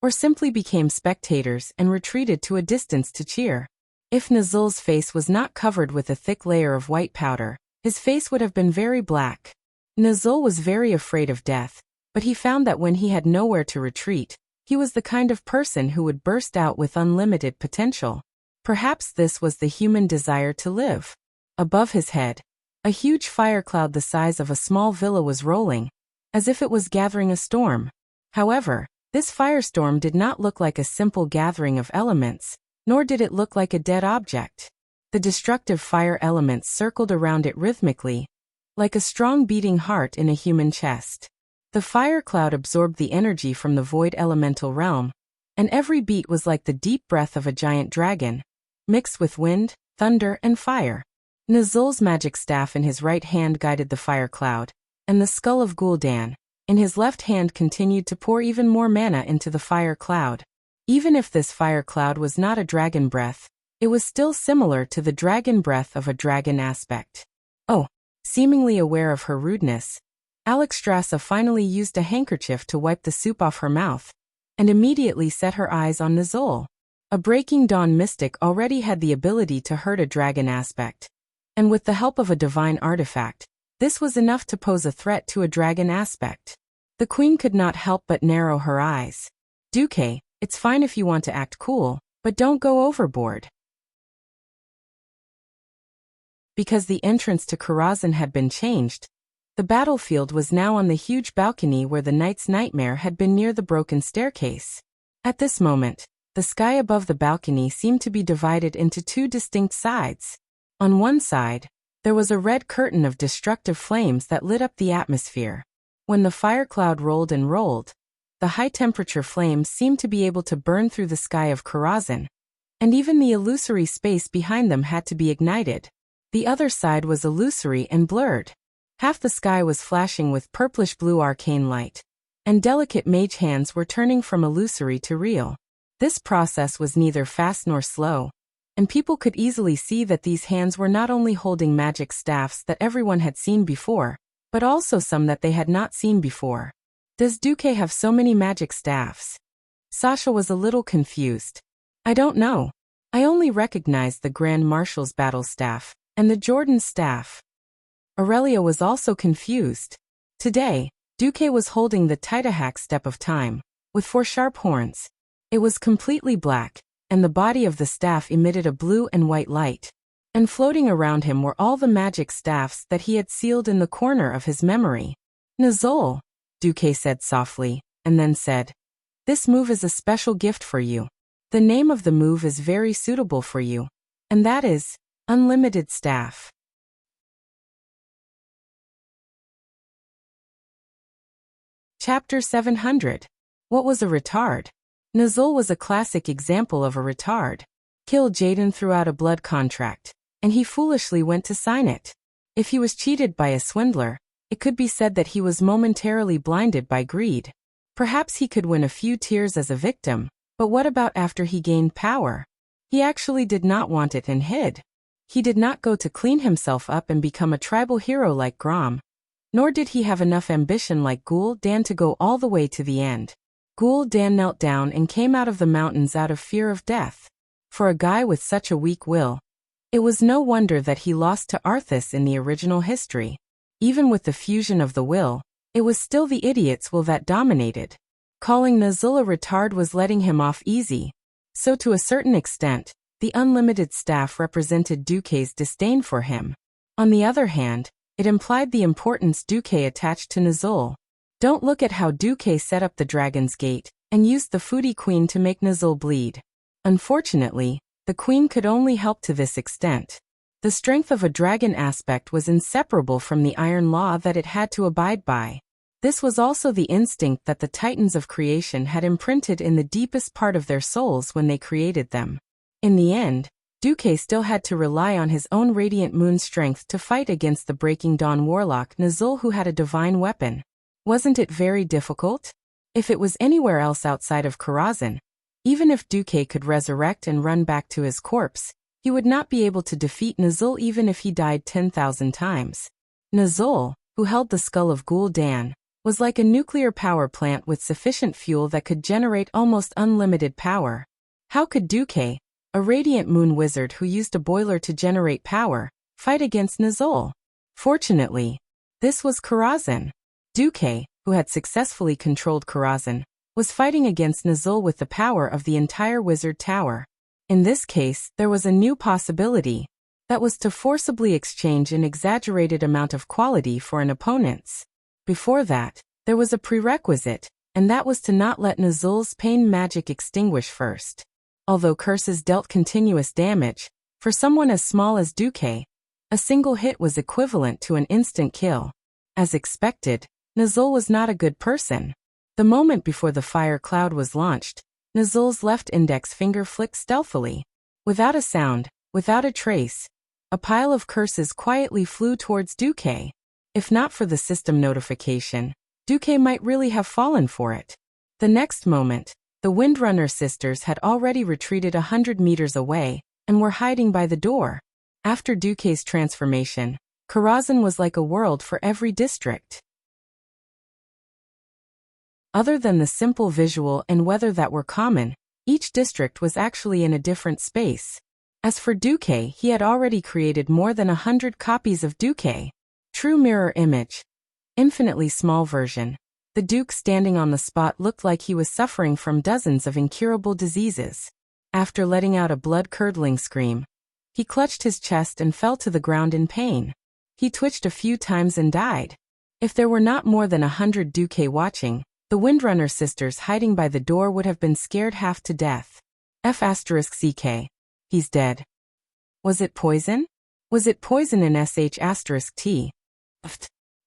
or simply became spectators and retreated to a distance to cheer. If Nuzul's face was not covered with a thick layer of white powder, his face would have been very black. Nuzul was very afraid of death, but he found that when he had nowhere to retreat, he was the kind of person who would burst out with unlimited potential. Perhaps this was the human desire to live. Above his head, a huge fire cloud the size of a small villa was rolling, as if it was gathering a storm. However, this firestorm did not look like a simple gathering of elements, nor did it look like a dead object. The destructive fire elements circled around it rhythmically, like a strong beating heart in a human chest. The fire cloud absorbed the energy from the void elemental realm, and every beat was like the deep breath of a giant dragon, mixed with wind, thunder, and fire. Nuzul's magic staff in his right hand guided the fire cloud, and the skull of Gul'dan, in his left hand, continued to pour even more mana into the fire cloud. Even if this fire cloud was not a dragon breath, it was still similar to the dragon breath of a dragon aspect. Oh, seemingly aware of her rudeness, Alexstrasza finally used a handkerchief to wipe the soup off her mouth, and immediately set her eyes on Nuzul. A Breaking Dawn mystic already had the ability to hurt a dragon aspect, and with the help of a divine artifact, this was enough to pose a threat to a dragon aspect. The queen could not help but narrow her eyes. Duque, it's fine if you want to act cool, but don't go overboard. Because the entrance to Karazhan had been changed, the battlefield was now on the huge balcony where the knight's nightmare had been near the broken staircase. At this moment, the sky above the balcony seemed to be divided into two distinct sides. On one side, there was a red curtain of destructive flames that lit up the atmosphere. When the fire cloud rolled and rolled, the high-temperature flames seemed to be able to burn through the sky of Karazhan, and even the illusory space behind them had to be ignited. The other side was illusory and blurred. Half the sky was flashing with purplish-blue arcane light, and delicate mage hands were turning from illusory to real. This process was neither fast nor slow, and people could easily see that these hands were not only holding magic staffs that everyone had seen before, but also some that they had not seen before. Does Duque have so many magic staffs? Sasha was a little confused. I don't know. I only recognized the Grand Marshal's battle staff, and the Jordan's staff. Aurelia was also confused. Today, Duque was holding the Titahak Step of Time, with 4 sharp horns. It was completely black, and the body of the staff emitted a blue and white light. And floating around him were all the magic staffs that he had sealed in the corner of his memory. Nuzul, Duque said softly, and then said, "This move is a special gift for you. The name of the move is very suitable for you, and that is Unlimited Staff." Chapter 700. What was a retard? Nuzul was a classic example of a retard. Kil Jaden threw out a blood contract, and he foolishly went to sign it. If he was cheated by a swindler, it could be said that he was momentarily blinded by greed. Perhaps he could win a few tears as a victim, but what about after he gained power? He actually did not want it and hid. He did not go to clean himself up and become a tribal hero like Grom. Nor did he have enough ambition like Gul'dan to go all the way to the end. Gul'dan knelt down and came out of the mountains out of fear of death. For a guy with such a weak will, it was no wonder that he lost to Arthas in the original history. Even with the fusion of the will, it was still the idiot's will that dominated. Calling Nuzul a retard was letting him off easy. So to a certain extent, the unlimited staff represented Duque's disdain for him. On the other hand, it implied the importance Duque attached to Nuzul. Don't look at how Duque set up the Dragon's Gate, and used the Foodie Queen to make Nuzul bleed. Unfortunately, the Queen could only help to this extent. The strength of a dragon aspect was inseparable from the iron law that it had to abide by. This was also the instinct that the Titans of creation had imprinted in the deepest part of their souls when they created them. In the end, Duque still had to rely on his own radiant moon strength to fight against the Breaking Dawn warlock Nuzul, who had a divine weapon. Wasn't it very difficult? If it was anywhere else outside of Karazhan, even if Duque could resurrect and run back to his corpse, he would not be able to defeat Nuzul even if he died 10,000 times. Nuzul, who held the skull of Gul'dan, was like a nuclear power plant with sufficient fuel that could generate almost unlimited power. How could Duque, a radiant moon wizard who used a boiler to generate power, fight against Nuzul? Fortunately, this was Karazhan. Duque, who had successfully controlled Karazhan, was fighting against Nuzul with the power of the entire wizard tower. In this case, there was a new possibility. That was to forcibly exchange an exaggerated amount of quality for an opponent's. Before that, there was a prerequisite, and that was to not let Nuzul's pain magic extinguish first. Although curses dealt continuous damage, for someone as small as Duque, a single hit was equivalent to an instant kill. As expected, Nuzul was not a good person. The moment before the fire cloud was launched, Nuzul's left index finger flicked stealthily. Without a sound, without a trace, a pile of curses quietly flew towards Duque. If not for the system notification, Duque might really have fallen for it. The next moment, the Windrunner sisters had already retreated 100 meters away and were hiding by the door. After Duque's transformation, Karazhan was like a world for every district. Other than the simple visual and weather that were common, each district was actually in a different space. As for Duque, he had already created more than 100 copies of Duque. True mirror image. Infinitely small version. The Duke standing on the spot looked like he was suffering from dozens of incurable diseases. After letting out a blood-curdling scream, he clutched his chest and fell to the ground in pain. He twitched a few times and died. If there were not more than 100 Duque watching, the Windrunner sisters hiding by the door would have been scared half to death. F***CK. He's dead. Was it poison? Was it poison in **T?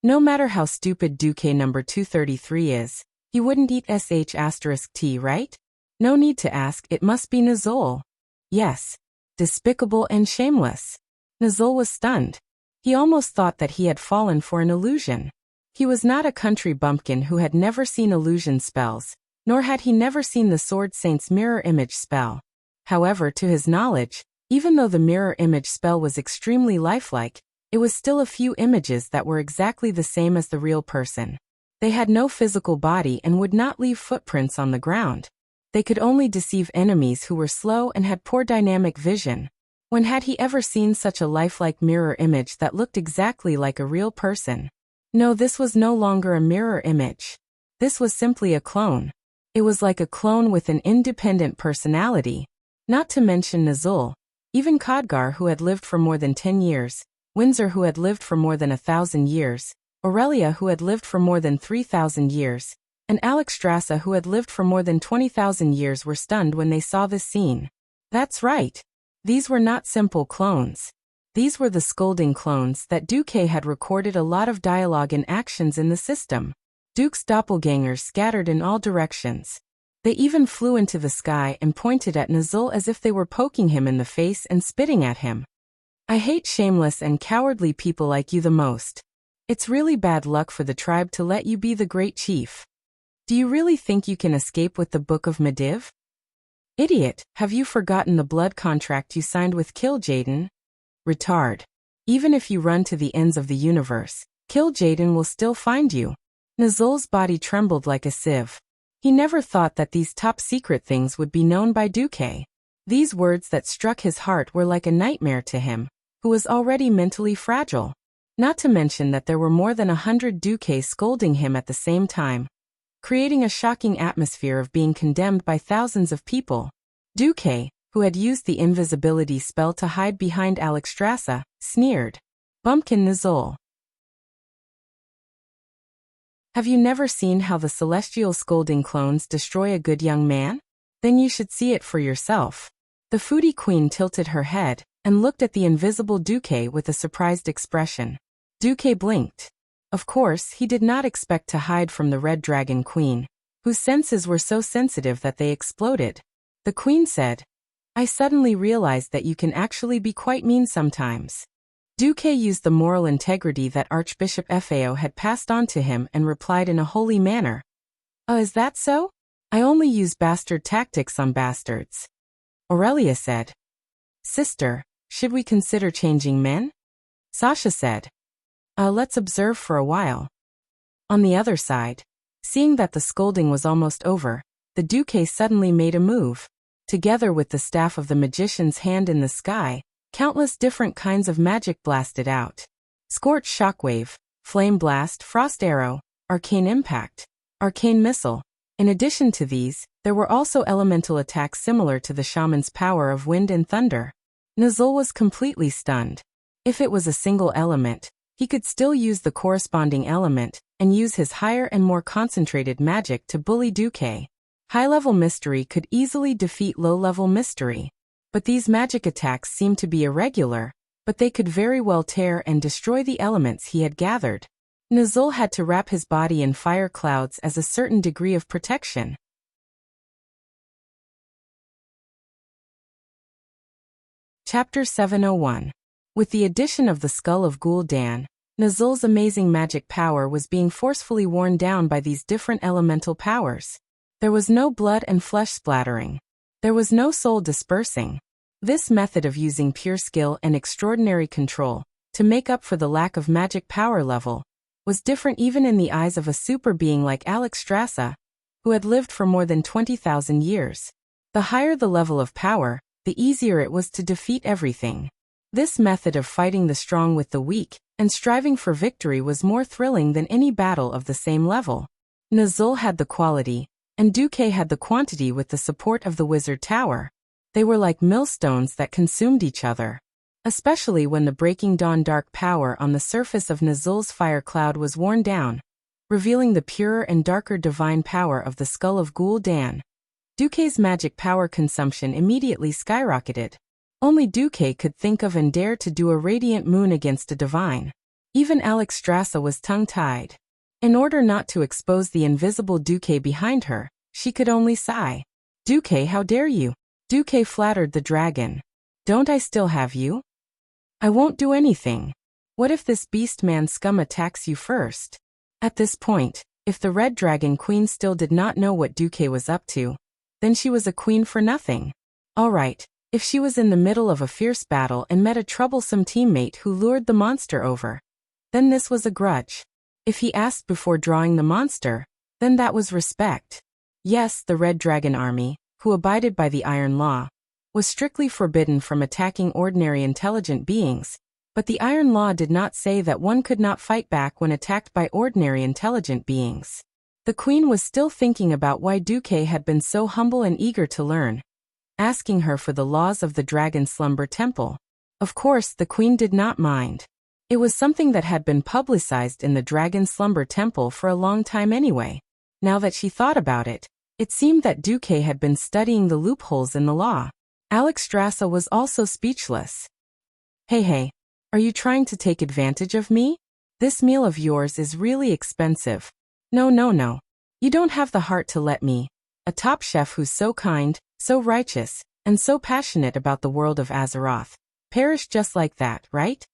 No matter how stupid Duque number 233 is, he wouldn't eat **T, right? No need to ask, it must be Nuzul. Yes. Despicable and shameless. Nuzul was stunned. He almost thought that he had fallen for an illusion. He was not a country bumpkin who had never seen illusion spells, nor had he never seen the Sword Saint's mirror image spell. However, to his knowledge, even though the mirror image spell was extremely lifelike, it was still a few images that were exactly the same as the real person. They had no physical body and would not leave footprints on the ground. They could only deceive enemies who were slow and had poor dynamic vision. When had he ever seen such a lifelike mirror image that looked exactly like a real person? No, this was no longer a mirror image. This was simply a clone. It was like a clone with an independent personality. Not to mention Nuzul, even Khadgar who had lived for more than 10 years, Windsor who had lived for more than 1,000 years, Aurelia who had lived for more than 3,000 years, and Alexstrasza who had lived for more than 20,000 years were stunned when they saw this scene. That's right. These were not simple clones. These were the scolding clones that Duque had recorded a lot of dialogue and actions in the system. Duke's doppelgangers scattered in all directions. They even flew into the sky and pointed at Nuzul as if they were poking him in the face and spitting at him. I hate shameless and cowardly people like you the most. It's really bad luck for the tribe to let you be the great chief. Do you really think you can escape with the Book of Mediv? Idiot, have you forgotten the blood contract you signed with Kil'jaeden? Retard. Even if you run to the ends of the universe, Kil'jaeden will still find you. Nuzul's body trembled like a sieve. He never thought that these top-secret things would be known by Duque. These words that struck his heart were like a nightmare to him, who was already mentally fragile. Not to mention that there were more than 100 Duque scolding him at the same time, creating a shocking atmosphere of being condemned by thousands of people. Duque, who had used the invisibility spell to hide behind Alexstrasza, sneered. Bumpkin Nuzul. Have you never seen how the celestial scolding clones destroy a good young man? Then you should see it for yourself. The foodie queen tilted her head and looked at the invisible Duque with a surprised expression. Duque blinked. Of course, he did not expect to hide from the Red Dragon Queen, whose senses were so sensitive that they exploded. The queen said, I suddenly realized that you can actually be quite mean sometimes. Duque used the moral integrity that Archbishop Fao had passed on to him and replied in a holy manner. Is that so? I only use bastard tactics on bastards. Aurelia said. Sister, should we consider changing men? Sasha said. Let's observe for a while. On the other side, seeing that the scolding was almost over, the Duque suddenly made a move. Together with the staff of the magician's hand in the sky, countless different kinds of magic blasted out. Scorch shockwave, flame blast, frost arrow, arcane impact, arcane missile. In addition to these, there were also elemental attacks similar to the shaman's power of wind and thunder. Nuzul was completely stunned. If it was a single element, he could still use the corresponding element and use his higher and more concentrated magic to bully Duque. High-level mystery could easily defeat low-level mystery. But these magic attacks seemed to be irregular, but they could very well tear and destroy the elements he had gathered. Nuzul had to wrap his body in fire clouds as a certain degree of protection. Chapter 701. With the addition of the skull of Gul'dan, Nuzul's amazing magic power was being forcefully worn down by these different elemental powers. There was no blood and flesh splattering. There was no soul dispersing. This method of using pure skill and extraordinary control to make up for the lack of magic power level was different even in the eyes of a super being like Alexstrasza, who had lived for more than 20,000 years. The higher the level of power, the easier it was to defeat everything. This method of fighting the strong with the weak and striving for victory was more thrilling than any battle of the same level. Nuzul had the quality, and Duque had the quantity with the support of the Wizard Tower. They were like millstones that consumed each other. Especially when the breaking dawn dark power on the surface of Nuzul's fire cloud was worn down, revealing the purer and darker divine power of the skull of Gul'dan. Duque's magic power consumption immediately skyrocketed. Only Duque could think of and dare to do a radiant moon against a divine. Even Alexstrasza was tongue-tied. In order not to expose the invisible Duque behind her, she could only sigh. "Duque, how dare you?" Duque flattered the dragon. "Don't I still have you? I won't do anything. What if this beast-man scum attacks you first?" At this point, if the Red Dragon Queen still did not know what Duque was up to, then she was a queen for nothing. All right, if she was in the middle of a fierce battle and met a troublesome teammate who lured the monster over, then this was a grudge. If he asked before drawing the monster, then that was respect. Yes, the Red Dragon Army, who abided by the Iron Law, was strictly forbidden from attacking ordinary intelligent beings, but the Iron Law did not say that one could not fight back when attacked by ordinary intelligent beings. The Queen was still thinking about why Duque had been so humble and eager to learn, asking her for the laws of the Dragon Slumber Temple. Of course, the Queen did not mind. It was something that had been publicized in the Dragon Slumber Temple for a long time anyway. Now that she thought about it, it seemed that Duque had been studying the loopholes in the law. Alexstrasza was also speechless. Hey, are you trying to take advantage of me? This meal of yours is really expensive. No. You don't have the heart to let me, a top chef who's so kind, so righteous, and so passionate about the world of Azeroth, perish just like that, right?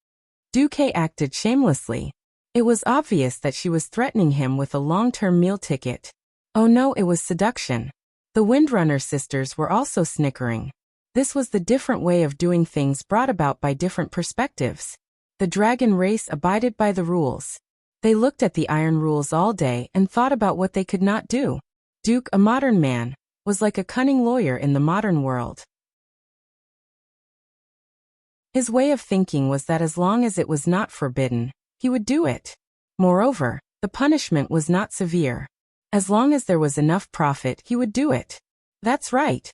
Duque acted shamelessly. It was obvious that she was threatening him with a long-term meal ticket. Oh no, it was seduction. The Windrunner sisters were also snickering. This was the different way of doing things brought about by different perspectives. The dragon race abided by the rules. They looked at the iron rules all day and thought about what they could not do. Duke, a modern man, was like a cunning lawyer in the modern world. His way of thinking was that as long as it was not forbidden, he would do it. Moreover, the punishment was not severe. As long as there was enough profit, he would do it. That's right.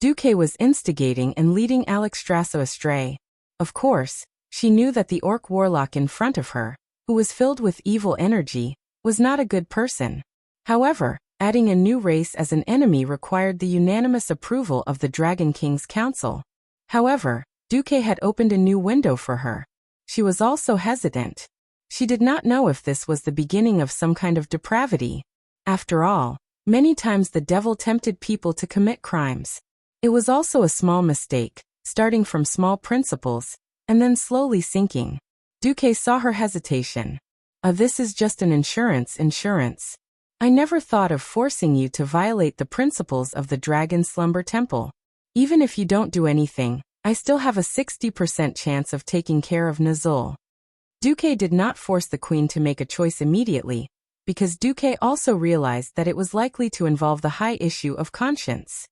Duque was instigating and leading Alexstrasza astray. Of course, she knew that the orc warlock in front of her, who was filled with evil energy, was not a good person. However, adding a new race as an enemy required the unanimous approval of the Dragon King's council. However, Duque had opened a new window for her. She was also hesitant. She did not know if this was the beginning of some kind of depravity. After all, many times the devil tempted people to commit crimes. It was also a small mistake, starting from small principles, and then slowly sinking. Duque saw her hesitation. This is just an insurance. I never thought of forcing you to violate the principles of the Dragon Slumber Temple. Even if you don't do anything, I still have a 60% chance of taking care of Nuzul. Duque did not force the Queen to make a choice immediately, because Duque also realized that it was likely to involve the high issue of conscience.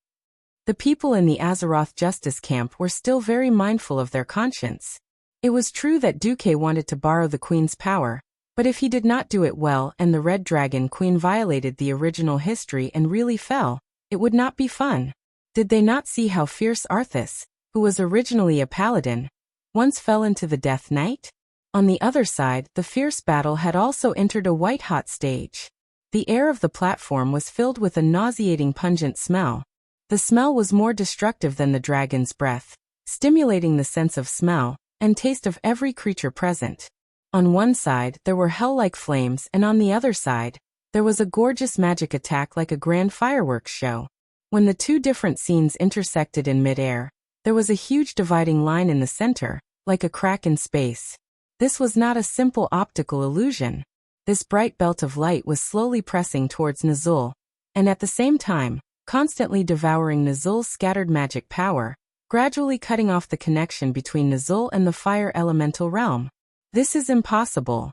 The people in the Azeroth Justice Camp were still very mindful of their conscience. It was true that Duque wanted to borrow the Queen's power, but if he did not do it well and the Red Dragon Queen violated the original history and really fell, it would not be fun. Did they not see how fierce Arthas, who was originally a paladin, once fell into the Death Knight? On the other side, the fierce battle had also entered a white-hot stage. The air of the platform was filled with a nauseating pungent smell. The smell was more destructive than the dragon's breath, stimulating the sense of smell and taste of every creature present. On one side, there were hell-like flames, and on the other side, there was a gorgeous magic attack like a grand fireworks show. When the two different scenes intersected in midair, There was a huge dividing line in the center, like a crack in space. This was not a simple optical illusion. This bright belt of light was slowly pressing towards Nazul, and at the same time, constantly devouring Nazul's scattered magic power, gradually cutting off the connection between Nazul and the fire elemental realm. This is impossible.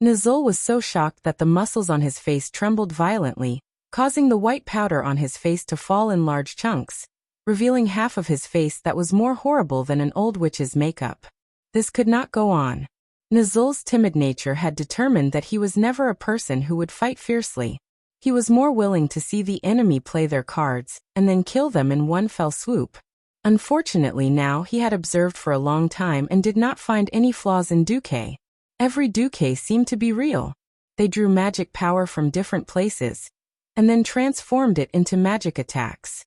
Nazul was so shocked that the muscles on his face trembled violently, causing the white powder on his face to fall in large chunks, revealing half of his face that was more horrible than an old witch's makeup. This could not go on. Nazul's timid nature had determined that he was never a person who would fight fiercely. He was more willing to see the enemy play their cards, and then kill them in one fell swoop. Unfortunately now he had observed for a long time and did not find any flaws in Duque. Every Duque seemed to be real. They drew magic power from different places, and then transformed it into magic attacks.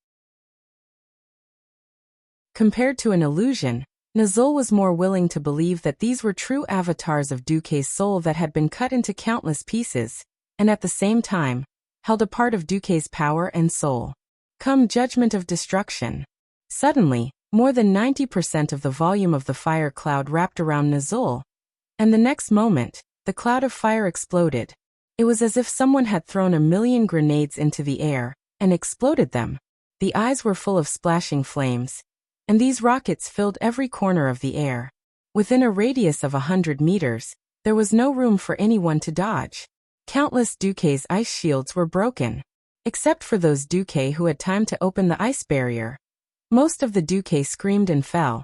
Compared to an illusion, Nazul was more willing to believe that these were true avatars of Duque's soul that had been cut into countless pieces, and at the same time, held a part of Duque's power and soul. Come judgment of destruction. Suddenly, more than 90% of the volume of the fire cloud wrapped around Nazul, and the next moment, the cloud of fire exploded. It was as if someone had thrown 1,000,000 grenades into the air, and exploded them. The eyes were full of splashing flames, and these rockets filled every corner of the air. Within a radius of 100 meters, there was no room for anyone to dodge. Countless Duque's ice shields were broken, except for those Duque who had time to open the ice barrier. Most of the Duque screamed and fell,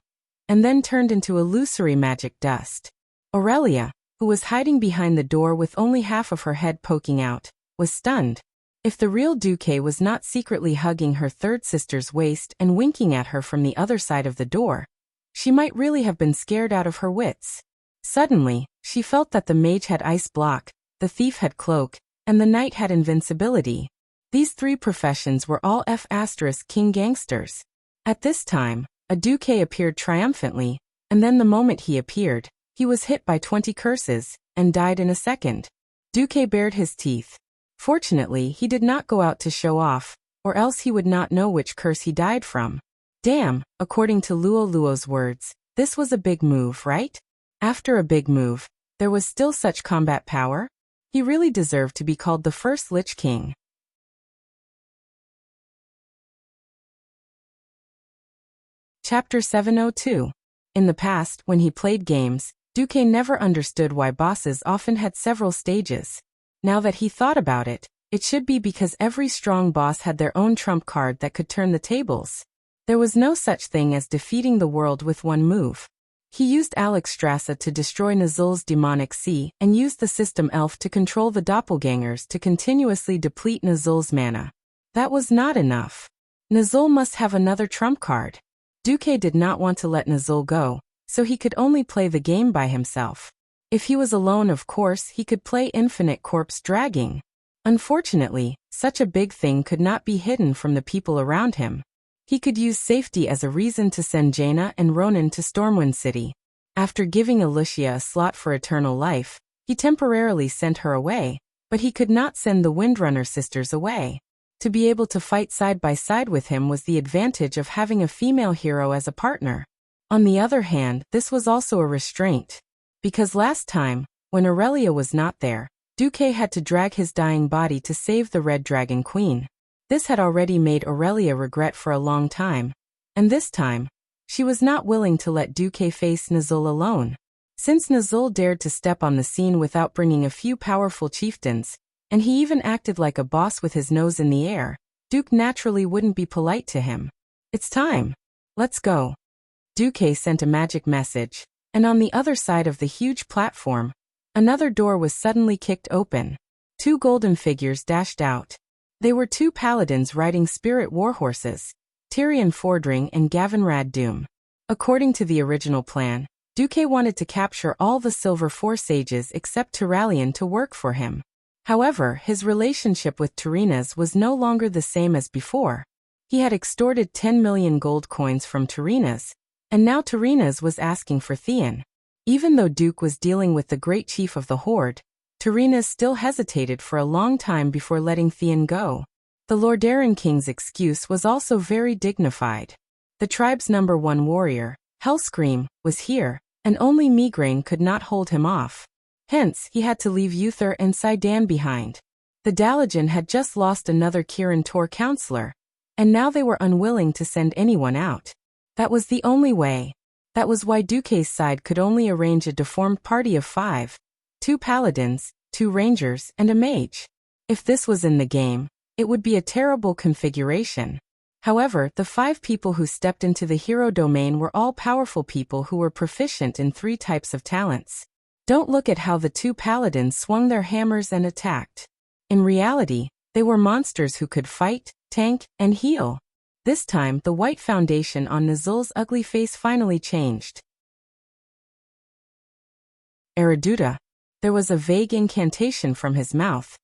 and then turned into illusory magic dust. Aurelia, who was hiding behind the door with only half of her head poking out, was stunned. If the real Duque was not secretly hugging her third sister's waist and winking at her from the other side of the door, she might really have been scared out of her wits. Suddenly, she felt that the mage had ice block, the thief had cloak, and the knight had invincibility. These three professions were all F***king gangsters. At this time, a Duque appeared triumphantly, and then the moment he appeared, he was hit by 20 curses, and died in a second. Duque bared his teeth. Fortunately, he did not go out to show off, or else he would not know which curse he died from. Damn, according to Luo's words, this was a big move, right? After a big move, there was still such combat power? He really deserved to be called the first Lich King. Chapter 702. In the past, when he played games, Duque never understood why bosses often had several stages. Now that he thought about it, it should be because every strong boss had their own trump card that could turn the tables. There was no such thing as defeating the world with one move. He used Alexstrasza to destroy Nazul's demonic sea and used the system elf to control the doppelgangers to continuously deplete Nazul's mana. That was not enough. Nazul must have another trump card. Duque did not want to let Nazul go, so he could only play the game by himself. If he was alone, of course, he could play infinite corpse dragging. Unfortunately, such a big thing could not be hidden from the people around him. He could use safety as a reason to send Jaina and Ronan to Stormwind City. After giving Wuxia a slot for eternal life, he temporarily sent her away, but he could not send the Windrunner sisters away. To be able to fight side by side with him was the advantage of having a female hero as a partner. On the other hand, this was also a restraint. Because last time, when Aurelia was not there, Duque had to drag his dying body to save the Red Dragon Queen. This had already made Aurelia regret for a long time. And this time, she was not willing to let Duque face Nazul alone. Since Nazul dared to step on the scene without bringing a few powerful chieftains, and he even acted like a boss with his nose in the air, Duque naturally wouldn't be polite to him. It's time. Let's go. Duque sent a magic message, and on the other side of the huge platform, another door was suddenly kicked open. Two golden figures dashed out. They were two paladins riding spirit warhorses, Tyrion Fordring and Gavinrad Doom. According to the original plan, Duque wanted to capture all the Silver Four Sages except Tyralion to work for him. However, his relationship with Tyrinas was no longer the same as before. He had extorted 10 million gold coins from Tyrinas, and now Tyrinas was asking for Theon. Even though Duke was dealing with the great chief of the Horde, Tyrinas still hesitated for a long time before letting Theon go. The Lordaeron King's excuse was also very dignified. The tribe's #1 warrior, Hellscream, was here, and only migraine could not hold him off. Hence, he had to leave Uther and Sidan behind. The Dalajan had just lost another Kirin Tor counselor, and now they were unwilling to send anyone out. That was the only way. That was why Duque's side could only arrange a deformed party of 5, 2 paladins, 2 rangers, and a mage. If this was in the game, it would be a terrible configuration. However, the 5 people who stepped into the hero domain were all powerful people who were proficient in 3 types of talents. Don't look at how the 2 paladins swung their hammers and attacked. In reality, they were monsters who could fight, tank, and heal. This time, the white foundation on Nizul's ugly face finally changed. Eriduta. There was a vague incantation from his mouth,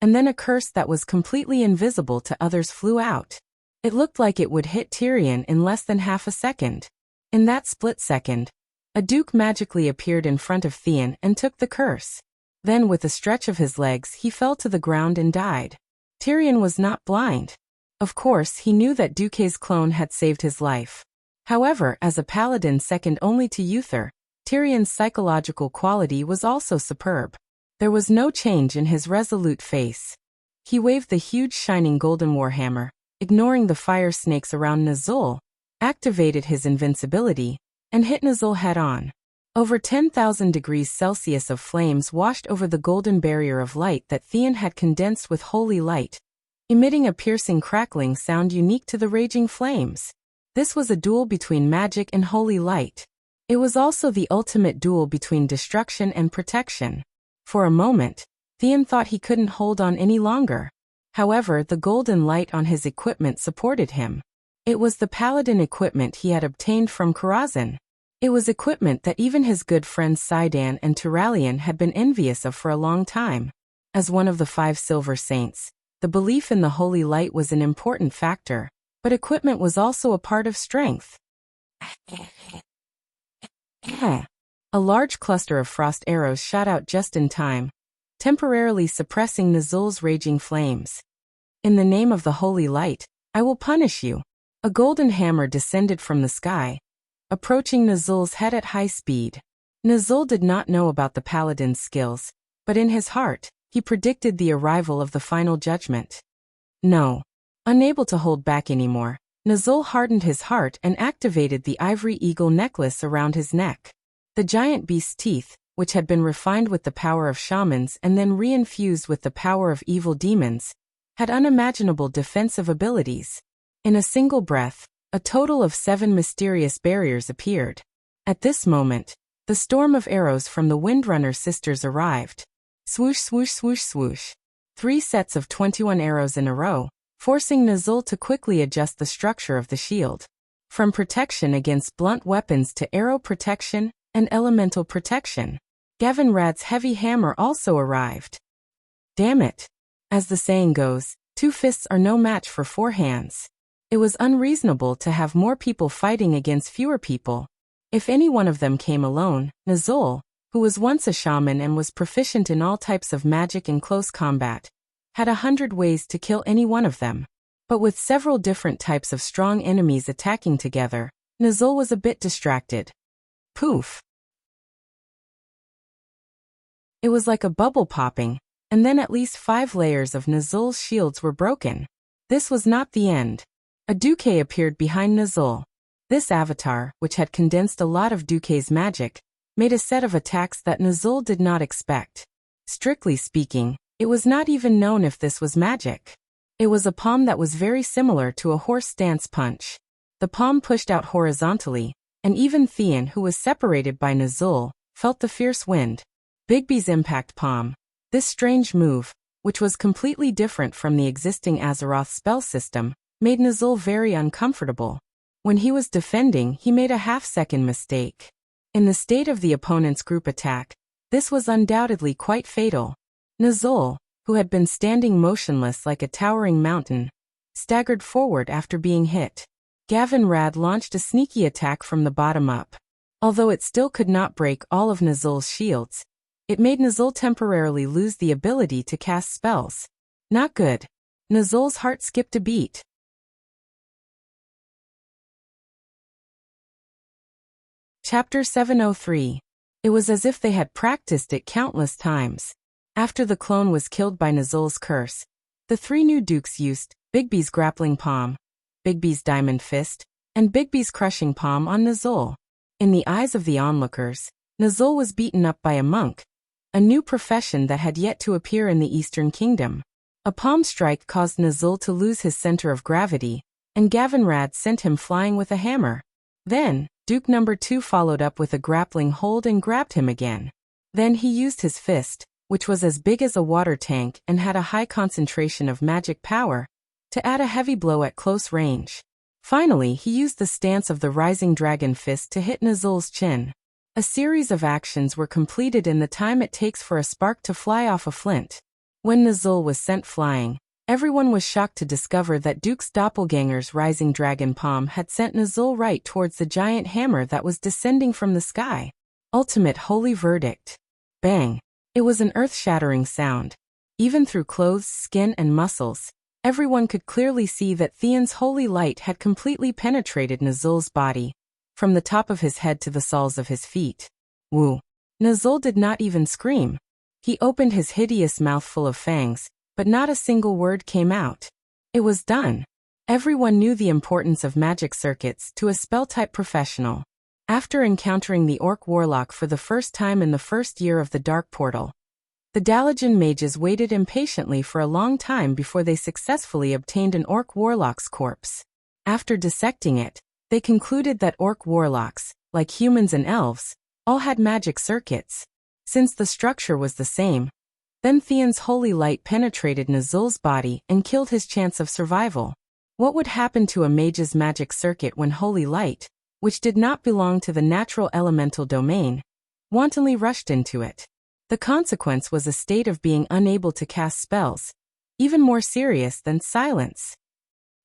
and then a curse that was completely invisible to others flew out. It looked like it would hit Tyrion in less than half a second. In that split second, a duke magically appeared in front of Theon and took the curse. Then with a stretch of his legs he fell to the ground and died. Tyrion was not blind. Of course he knew that Duque's clone had saved his life. However, as a paladin second only to Uther, Tyrion's psychological quality was also superb. There was no change in his resolute face. He waved the huge shining golden warhammer, ignoring the fire snakes around Nizul, activated his invincibility, and hit Nizul head-on. Over 10,000 degrees Celsius of flames washed over the golden barrier of light that Theon had condensed with holy light, emitting a piercing crackling sound unique to the raging flames. This was a duel between magic and holy light. It was also the ultimate duel between destruction and protection. For a moment, Theon thought he couldn't hold on any longer. However, the golden light on his equipment supported him. It was the paladin equipment he had obtained from Karazhan. It was equipment that even his good friends Sidan and Turalyon had been envious of for a long time. As one of the 5 silver saints, the belief in the holy light was an important factor, but equipment was also a part of strength. A large cluster of frost arrows shot out just in time, temporarily suppressing Nizul's raging flames. In the name of the holy light, I will punish you. A golden hammer descended from the sky, approaching Nizul's head at high speed. Nizul did not know about the paladin's skills, but in his heart, he predicted the arrival of the final judgment. No. Unable to hold back anymore, Nizul hardened his heart and activated the ivory eagle necklace around his neck. The giant beast's teeth, which had been refined with the power of shamans and then reinfused with the power of evil demons, had unimaginable defensive abilities. In a single breath, a total of 7 mysterious barriers appeared. At this moment, the storm of arrows from the Windrunner sisters arrived. Swoosh, swoosh, swoosh, swoosh. 3 sets of 21 arrows in a row, forcing Nizul to quickly adjust the structure of the shield. From protection against blunt weapons to arrow protection and elemental protection. Gavinrad's heavy hammer also arrived. Damn it. As the saying goes, 2 fists are no match for 4 hands. It was unreasonable to have more people fighting against fewer people. If any one of them came alone, Nizul, who was once a shaman and was proficient in all types of magic and close combat, had 100 ways to kill any one of them. But with several different types of strong enemies attacking together, Nizul was a bit distracted. Poof! It was like a bubble popping, and then at least 5 layers of Nizul's shields were broken. This was not the end. A Duque appeared behind Nizul. This avatar, which had condensed a lot of Duque's magic, made a set of attacks that Nizul did not expect. Strictly speaking, it was not even known if this was magic. It was a palm that was very similar to a horse stance punch. The palm pushed out horizontally, and even Theon, who was separated by Nizul, felt the fierce wind. Bigby's impact palm. This strange move, which was completely different from the existing Azeroth spell system, made Nizul very uncomfortable. When he was defending, he made a half-second mistake. In the state of the opponent's group attack, this was undoubtedly quite fatal. Nizul, who had been standing motionless like a towering mountain, staggered forward after being hit. Gavinrad launched a sneaky attack from the bottom up. Although it still could not break all of Nizul's shields, it made Nizul temporarily lose the ability to cast spells. Not good. Nizul's heart skipped a beat. Chapter 703. It was as if they had practiced it countless times. After the clone was killed by Nuzul's curse, the three new dukes used Bigby's grappling palm, Bigby's diamond fist, and Bigby's crushing palm on Nuzul. In the eyes of the onlookers, Nuzul was beaten up by a monk, a new profession that had yet to appear in the Eastern Kingdom. A palm strike caused Nuzul to lose his center of gravity, and Gavinrad sent him flying with a hammer. Then, Duke number 2 followed up with a grappling hold and grabbed him again. Then he used his fist, which was as big as a water tank and had a high concentration of magic power, to add a heavy blow at close range. Finally, he used the stance of the Rising Dragon Fist to hit Nuzul's chin. A series of actions were completed in the time it takes for a spark to fly off a flint. When Nuzul was sent flying, everyone was shocked to discover that Duke's doppelganger's Rising Dragon Palm had sent Nuzul right towards the giant hammer that was descending from the sky. Ultimate holy verdict. Bang! It was an earth-shattering sound. Even through clothes, skin, and muscles, everyone could clearly see that Theon's holy light had completely penetrated Nuzul's body, from the top of his head to the soles of his feet. Woo! Nuzul did not even scream. He opened his hideous mouth full of fangs, but not a single word came out. It was done. Everyone knew the importance of magic circuits to a spell-type professional. After encountering the Orc Warlock for the first time in the first year of the Dark Portal, the Dalajan mages waited impatiently for a long time before they successfully obtained an Orc Warlock's corpse. After dissecting it, they concluded that Orc Warlocks, like humans and elves, all had magic circuits. Since the structure was the same, then Theon's holy light penetrated Nuzul's body and killed his chance of survival. What would happen to a mage's magic circuit when holy light, which did not belong to the natural elemental domain, wantonly rushed into it? The consequence was a state of being unable to cast spells, even more serious than silence.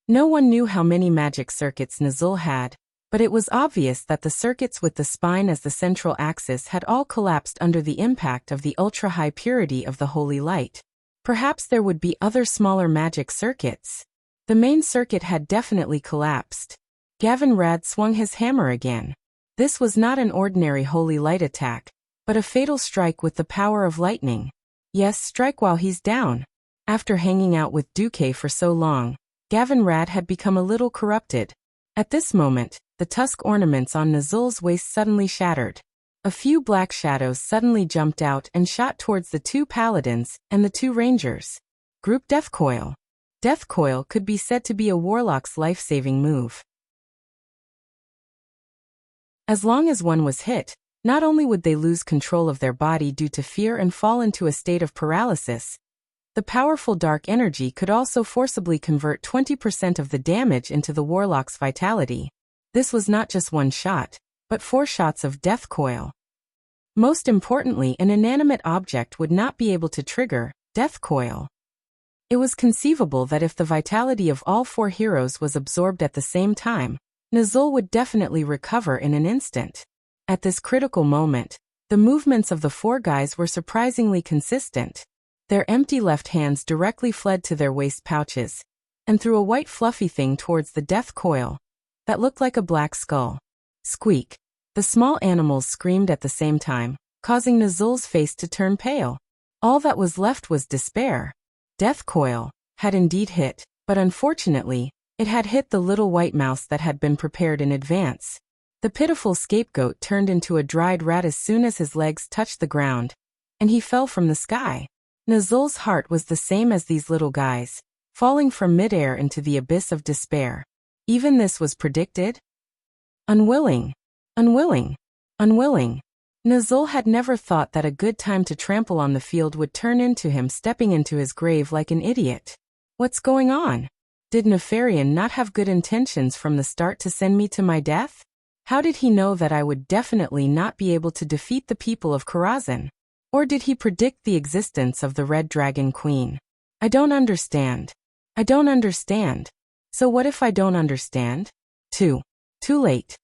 No one knew how many magic circuits Nuzul had, but it was obvious that the circuits with the spine as the central axis had all collapsed under the impact of the ultra-high purity of the holy light. Perhaps there would be other smaller magic circuits. The main circuit had definitely collapsed. Gavinrad swung his hammer again. This was not an ordinary holy light attack, but a fatal strike with the power of lightning. Yes, strike while he's down. After hanging out with Duque for so long, Gavinrad had become a little corrupted. At this moment, the tusk ornaments on Nuzul's waist suddenly shattered. A few black shadows suddenly jumped out and shot towards the two paladins and the two rangers. Group Death Coil. Death Coil could be said to be a warlock's life-saving move. As long as one was hit, not only would they lose control of their body due to fear and fall into a state of paralysis, the powerful dark energy could also forcibly convert 20% of the damage into the warlock's vitality. This was not just one shot, but 4 shots of Death Coil. Most importantly, an inanimate object would not be able to trigger Death Coil. It was conceivable that if the vitality of all 4 heroes was absorbed at the same time, Nuzul would definitely recover in an instant. At this critical moment, the movements of the 4 guys were surprisingly consistent. Their empty left hands directly fled to their waist pouches, and threw a white fluffy thing towards the Death Coil that looked like a black skull. Squeak! The small animals screamed at the same time, causing Nuzul's face to turn pale. All that was left was despair. Death Coil had indeed hit, but unfortunately, it had hit the little white mouse that had been prepared in advance. The pitiful scapegoat turned into a dried rat as soon as his legs touched the ground, and he fell from the sky. Nuzul's heart was the same as these little guys, falling from midair into the abyss of despair. Even this was predicted? Unwilling. Nuzul had never thought that a good time to trample on the field would turn into him stepping into his grave like an idiot. What's going on? Did Nefarian not have good intentions from the start to send me to my death? How did he know that I would definitely not be able to defeat the people of Karazhan? Or did he predict the existence of the Red Dragon Queen? I don't understand. So what if I don't understand? Too late.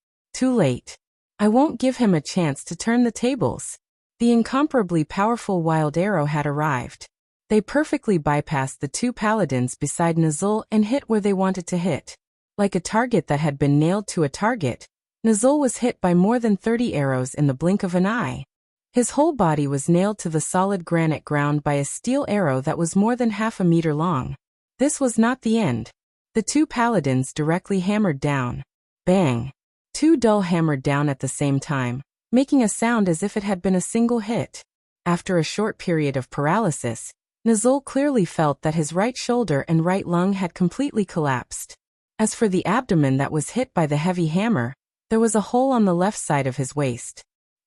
I won't give him a chance to turn the tables. The incomparably powerful Wild Arrow had arrived. They perfectly bypassed the 2 paladins beside Nuzul and hit where they wanted to hit. Like a target that had been nailed to a target, Nazul was hit by more than 30 arrows in the blink of an eye. His whole body was nailed to the solid granite ground by a steel arrow that was more than half a meter long. This was not the end. The two paladins directly hammered down. Bang! Two dull hammered down at the same time, making a sound as if it had been a single hit. After a short period of paralysis, Nazul clearly felt that his right shoulder and right lung had completely collapsed. As for the abdomen that was hit by the heavy hammer, there was a hole on the left side of his waist.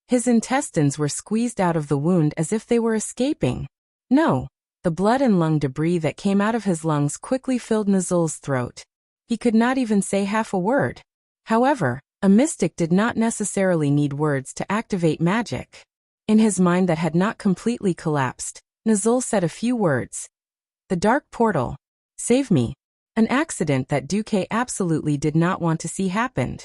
His intestines were squeezed out of the wound as if they were escaping. No, the blood and lung debris that came out of his lungs quickly filled Nazul's throat. He could not even say half a word. However, a mystic did not necessarily need words to activate magic. In his mind that had not completely collapsed, Nazul said a few words. The dark portal. Save me. An accident that Duque absolutely did not want to see happened.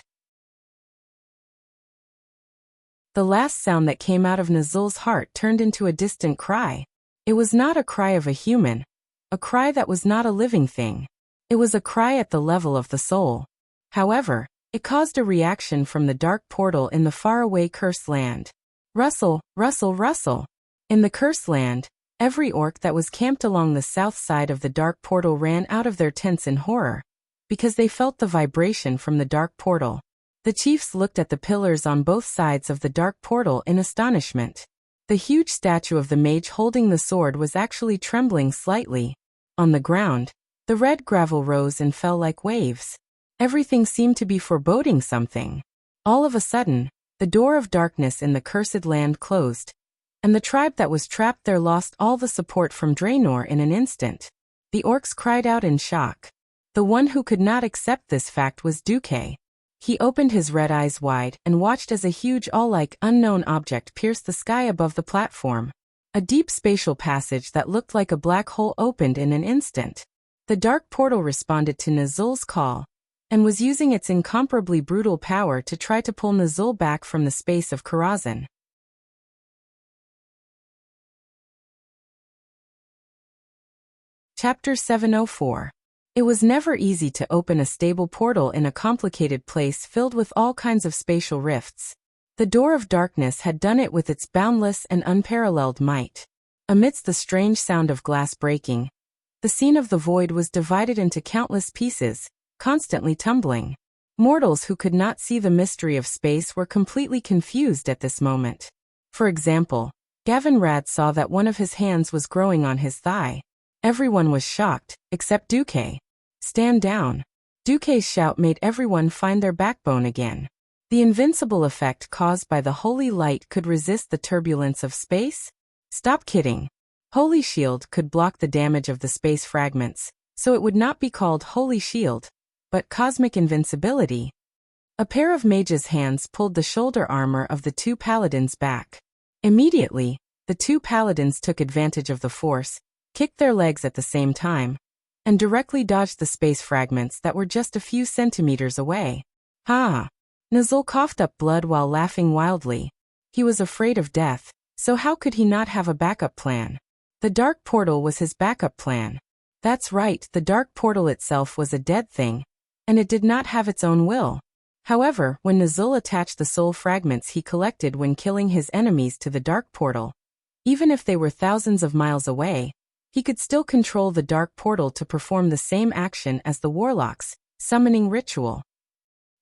The last sound that came out of Nazul's heart turned into a distant cry. It was not a cry of a human, a cry that was not a living thing. It was a cry at the level of the soul. However, it caused a reaction from the dark portal in the faraway Cursed Land. Rustle, rustle, rustle. In the Cursed Land, every orc that was camped along the south side of the dark portal ran out of their tents in horror, because they felt the vibration from the dark portal. The chiefs looked at the pillars on both sides of the dark portal in astonishment. The huge statue of the mage holding the sword was actually trembling slightly. On the ground, the red gravel rose and fell like waves. Everything seemed to be foreboding something. All of a sudden, the door of darkness in the Cursed Land closed, and the tribe that was trapped there lost all the support from Draenor in an instant. The orcs cried out in shock. The one who could not accept this fact was Duque. He opened his red eyes wide and watched as a huge all-like unknown object pierced the sky above the platform. A deep spatial passage that looked like a black hole opened in an instant. The dark portal responded to Nazul's call, and was using its incomparably brutal power to try to pull Nazul back from the space of Karazhan. Chapter 704. It was never easy to open a stable portal in a complicated place filled with all kinds of spatial rifts. The door of darkness had done it with its boundless and unparalleled might. Amidst the strange sound of glass breaking, the scene of the void was divided into countless pieces, constantly tumbling. Mortals who could not see the mystery of space were completely confused at this moment. For example, Gavin Rad saw that one of his hands was growing on his thigh. Everyone was shocked, except Duque. Stand down. Duque's shout made everyone find their backbone again. The invincible effect caused by the holy light could resist the turbulence of space? Stop kidding. Holy Shield could block the damage of the space fragments, so it would not be called Holy Shield, but Cosmic Invincibility. A pair of mages' hands pulled the shoulder armor of the two paladins back. Immediately, the two paladins took advantage of the force, kicked their legs at the same time, and directly dodged the space fragments that were just a few centimeters away. Ha! Nazul coughed up blood while laughing wildly. He was afraid of death, so how could he not have a backup plan? The dark portal was his backup plan. That's right, the dark portal itself was a dead thing, and it did not have its own will. However, when Nazul attached the soul fragments he collected when killing his enemies to the dark portal, even if they were thousands of miles away, he could still control the dark portal to perform the same action as the warlock's summoning ritual.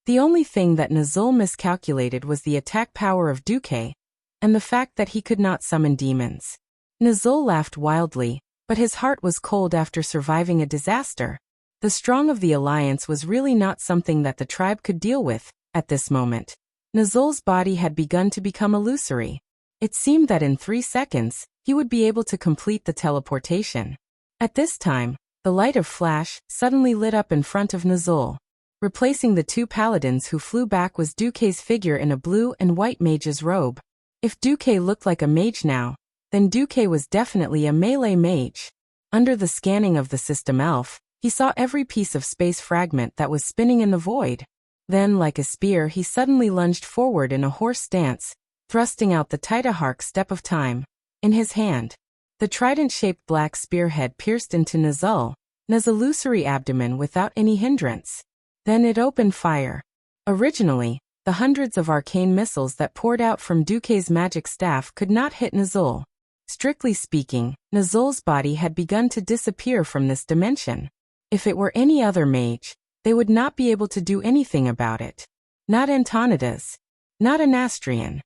The only thing that Nazul miscalculated was the attack power of Duque, and the fact that he could not summon demons. Nazul laughed wildly, but his heart was cold after surviving a disaster. The strong of the alliance was really not something that the tribe could deal with, at this moment. Nazul's body had begun to become illusory. It seemed that in 3 seconds, he would be able to complete the teleportation. At this time, the light of Flash suddenly lit up in front of Nazul. Replacing the two paladins who flew back was Duque's figure in a blue and white mage's robe. If Duque looked like a mage now, then Duque was definitely a melee mage. Under the scanning of the system elf, he saw every piece of space fragment that was spinning in the void. Then, like a spear, he suddenly lunged forward in a horse stance, thrusting out the Titahark step of time. In his hand, the trident-shaped black spearhead pierced into Nazul's illusory abdomen without any hindrance. Then it opened fire. Originally, The hundreds of arcane missiles that poured out from Duque's magic staff could not hit Nazul. Strictly speaking, Nazul's body had begun to disappear from this dimension. If it were any other mage, they would not be able to do anything about it. Not Antonidas. Not an Astrian.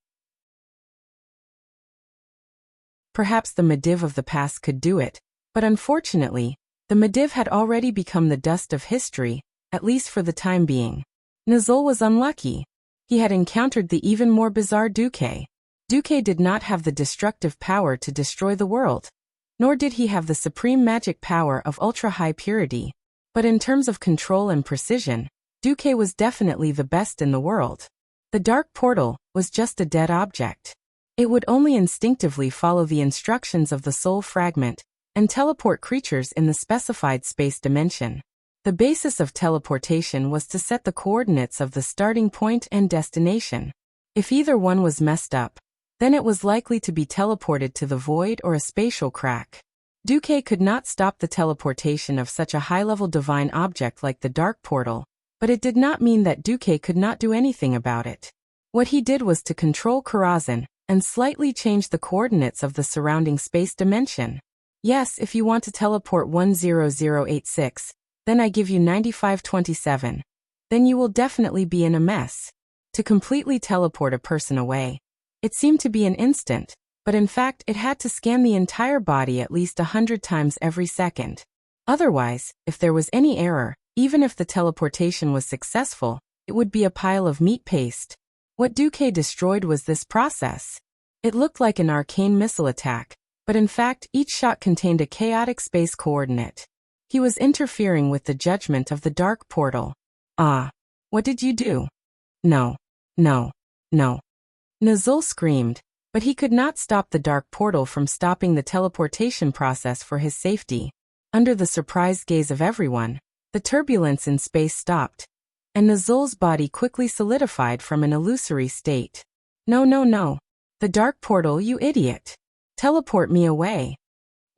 Perhaps the Mediv of the past could do it, but unfortunately, the Mediv had already become the dust of history, at least for the time being. Nazul was unlucky. He had encountered the even more bizarre Duque. Duque did not have the destructive power to destroy the world, nor did he have the supreme magic power of ultra-high purity. But in terms of control and precision, Duque was definitely the best in the world. The dark portal was just a dead object. It would only instinctively follow the instructions of the soul fragment and teleport creatures in the specified space dimension. The basis of teleportation was to set the coordinates of the starting point and destination. If either one was messed up, then it was likely to be teleported to the void or a spatial crack. Duque could not stop the teleportation of such a high-level divine object like the dark portal, but it did not mean that Duque could not do anything about it. What he did was to control Karazhan and slightly change the coordinates of the surrounding space dimension. Yes, if you want to teleport 10086, then I give you 9527. Then you will definitely be in a mess. To completely teleport a person away, it seemed to be an instant, but in fact it had to scan the entire body at least 100 times every second. Otherwise, if there was any error, even if the teleportation was successful, it would be a pile of meat paste. What Duque destroyed was this process. It looked like an arcane missile attack, but in fact each shot contained a chaotic space coordinate. He was interfering with the judgment of the dark portal. Ah. What did you do? No. No. No. Nazul screamed, but he could not stop the dark portal from stopping the teleportation process for his safety. Under the surprised gaze of everyone, the turbulence in space stopped, and Nazul's body quickly solidified from an illusory state. No, no, no. The dark portal, you idiot. Teleport me away.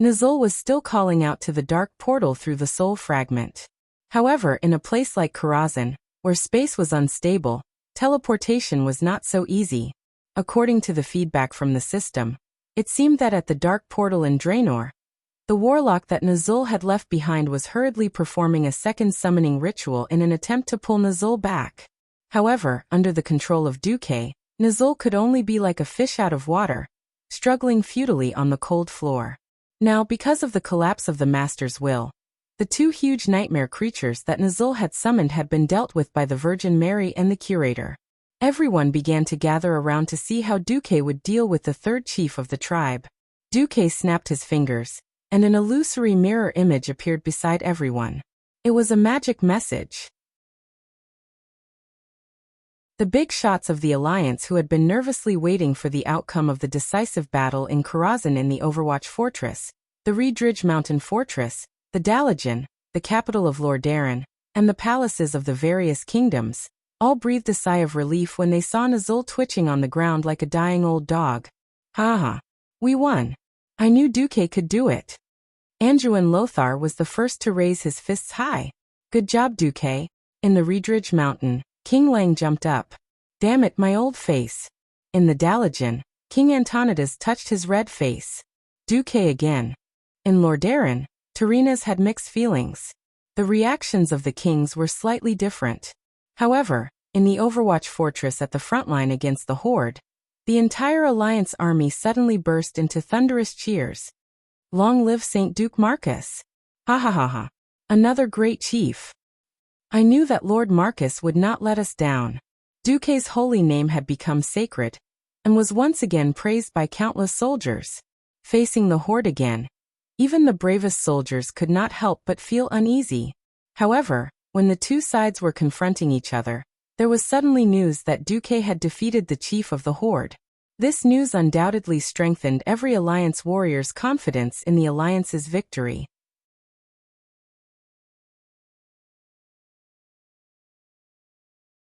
Nazul was still calling out to the dark portal through the soul fragment. However, in a place like Karazhan, where space was unstable, teleportation was not so easy. According to the feedback from the system, it seemed that at the dark portal in Draenor, the warlock that Nazul had left behind was hurriedly performing a second summoning ritual in an attempt to pull Nazul back. However, under the control of Duque, Nazul could only be like a fish out of water, struggling futilely on the cold floor. Now, because of the collapse of the Master's will, the two huge nightmare creatures that Nazul had summoned had been dealt with by the Virgin Mary and the Curator. Everyone began to gather around to see how Duque would deal with the third chief of the tribe. Duque snapped his fingers, and an illusory mirror image appeared beside everyone. It was a magic message. The big shots of the Alliance, who had been nervously waiting for the outcome of the decisive battle in Karazhan in the Overwatch Fortress, the Redridge Mountain Fortress, the Dalajan, the capital of Lordaeron, and the palaces of the various kingdoms, all breathed a sigh of relief when they saw Nazul twitching on the ground like a dying old dog. Ha ha. We won. I knew Duque could do it. Anduin Lothar was the first to raise his fists high. Good job, Duque. In the Redridge Mountain, King Lang jumped up. Damn it, my old face. In the Dalajan, King Antonidas touched his red face. Duque again. In Lordaeron, Tyreenas had mixed feelings. The reactions of the kings were slightly different. However, in the Overwatch Fortress at the front line against the Horde, the entire Alliance army suddenly burst into thunderous cheers. Long live St. Duke Marcus! Ha ha ha ha! Another great chief! I knew that Lord Marcus would not let us down. Duque's holy name had become sacred, and was once again praised by countless soldiers. Facing the Horde again, even the bravest soldiers could not help but feel uneasy. However, when the two sides were confronting each other, there was suddenly news that Duque had defeated the chief of the Horde. This news undoubtedly strengthened every Alliance warrior's confidence in the Alliance's victory.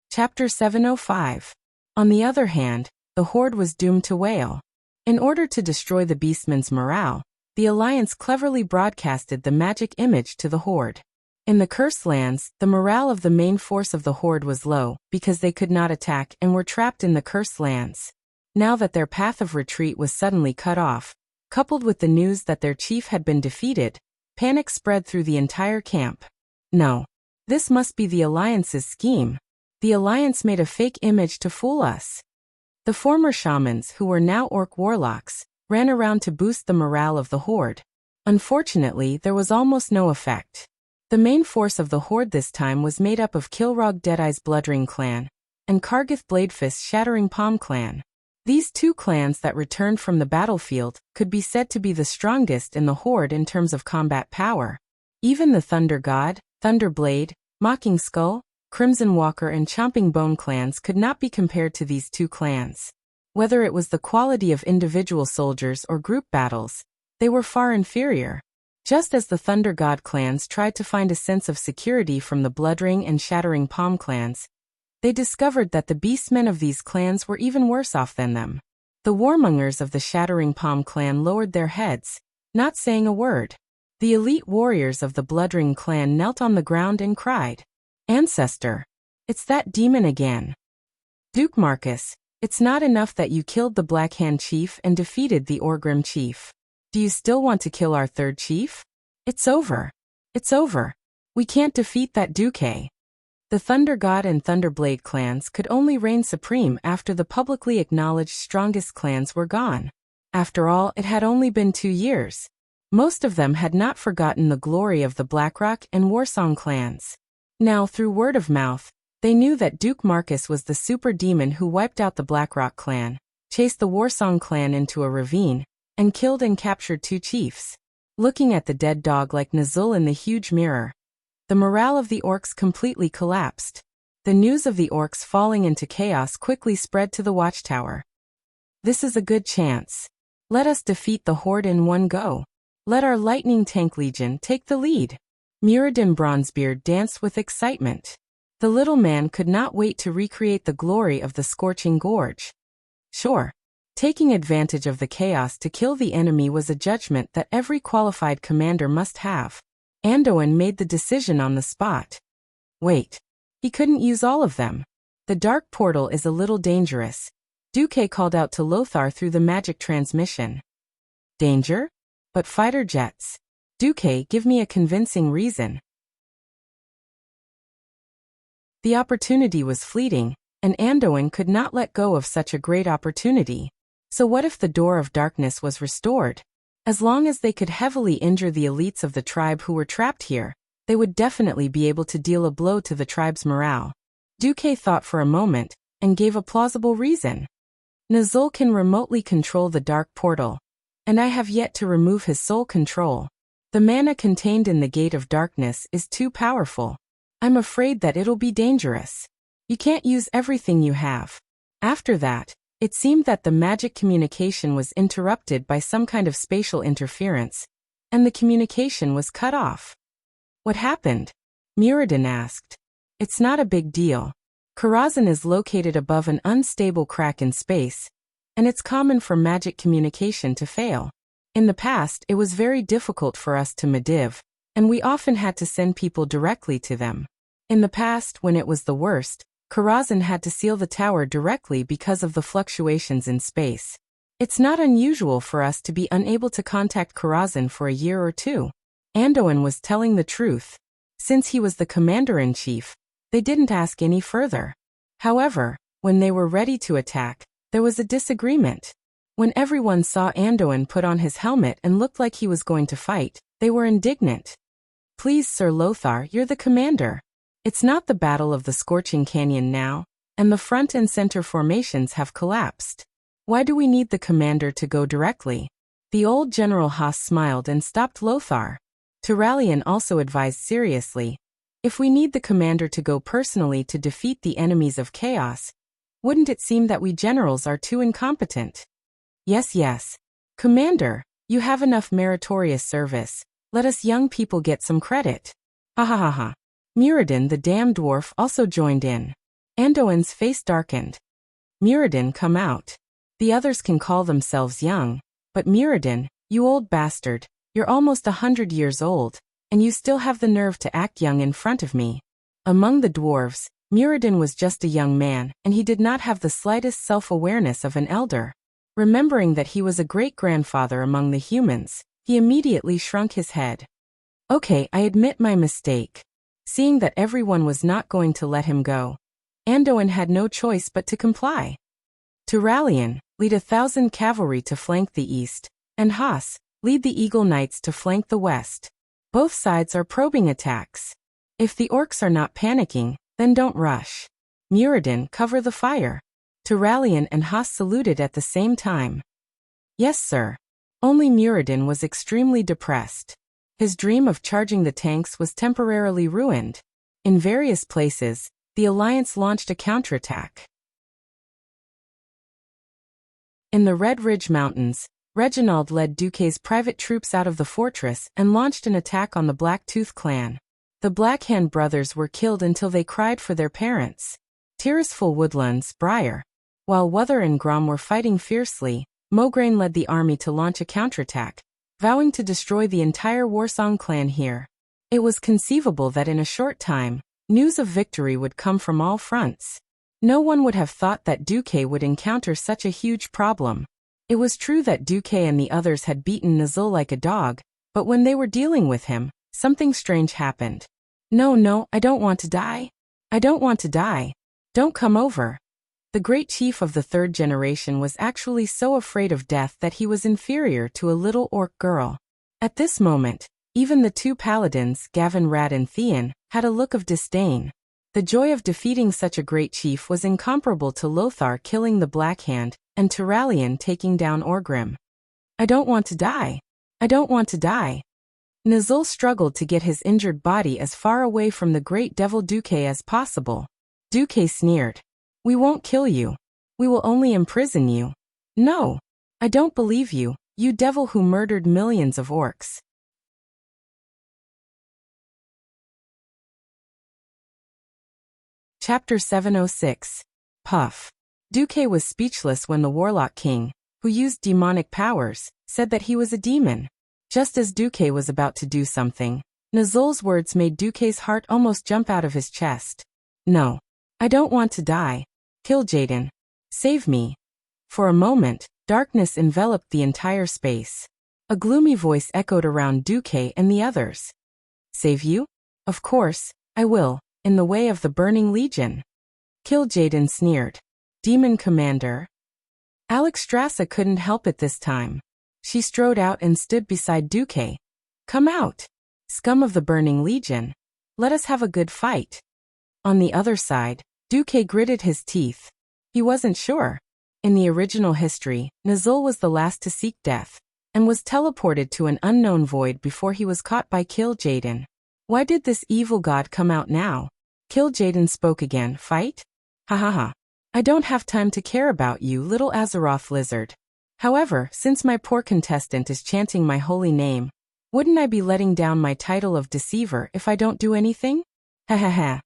Chapter 705. On the other hand, the Horde was doomed to wail. In order to destroy the Beastman's morale, the Alliance cleverly broadcasted the magic image to the Horde. In the Cursed Lands, the morale of the main force of the Horde was low, because they could not attack and were trapped in the Cursed Lands. Now that their path of retreat was suddenly cut off, coupled with the news that their chief had been defeated, panic spread through the entire camp. No. This must be the Alliance's scheme. The Alliance made a fake image to fool us. The former shamans, who were now orc warlocks, ran around to boost the morale of the Horde. Unfortunately, there was almost no effect. The main force of the Horde this time was made up of Kilrog Deadeye's Bloodring clan and Kargith Bladefist's Shattering Palm clan. These two clans that returned from the battlefield could be said to be the strongest in the Horde in terms of combat power. Even the Thunder God, Thunderblade, Mocking Skull, Crimson Walker and Chomping Bone clans could not be compared to these two clans. Whether it was the quality of individual soldiers or group battles, they were far inferior. Just as the Thunder God clans tried to find a sense of security from the Bloodring and Shattering Palm clans, they discovered that the beastmen of these clans were even worse off than them. The warmongers of the Shattering Palm clan lowered their heads, not saying a word. The elite warriors of the Bloodring clan knelt on the ground and cried, "Ancestor! It's that demon again. Duke Marcus, it's not enough that you killed the Black Hand chief and defeated the Orgrim chief. Do you still want to kill our third chief? It's over. It's over. We can't defeat that Duke." The Thunder God and Thunderblade clans could only reign supreme after the publicly acknowledged strongest clans were gone. After all, it had only been 2 years. Most of them had not forgotten the glory of the Blackrock and Warsong clans. Now, through word of mouth, they knew that Duke Marcus was the super demon who wiped out the Blackrock clan, chased the Warsong clan into a ravine, and killed and captured 2 chiefs. Looking at the dead dog like Nazul in the huge mirror, the morale of the orcs completely collapsed. The news of the orcs falling into chaos quickly spread to the watchtower. "This is a good chance. Let us defeat the Horde in one go. Let our Lightning Tank Legion take the lead." Muradin Bronzebeard danced with excitement. The little man could not wait to recreate the glory of the Scorching Gorge. Sure. Taking advantage of the chaos to kill the enemy was a judgment that every qualified commander must have. Anduin made the decision on the spot. Wait. He couldn't use all of them. The dark portal is a little dangerous. Duque called out to Lothar through the magic transmission. Danger? But fighter jets. Duque, give me a convincing reason. The opportunity was fleeting, and Anduin could not let go of such a great opportunity. So what if the Door of Darkness was restored? As long as they could heavily injure the elites of the tribe who were trapped here, they would definitely be able to deal a blow to the tribe's morale. Duque thought for a moment, and gave a plausible reason. Nazul can remotely control the dark portal, and I have yet to remove his soul control. The mana contained in the Gate of Darkness is too powerful. I'm afraid that it'll be dangerous. You can't use everything you have. After that, it seemed that the magic communication was interrupted by some kind of spatial interference, and the communication was cut off. What happened? Muradin asked. It's not a big deal. Karazhan is located above an unstable crack in space, and it's common for magic communication to fail. In the past, it was very difficult for us to Mediv, and we often had to send people directly to them. In the past, when it was the worst, Karazhan had to seal the tower directly because of the fluctuations in space. It's not unusual for us to be unable to contact Karazhan for a year or 2. Anduin was telling the truth. Since he was the commander-in-chief, they didn't ask any further. However, when they were ready to attack, there was a disagreement. When everyone saw Anduin put on his helmet and looked like he was going to fight, they were indignant. Please, Sir Lothar, you're the commander. It's not the Battle of the Scorching Canyon now, and the front and center formations have collapsed. Why do we need the commander to go directly? The old General Haas smiled and stopped Lothar. Turalian also advised seriously, if we need the commander to go personally to defeat the enemies of chaos, wouldn't it seem that we generals are too incompetent? Yes. Commander, you have enough meritorious service. Let us young people get some credit. Ha ha ha ha. Muradin the damn dwarf also joined in. Anduin's face darkened. Muradin, come out. The others can call themselves young, but Muradin, you old bastard, you're almost 100 years old, and you still have the nerve to act young in front of me. Among the dwarves, Muradin was just a young man, and he did not have the slightest self-awareness of an elder. Remembering that he was a great-grandfather among the humans, he immediately shrunk his head. Okay, I admit my mistake. Seeing that everyone was not going to let him go, Anduin had no choice but to comply. Turalian, lead 1,000 cavalry to flank the east, and Haas, lead the Eagle Knights to flank the west. Both sides are probing attacks. If the orcs are not panicking, then don't rush. Muradin, cover the fire. Turalian and Haas saluted at the same time. Yes, sir. Only Muradin was extremely depressed. His dream of charging the tanks was temporarily ruined. In various places, the Alliance launched a counterattack. In the Red Ridge Mountains, Reginald led Duque's private troops out of the fortress and launched an attack on the Blacktooth clan. The Blackhand brothers were killed until they cried for their parents. Tirisful Woodlands, Briar. While Wuther and Grom were fighting fiercely, Mograine led the army to launch a counterattack, vowing to destroy the entire Warsong clan here. It was conceivable that in a short time, news of victory would come from all fronts. No one would have thought that Duque would encounter such a huge problem. It was true that Duque and the others had beaten Nazul like a dog, but when they were dealing with him, something strange happened. No, I don't want to die. I don't want to die. Don't come over. The great chief of the third generation was actually so afraid of death that he was inferior to a little orc girl. At this moment, even the two paladins, Gavin Rad and Theon, had a look of disdain. The joy of defeating such a great chief was incomparable to Lothar killing the Blackhand, and Turalian taking down Orgrim. I don't want to die. I don't want to die. Nazul struggled to get his injured body as far away from the great devil Duque as possible. Duque sneered. We won't kill you. We will only imprison you. No. I don't believe you, you devil who murdered millions of orcs. Chapter 706. Puff. Duque was speechless when the Warlock King, who used demonic powers, said that he was a demon. Just as Duque was about to do something, Nazul's words made Duque's heart almost jump out of his chest. No. I don't want to die. Kill Jaden. Save me. For a moment, darkness enveloped the entire space. A gloomy voice echoed around Duque and the others. Save you? Of course, I will, in the way of the Burning Legion. Kill Jaden sneered. Demon Commander. Alexstrasza couldn't help it this time. She strode out and stood beside Duque. Come out. Scum of the Burning Legion. Let us have a good fight. On the other side, Duque gritted his teeth. He wasn't sure. In the original history, Nazul was the last to seek death, and was teleported to an unknown void before he was caught by Kil'jaeden. Why did this evil god come out now? Kil'jaeden spoke again. Fight? Ha ha ha. I don't have time to care about you, little Azeroth lizard. However, since my poor contestant is chanting my holy name, wouldn't I be letting down my title of Deceiver if I don't do anything? Ha ha ha.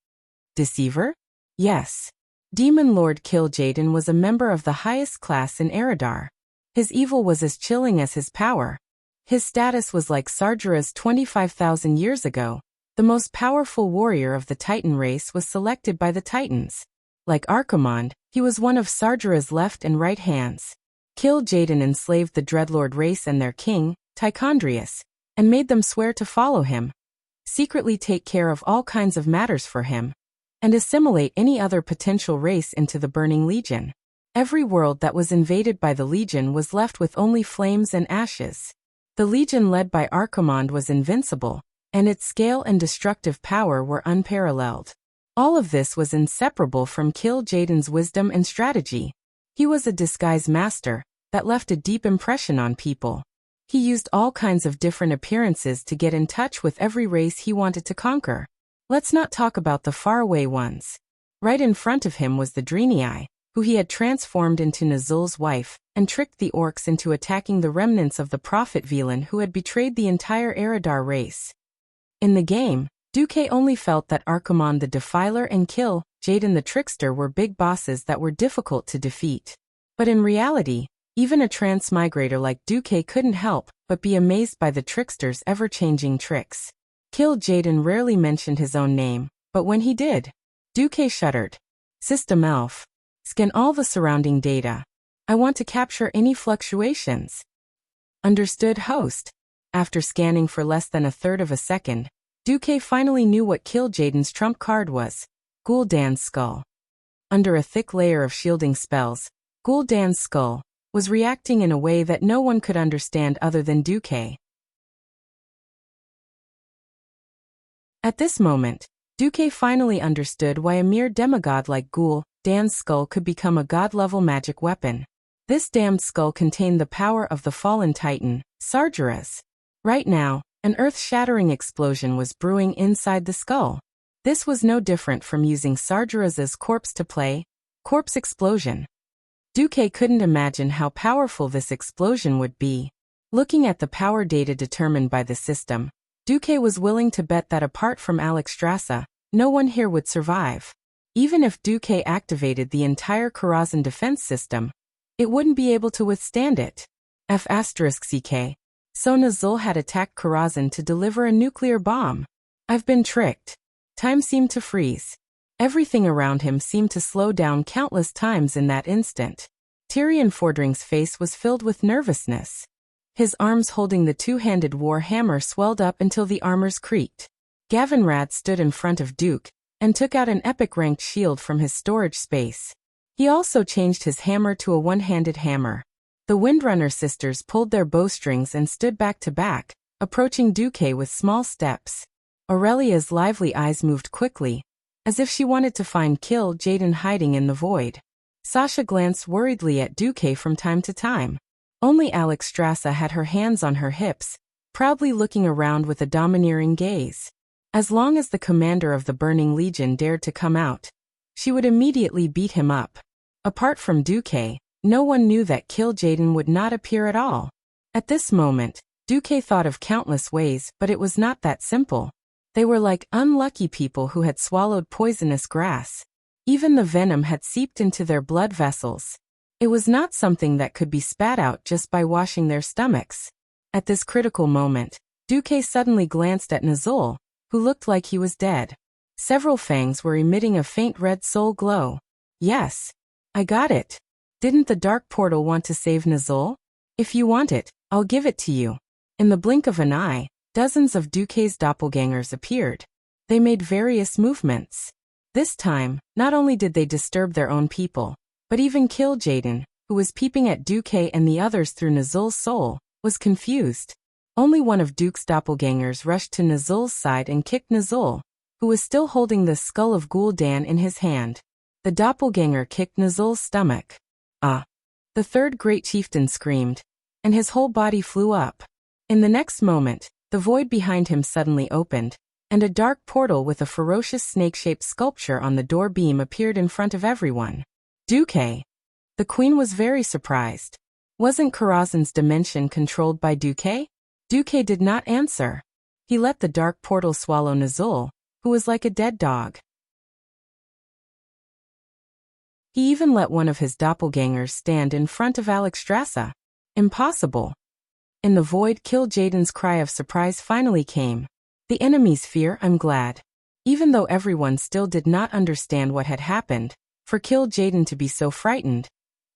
Deceiver? Yes. Demon Lord Kil'jaeden was a member of the highest class in Eredar. His evil was as chilling as his power. His status was like Sargera's 25,000 years ago. The most powerful warrior of the Titan race was selected by the Titans. Like Archimonde, he was one of Sargera's left and right hands. Kil'jaeden enslaved the Dreadlord race and their king, Tichondrius, and made them swear to follow him, secretly take care of all kinds of matters for him, and assimilate any other potential race into the Burning Legion. Every world that was invaded by the Legion was left with only flames and ashes. The Legion led by Archimonde was invincible, and its scale and destructive power were unparalleled. All of this was inseparable from Kil'jaeden's wisdom and strategy. He was a disguise master that left a deep impression on people. He used all kinds of different appearances to get in touch with every race he wanted to conquer. Let's not talk about the faraway ones. Right in front of him was the Draenei, who he had transformed into Nazul's wife, and tricked the orcs into attacking the remnants of the Prophet Velen who had betrayed the entire Eredar race. In the game, Duque only felt that Archimonde the Defiler and Kil'jaeden the Trickster were big bosses that were difficult to defeat. But in reality, even a transmigrator like Duque couldn't help but be amazed by the Trickster's ever-changing tricks. Kill Jaden rarely mentioned his own name, but when he did, Duque shuddered. System Elf. Scan all the surrounding data. I want to capture any fluctuations. Understood, host. After scanning for less than a third of a second, Duque finally knew what Kill Jaden's trump card was. Gul'dan's skull. Under a thick layer of shielding spells, Gul'dan's skull was reacting in a way that no one could understand other than Duque. At this moment, Duque finally understood why a mere demigod like Gul'dan's skull could become a god-level magic weapon. This damned skull contained the power of the fallen titan, Sargeras. Right now, an earth-shattering explosion was brewing inside the skull. This was no different from using Sargeras's corpse to play corpse explosion. Duque couldn't imagine how powerful this explosion would be. Looking at the power data determined by the system, Duque was willing to bet that apart from Alexstrasza, no one here would survive. Even if Duque activated the entire Karazhan defense system, it wouldn't be able to withstand it. F***ck. So Nazul had attacked Karazhan to deliver a nuclear bomb. I've been tricked. Time seemed to freeze. Everything around him seemed to slow down countless times in that instant. Tyrion Fordring's face was filled with nervousness. His arms holding the two-handed war hammer swelled up until the armors creaked. Gavin Rad stood in front of Duke and took out an epic-ranked shield from his storage space. He also changed his hammer to a one-handed hammer. The Windrunner sisters pulled their bowstrings and stood back to back, approaching Duque with small steps. Aurelia's lively eyes moved quickly, as if she wanted to find Kill Jaden hiding in the void. Sasha glanced worriedly at Duque from time to time. Only Alexstrasza had her hands on her hips, proudly looking around with a domineering gaze. As long as the commander of the Burning Legion dared to come out, she would immediately beat him up. Apart from Duque, no one knew that Kill Jaden would not appear at all. At this moment, Duque thought of countless ways, but it was not that simple. They were like unlucky people who had swallowed poisonous grass. Even the venom had seeped into their blood vessels. It was not something that could be spat out just by washing their stomachs. At this critical moment, Duque suddenly glanced at Nazul, who looked like he was dead. Several fangs were emitting a faint red soul glow. Yes. I got it. Didn't the dark portal want to save Nazul? If you want it, I'll give it to you. In the blink of an eye, dozens of Duque's doppelgangers appeared. They made various movements. This time, not only did they disturb their own people, but even Kill Jaden, who was peeping at Duque and the others through Nazul's soul, was confused. Only one of Duke's doppelgangers rushed to Nazul's side and kicked Nazul, who was still holding the skull of Gul'dan in his hand. The doppelganger kicked Nazul's stomach. Ah! The third great chieftain screamed, and his whole body flew up. In the next moment, the void behind him suddenly opened, and a dark portal with a ferocious snake-shaped sculpture on the door beam appeared in front of everyone. Duque. The queen was very surprised. Wasn't Karazhan's dimension controlled by Duque? Duque did not answer. He let the dark portal swallow Nazul, who was like a dead dog. He even let one of his doppelgangers stand in front of Alexstrasza. Impossible. In the void, Kill Jaden's cry of surprise finally came. The enemy's fear, I'm glad. Even though everyone still did not understand what had happened, for Kill Jaden to be so frightened,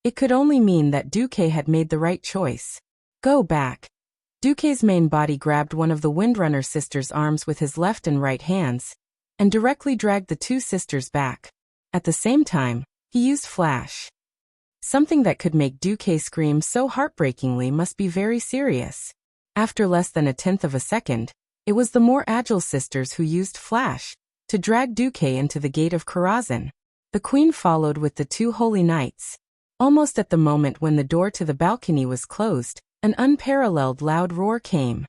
it could only mean that Duque had made the right choice. Go back. Duque's main body grabbed one of the Windrunner sisters' arms with his left and right hands, and directly dragged the two sisters back. At the same time, he used Flash. Something that could make Duque scream so heartbreakingly must be very serious. After less than a tenth of a second, it was the more agile sisters who used Flash to drag Duque into the gate of Karazhan. The queen followed with the two holy knights. Almost at the moment when the door to the balcony was closed, an unparalleled loud roar came.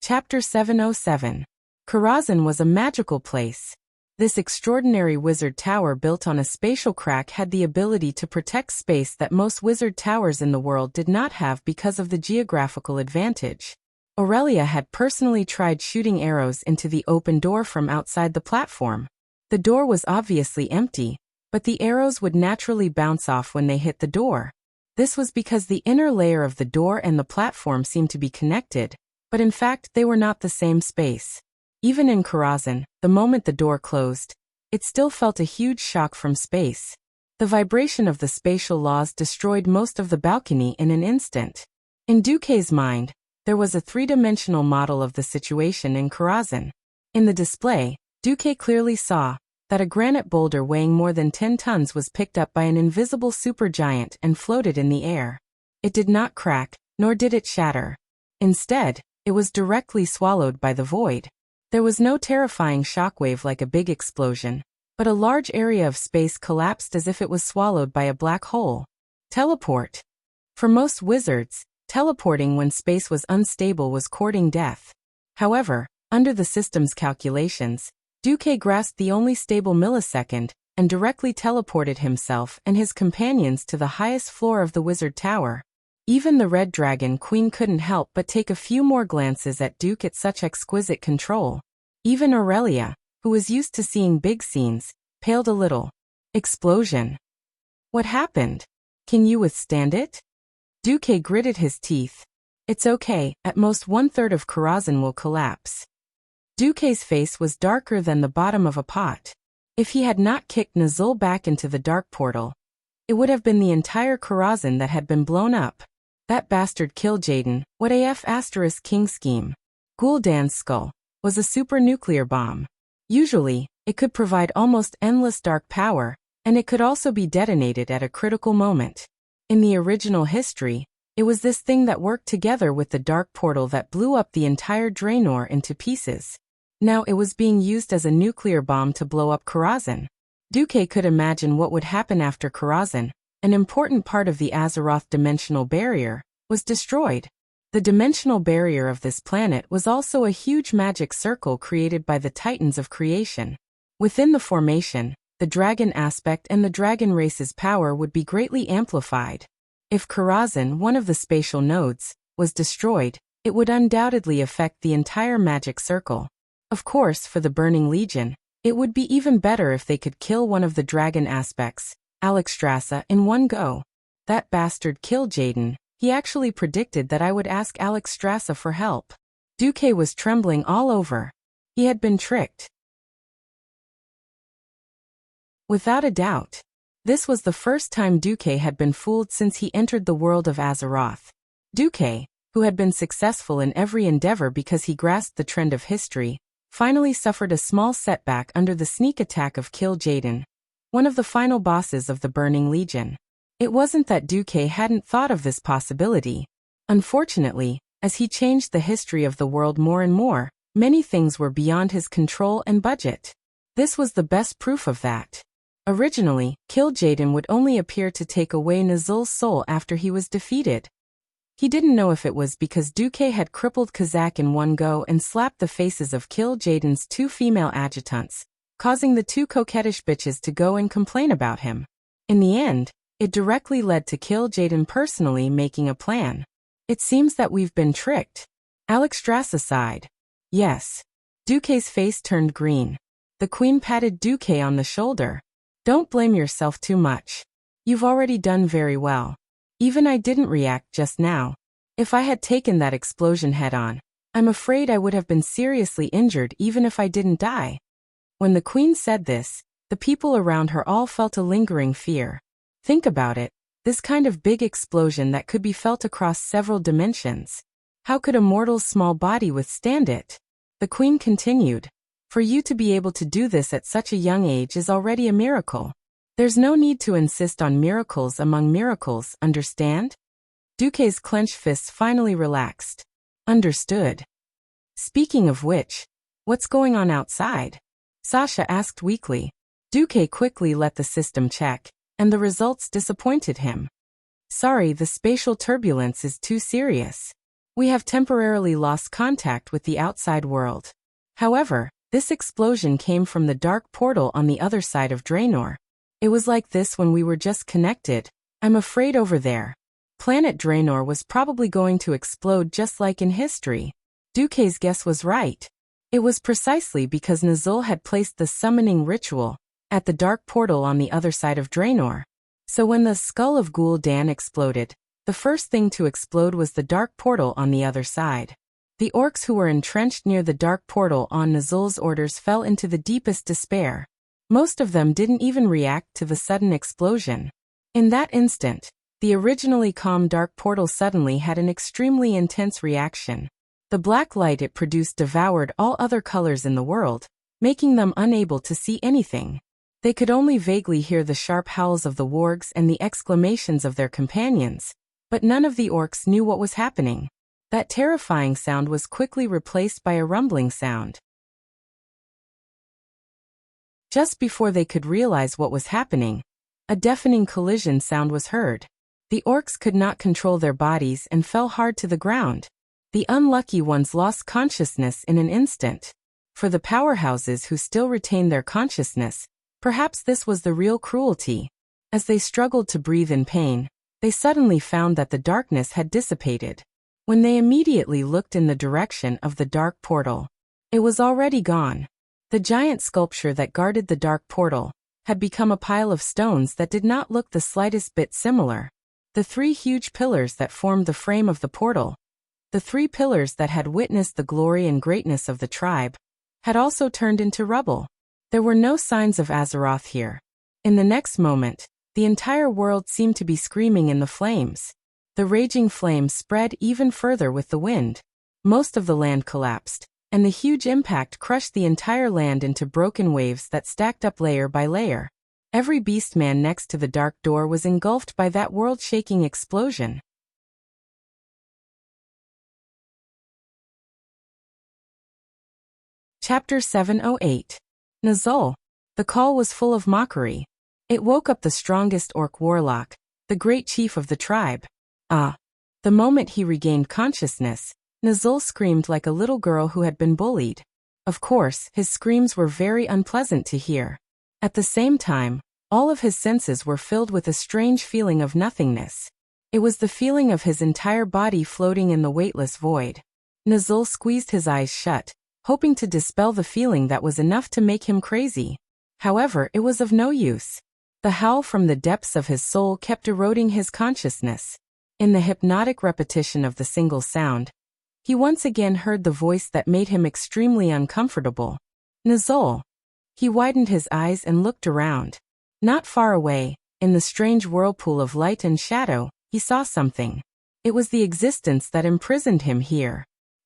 Chapter 707. Karazhan was a magical place. This extraordinary wizard tower built on a spatial crack had the ability to protect space that most wizard towers in the world did not have because of the geographical advantage. Aurelia had personally tried shooting arrows into the open door from outside the platform. The door was obviously empty, but the arrows would naturally bounce off when they hit the door. This was because the inner layer of the door and the platform seemed to be connected, but in fact they were not the same space. Even in Karazhan, the moment the door closed, it still felt a huge shock from space. The vibration of the spatial laws destroyed most of the balcony in an instant. In Duque's mind, there was a three-dimensional model of the situation in Karazhan. In the display, Duque clearly saw that a granite boulder weighing more than 10 tons was picked up by an invisible supergiant and floated in the air. It did not crack, nor did it shatter. Instead, it was directly swallowed by the void. There was no terrifying shockwave like a big explosion, but a large area of space collapsed as if it was swallowed by a black hole. Teleport. For most wizards, teleporting when space was unstable was courting death. However, under the system's calculations, Duque grasped the only stable millisecond and directly teleported himself and his companions to the highest floor of the wizard tower. Even the Red Dragon Queen couldn't help but take a few more glances at Duque at such exquisite control. Even Aurelia, who was used to seeing big scenes, paled a little. Explosion. What happened? Can you withstand it? Duque gritted his teeth. It's okay, at most 1/3 of Karazhan will collapse. Duque's face was darker than the bottom of a pot. If he had not kicked Nazul back into the dark portal, it would have been the entire Karazhan that had been blown up. That bastard Kil'jaeden, what AF * king scheme. Gul'dan's skull was a super nuclear bomb. Usually, it could provide almost endless dark power, and it could also be detonated at a critical moment. In the original history, it was this thing that worked together with the dark portal that blew up the entire Draenor into pieces. Now it was being used as a nuclear bomb to blow up Karazhan. Duque could imagine what would happen after Karazhan. An important part of the Azeroth dimensional barrier was destroyed. The dimensional barrier of this planet was also a huge magic circle created by the Titans of creation. Within the formation, the dragon aspect and the dragon race's power would be greatly amplified. If Karazhan, one of the spatial nodes, was destroyed, it would undoubtedly affect the entire magic circle. Of course, for the Burning Legion, it would be even better if they could kill one of the dragon aspects, Alexstrasza, in one go. That bastard Kil'jaeden, he actually predicted that I would ask Alexstrasza for help. Duque was trembling all over. He had been tricked. Without a doubt. This was the first time Duque had been fooled since he entered the world of Azeroth. Duque, who had been successful in every endeavor because he grasped the trend of history, finally suffered a small setback under the sneak attack of Kil'jaeden, one of the final bosses of the Burning Legion. It wasn't that Duque hadn't thought of this possibility. Unfortunately, as he changed the history of the world more and more, many things were beyond his control and budget. This was the best proof of that. Originally, Kil'jaeden would only appear to take away Nazul's soul after he was defeated. He didn't know if it was because Duque had crippled Kazak in one go and slapped the faces of Kil'jaeden's 2 female adjutants, causing the 2 coquettish bitches to go and complain about him. In the end, it directly led to Kil'jaeden personally making a plan. It seems that we've been tricked. Alexstrasza sighed. Yes. Duque's face turned green. The queen patted Duque on the shoulder. Don't blame yourself too much. You've already done very well. Even I didn't react just now. If I had taken that explosion head-on, I'm afraid I would have been seriously injured even if I didn't die. When the queen said this, the people around her all felt a lingering fear. Think about it, this kind of big explosion that could be felt across several dimensions. How could a mortal's small body withstand it? The queen continued. For you to be able to do this at such a young age is already a miracle. There's no need to insist on miracles among miracles, understand? Duque's clenched fists finally relaxed. Understood. Speaking of which, what's going on outside? Sasha asked weakly. Duque quickly let the system check, and the results disappointed him. Sorry, the spatial turbulence is too serious. We have temporarily lost contact with the outside world. However, this explosion came from the dark portal on the other side of Draenor. It was like this when we were just connected. I'm afraid over there. Planet Draenor was probably going to explode just like in history. Duque's guess was right. It was precisely because Nazul had placed the summoning ritual at the dark portal on the other side of Draenor. So when the skull of Gul'dan exploded, the first thing to explode was the dark portal on the other side. The orcs who were entrenched near the dark portal on Nuzul's orders fell into the deepest despair. Most of them didn't even react to the sudden explosion. In that instant, the originally calm dark portal suddenly had an extremely intense reaction. The black light it produced devoured all other colors in the world, making them unable to see anything. They could only vaguely hear the sharp howls of the wargs and the exclamations of their companions, but none of the orcs knew what was happening. That terrifying sound was quickly replaced by a rumbling sound. Just before they could realize what was happening, a deafening collision sound was heard. The orcs could not control their bodies and fell hard to the ground. The unlucky ones lost consciousness in an instant. For the powerhouses who still retained their consciousness, perhaps this was the real cruelty. As they struggled to breathe in pain, they suddenly found that the darkness had dissipated. When they immediately looked in the direction of the dark portal, it was already gone. The giant sculpture that guarded the dark portal had become a pile of stones that did not look the slightest bit similar. The three huge pillars that formed the frame of the portal, the three pillars that had witnessed the glory and greatness of the tribe, had also turned into rubble. There were no signs of Azeroth here. In the next moment, the entire world seemed to be screaming in the flames. The raging flames spread even further with the wind. Most of the land collapsed, and the huge impact crushed the entire land into broken waves that stacked up layer by layer. Every beastman next to the dark door was engulfed by that world-shaking explosion. Chapter 708. Nuzul. The call was full of mockery. It woke up the strongest orc warlock, the great chief of the tribe. The moment he regained consciousness, Nuzul screamed like a little girl who had been bullied. Of course, his screams were very unpleasant to hear. At the same time, all of his senses were filled with a strange feeling of nothingness. It was the feeling of his entire body floating in the weightless void. Nuzul squeezed his eyes shut, hoping to dispel the feeling that was enough to make him crazy. However, it was of no use. The howl from the depths of his soul kept eroding his consciousness. In the hypnotic repetition of the single sound, he once again heard the voice that made him extremely uncomfortable. Nuzul. He widened his eyes and looked around. Not far away, in the strange whirlpool of light and shadow, he saw something. It was the existence that imprisoned him here.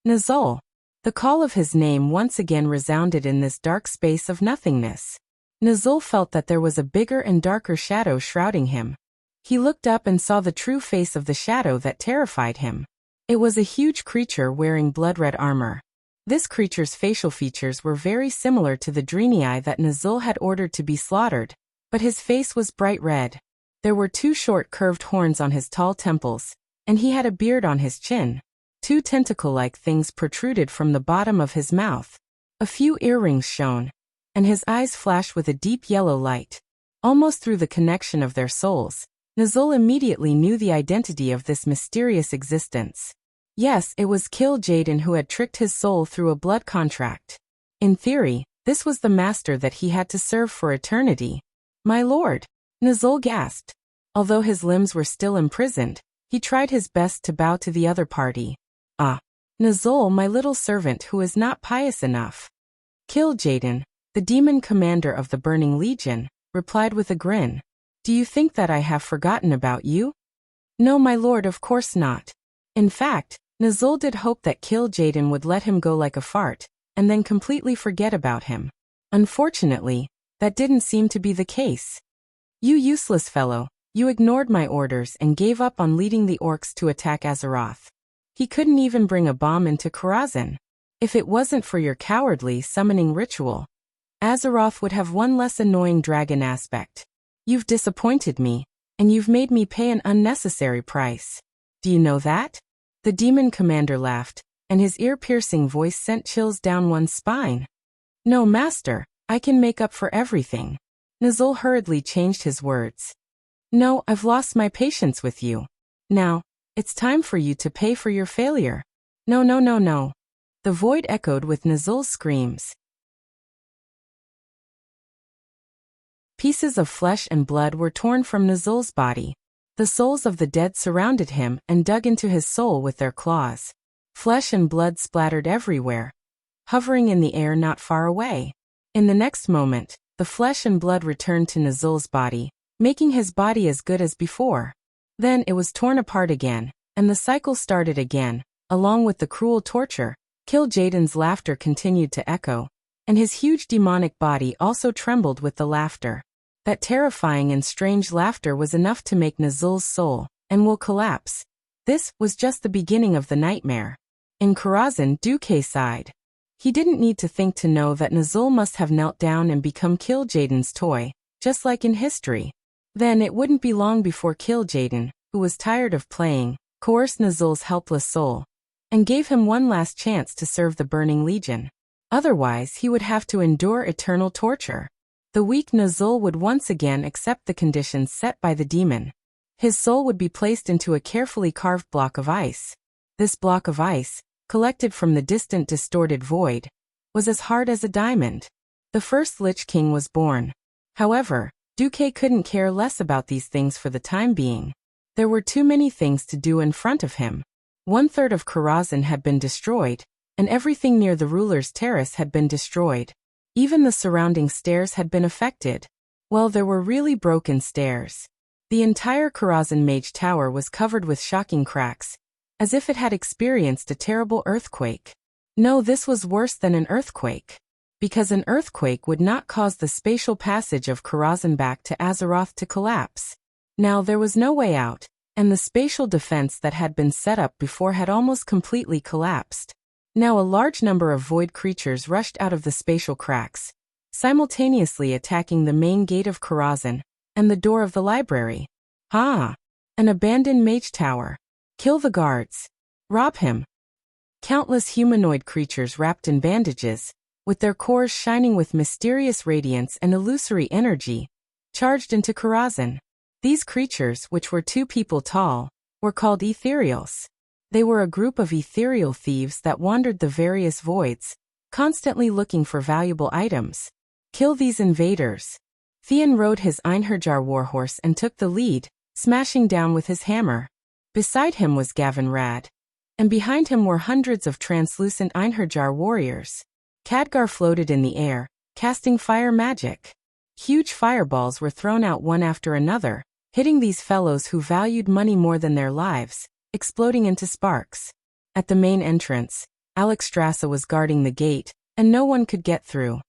Nuzul. The call of his name once again resounded in this dark space of nothingness. Nuzul felt that there was a bigger and darker shadow shrouding him. He looked up and saw the true face of the shadow that terrified him. It was a huge creature wearing blood-red armor. This creature's facial features were very similar to the Draenei that Nuzul had ordered to be slaughtered, but his face was bright red. There were two short curved horns on his tall temples, and he had a beard on his chin. Two tentacle-like things protruded from the bottom of his mouth. A few earrings shone, and his eyes flashed with a deep yellow light. Almost through the connection of their souls, Nuzul immediately knew the identity of this mysterious existence. Yes, it was Kil'jaeden who had tricked his soul through a blood contract. In theory, this was the master that he had to serve for eternity. "My lord," Nuzul gasped. Although his limbs were still imprisoned, he tried his best to bow to the other party. Nuzul, my little servant who is not pious enough." Kil'jaeden, the demon commander of the Burning Legion, replied with a grin. "Do you think that I have forgotten about you?" "No, my lord, of course not." In fact, Nuzul did hope that Kil'jaeden would let him go like a fart, and then completely forget about him. Unfortunately, that didn't seem to be the case. "You useless fellow, you ignored my orders and gave up on leading the orcs to attack Azeroth. He couldn't even bring a bomb into Karazhan. If it wasn't for your cowardly summoning ritual, Azeroth would have one less annoying dragon aspect. You've disappointed me, and you've made me pay an unnecessary price. Do you know that?" The demon commander laughed, and his ear-piercing voice sent chills down one's spine. "No, master, I can make up for everything." Nuzul hurriedly changed his words. "No, I've lost my patience with you. Now, it's time for you to pay for your failure." "No, no, no, no." The void echoed with Nuzul's screams. Pieces of flesh and blood were torn from Nuzul's body. The souls of the dead surrounded him and dug into his soul with their claws. Flesh and blood splattered everywhere, hovering in the air not far away. In the next moment, the flesh and blood returned to Nuzul's body, making his body as good as before. Then it was torn apart again, and the cycle started again. Along with the cruel torture, Kil'jaeden's laughter continued to echo, and his huge demonic body also trembled with the laughter. That terrifying and strange laughter was enough to make Nuzul's soul and will collapse. This was just the beginning of the nightmare. In Karazhan, Duque sighed. He didn't need to think to know that Nuzul must have knelt down and become Kil'jaeden's toy, just like in history. Then it wouldn't be long before Kil'jaeden, who was tired of playing, coerced Nuzul's helpless soul, and gave him one last chance to serve the Burning Legion. Otherwise he would have to endure eternal torture. The weak Nuzul would once again accept the conditions set by the demon. His soul would be placed into a carefully carved block of ice. This block of ice, collected from the distant distorted void, was as hard as a diamond. The first Lich King was born. However, Duque couldn't care less about these things for the time being. There were too many things to do in front of him. 1/3 of Karazhan had been destroyed, and everything near the ruler's terrace had been destroyed. Even the surrounding stairs had been affected. Well, there were really broken stairs. The entire Karazhan Mage Tower was covered with shocking cracks, as if it had experienced a terrible earthquake. No, this was worse than an earthquake, because an earthquake would not cause the spatial passage of Karazhan back to Azeroth to collapse. Now there was no way out, and the spatial defense that had been set up before had almost completely collapsed. Now a large number of void creatures rushed out of the spatial cracks, simultaneously attacking the main gate of Karazhan and the door of the library. An abandoned mage tower. Kill the guards. Rob him. Countless humanoid creatures wrapped in bandages, with their cores shining with mysterious radiance and illusory energy, charged into Karazhan. These creatures, which were 2 people tall, were called ethereals. They were a group of ethereal thieves that wandered the various voids, constantly looking for valuable items. Kill these invaders. Theon rode his Einherjar warhorse and took the lead, smashing down with his hammer. Beside him was Gavin Rad, and behind him were hundreds of translucent Einherjar warriors. Khadgar floated in the air, casting fire magic. Huge fireballs were thrown out one after another, hitting these fellows who valued money more than their lives, exploding into sparks. At the main entrance, Alexstrasza was guarding the gate, and no one could get through.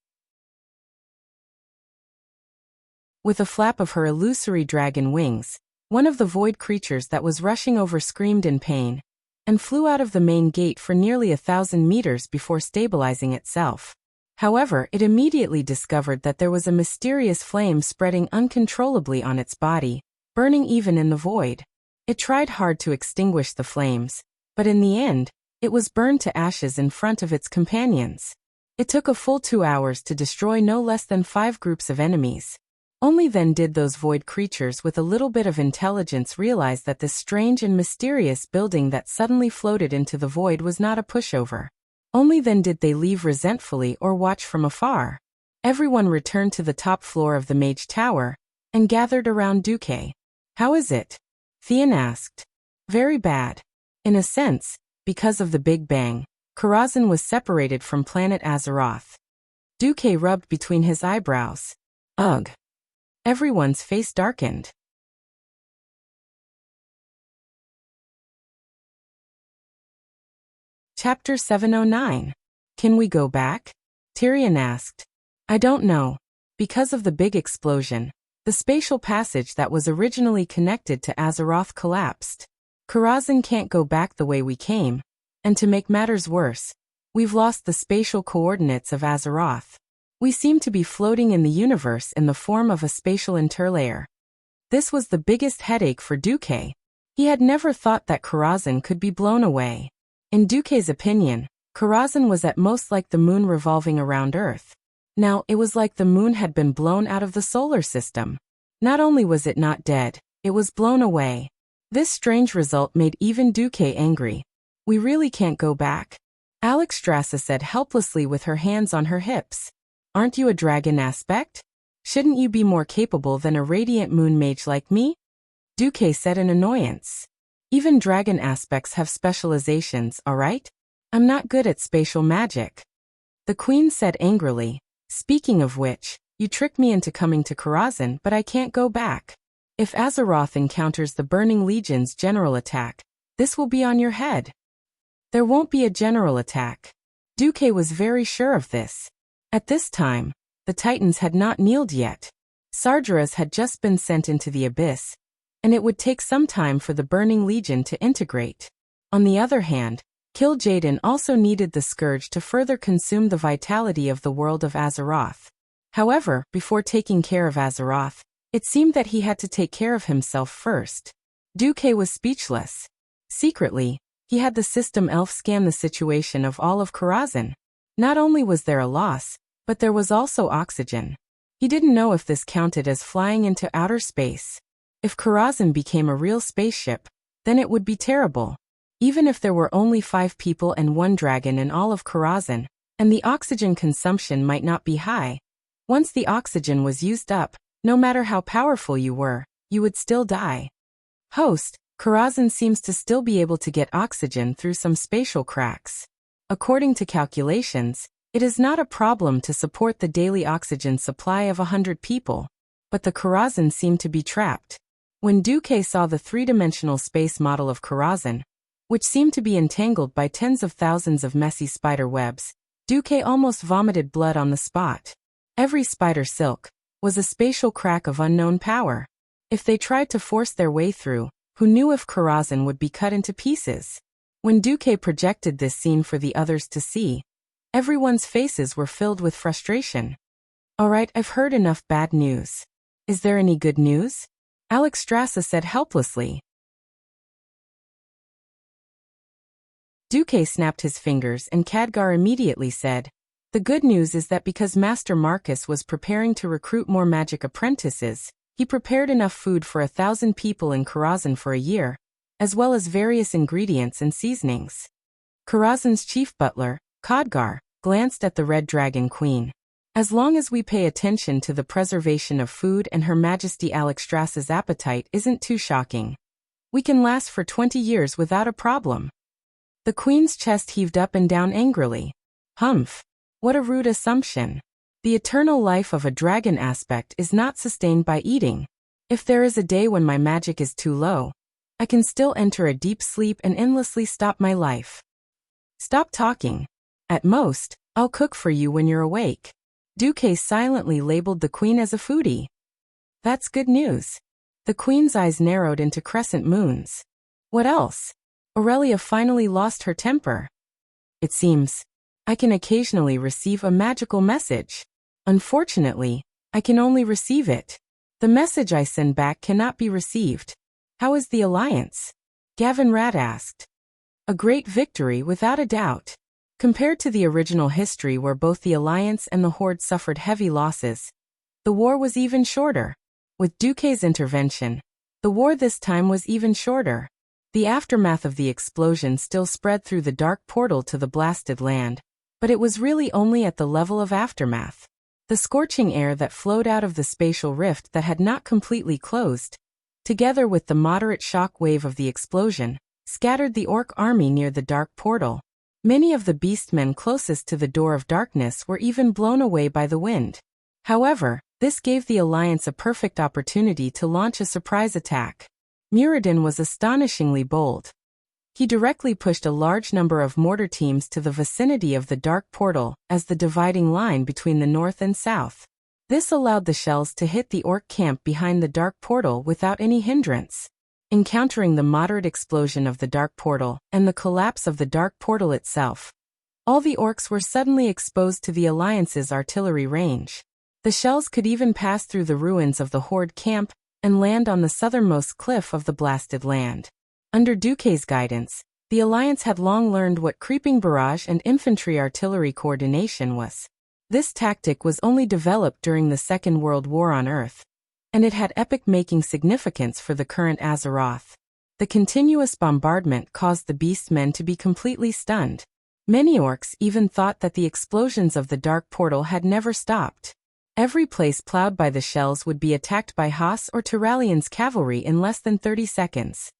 With a flap of her illusory dragon wings, one of the void creatures that was rushing over screamed in pain, and flew out of the main gate for nearly 1,000 meters before stabilizing itself. However, it immediately discovered that there was a mysterious flame spreading uncontrollably on its body, burning even in the void. It tried hard to extinguish the flames, but in the end, it was burned to ashes in front of its companions. It took a full 2 hours to destroy no less than 5 groups of enemies. Only then did those void creatures with a little bit of intelligence realize that this strange and mysterious building that suddenly floated into the void was not a pushover. Only then did they leave resentfully or watch from afar. Everyone returned to the top floor of the Mage Tower and gathered around Duque. "How is it?" Theon asked. "Very bad. In a sense, because of the Big Bang, Karazhan was separated from planet Azeroth." Duque rubbed between his eyebrows. "Ugh." Everyone's face darkened. Chapter 709. Can we go back? Tyrion asked. "I don't know. Because of the big explosion, the spatial passage that was originally connected to Azeroth collapsed. Karazhan can't go back the way we came, and to make matters worse, we've lost the spatial coordinates of Azeroth. We seem to be floating in the universe in the form of a spatial interlayer." This was the biggest headache for Duque. He had never thought that Karazhan could be blown away. In Duque's opinion, Karazhan was at most like the moon revolving around Earth. Now, it was like the moon had been blown out of the solar system. Not only was it not dead, it was blown away. This strange result made even Duque angry. "We really can't go back," Alexstrasza said helplessly with her hands on her hips. "Aren't you a dragon aspect?" Shouldn't you be more capable than a radiant moon mage like me? Duque said in annoyance. Even dragon aspects have specializations, alright? I'm not good at spatial magic. The queen said angrily. Speaking of which, you tricked me into coming to Karazhan, but I can't go back. If Azeroth encounters the Burning Legion's general attack, this will be on your head. There won't be a general attack. Duque was very sure of this. At this time, the Titans had not kneeled yet. Sargeras had just been sent into the abyss, and it would take some time for the Burning Legion to integrate. On the other hand, Kil'jaeden also needed the Scourge to further consume the vitality of the world of Azeroth. However, before taking care of Azeroth, it seemed that he had to take care of himself first. Duque was speechless. Secretly, he had the system elf scan the situation of all of Karazhan. Not only was there a loss, but there was also oxygen. He didn't know if this counted as flying into outer space. If Karazhan became a real spaceship, then it would be terrible. Even if there were only 5 people and 1 dragon in all of Karazhan, and the oxygen consumption might not be high, once the oxygen was used up, no matter how powerful you were, you would still die. Host, Karazhan seems to still be able to get oxygen through some spatial cracks. According to calculations, it is not a problem to support the daily oxygen supply of 100 people, but the Karazhan seemed to be trapped. When Duque saw the 3-dimensional space model of Karazhan, which seemed to be entangled by tens of thousands of messy spider webs, Duque almost vomited blood on the spot. Every spider silk was a spatial crack of unknown power. If they tried to force their way through, who knew if Karazhan would be cut into pieces? When Duque projected this scene for the others to see, everyone's faces were filled with frustration. Alright, I've heard enough bad news. Is there any good news? Alexstrasza said helplessly. Duque snapped his fingers and Khadgar immediately said, the good news is that because Master Marcus was preparing to recruit more magic apprentices, he prepared enough food for 1,000 people in Karazhan for a year, as well as various ingredients and seasonings. Karazhan's chief butler, Khadgar, glanced at the Red Dragon Queen. As long as we pay attention to the preservation of food and Her Majesty Alexstrasza's appetite isn't too shocking. We can last for 20 years without a problem. The Queen's chest heaved up and down angrily. Humph. What a rude assumption. The eternal life of a dragon aspect is not sustained by eating. If there is a day when my magic is too low, I can still enter a deep sleep and endlessly stop my life. Stop talking. At most, I'll cook for you when you're awake. Duque silently labeled the Queen as a foodie. That's good news. The Queen's eyes narrowed into crescent moons. What else? Aurelia finally lost her temper. It seems I can occasionally receive a magical message. Unfortunately, I can only receive it. The message I send back cannot be received. How is the alliance? Gavin Radd asked. A great victory without a doubt. Compared to the original history where both the alliance and the Horde suffered heavy losses, the war was even shorter. With Duque's intervention, the war this time was even shorter. The aftermath of the explosion still spread through the dark portal to the blasted land, but it was really only at the level of aftermath. The scorching air that flowed out of the spatial rift that had not completely closed, together with the moderate shock wave of the explosion, scattered the orc army near the dark portal. Many of the beastmen closest to the Door of Darkness were even blown away by the wind. However, this gave the Alliance a perfect opportunity to launch a surprise attack. Muradin was astonishingly bold. He directly pushed a large number of mortar teams to the vicinity of the dark portal as the dividing line between the north and south. This allowed the shells to hit the orc camp behind the dark portal without any hindrance. Encountering the moderate explosion of the dark portal and the collapse of the dark portal itself, all the orcs were suddenly exposed to the Alliance's artillery range. The shells could even pass through the ruins of the Horde camp and land on the southernmost cliff of the blasted land. Under Duque's guidance, the Alliance had long learned what creeping barrage and infantry artillery coordination was. This tactic was only developed during the Second World War on Earth, and it had epic-making significance for the current Azeroth. The continuous bombardment caused the beastmen to be completely stunned. Many orcs even thought that the explosions of the dark portal had never stopped. Every place plowed by the shells would be attacked by Haas or Tyralian's cavalry in less than 30 seconds.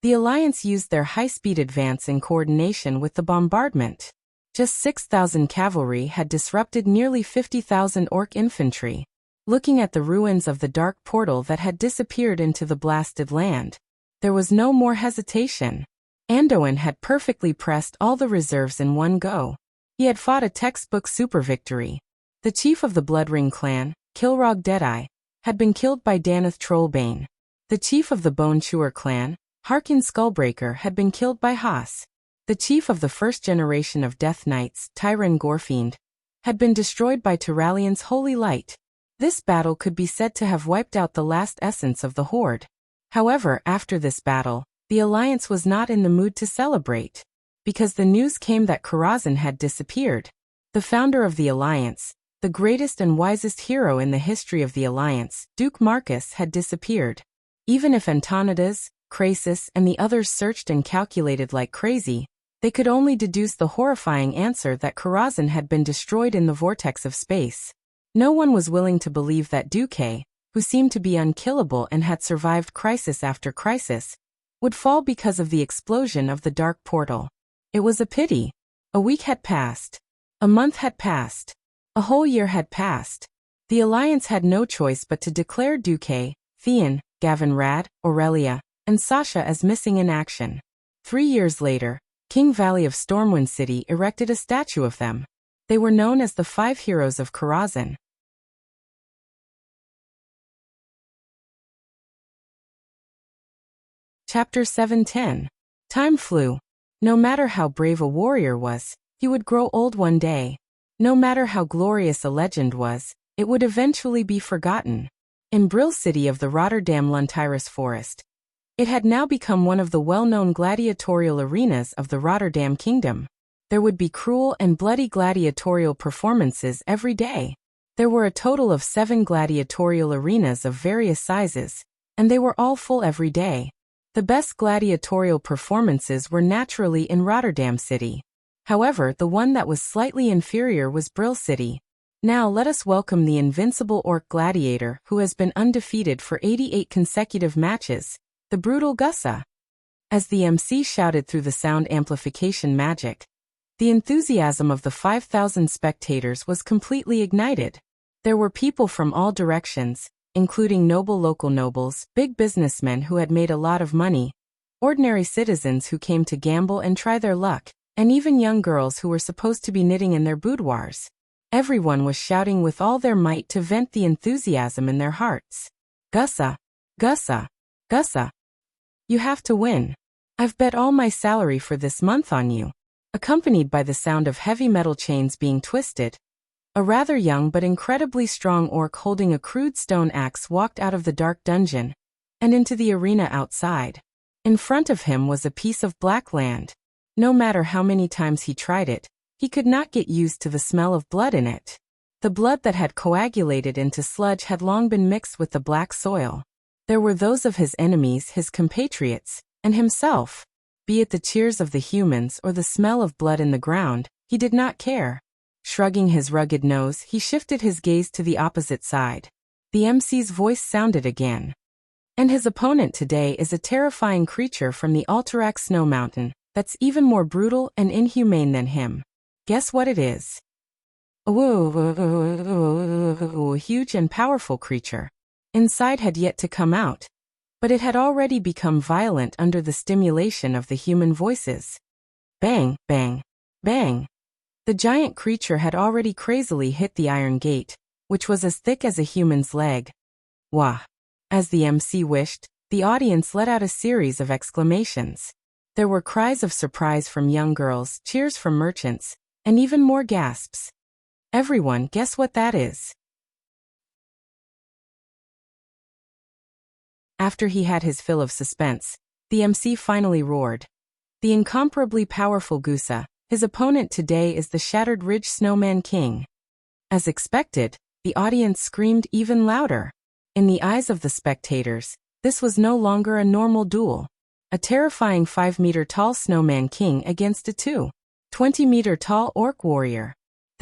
The Alliance used their high-speed advance in coordination with the bombardment. Just 6,000 cavalry had disrupted nearly 50,000 orc infantry. Looking at the ruins of the dark portal that had disappeared into the blasted land, there was no more hesitation. Anduin had perfectly pressed all the reserves in one go. He had fought a textbook super victory. The chief of the Bloodring clan, Kilrog Deadeye, had been killed by Danath Trollbane. The chief of the Bone Chewer clan, Harkin Skullbreaker, had been killed by Haas. The chief of the first generation of Death Knights, Tyron Gorefiend, had been destroyed by Tyralian's Holy Light. This battle could be said to have wiped out the last essence of the Horde. However, after this battle, the Alliance was not in the mood to celebrate, because the news came that Karazhan had disappeared. The founder of the Alliance, the greatest and wisest hero in the history of the Alliance, Duke Marcus, had disappeared. Even if Antonidas, Krasis, and the others searched and calculated like crazy, they could only deduce the horrifying answer that Karazhan had been destroyed in the vortex of space. No one was willing to believe that Duque, who seemed to be unkillable and had survived crisis after crisis, would fall because of the explosion of the dark portal. It was a pity. A week had passed. A month had passed. A whole year had passed. The Alliance had no choice but to declare Duque, Theon, Gavin Rad, Aurelia, and Sasha as missing in action. 3 years later, King Valley of Stormwind City erected a statue of them. They were known as the 5 Heroes of Karazhan. Chapter 710. Time flew. No matter how brave a warrior was, he would grow old one day. No matter how glorious a legend was, it would eventually be forgotten. In Brill City of the Rotterdam Luntiris Forest, it had now become one of the well-known gladiatorial arenas of the Rotterdam Kingdom. There would be cruel and bloody gladiatorial performances every day. There were a total of 7 gladiatorial arenas of various sizes, and they were all full every day. The best gladiatorial performances were naturally in Rotterdam City. However, the one that was slightly inferior was Brill City. Now let us welcome the invincible orc gladiator who has been undefeated for 88 consecutive matches, the brutal Gussa. As the MC shouted through the sound amplification magic, the enthusiasm of the 5,000 spectators was completely ignited. There were people from all directions, including noble local nobles, big businessmen who had made a lot of money, ordinary citizens who came to gamble and try their luck, and even young girls who were supposed to be knitting in their boudoirs. Everyone was shouting with all their might to vent the enthusiasm in their hearts. Gussa! Gussa! Gussa! You have to win. I've bet all my salary for this month on you. Accompanied by the sound of heavy metal chains being twisted, a rather young but incredibly strong orc holding a crude stone axe walked out of the dark dungeon and into the arena outside. In front of him was a piece of black land. No matter how many times he tried it, he could not get used to the smell of blood in it. The blood that had coagulated into sludge had long been mixed with the black soil. There were those of his enemies, his compatriots, and himself. Be it the cheers of the humans or the smell of blood in the ground, he did not care. Shrugging his rugged nose, he shifted his gaze to the opposite side. The MC's voice sounded again. And his opponent today is a terrifying creature from the Alterac Snow Mountain that's even more brutal and inhumane than him. Guess what it is? A huge and powerful creature. Inside had yet to come out, but it had already become violent under the stimulation of the human voices. Bang, bang, bang. The giant creature had already crazily hit the iron gate, which was as thick as a human's leg. Wah! As the MC wished, the audience let out a series of exclamations. There were cries of surprise from young girls, cheers from merchants, and even more gasps. Everyone, guess what that is? After he had his fill of suspense, the MC finally roared. The incomparably powerful Gusa, his opponent today is the Shattered Ridge Snowman King. As expected, the audience screamed even louder. In the eyes of the spectators, this was no longer a normal duel. A terrifying 5-meter-tall Snowman King against a 20-meter-tall orc warrior.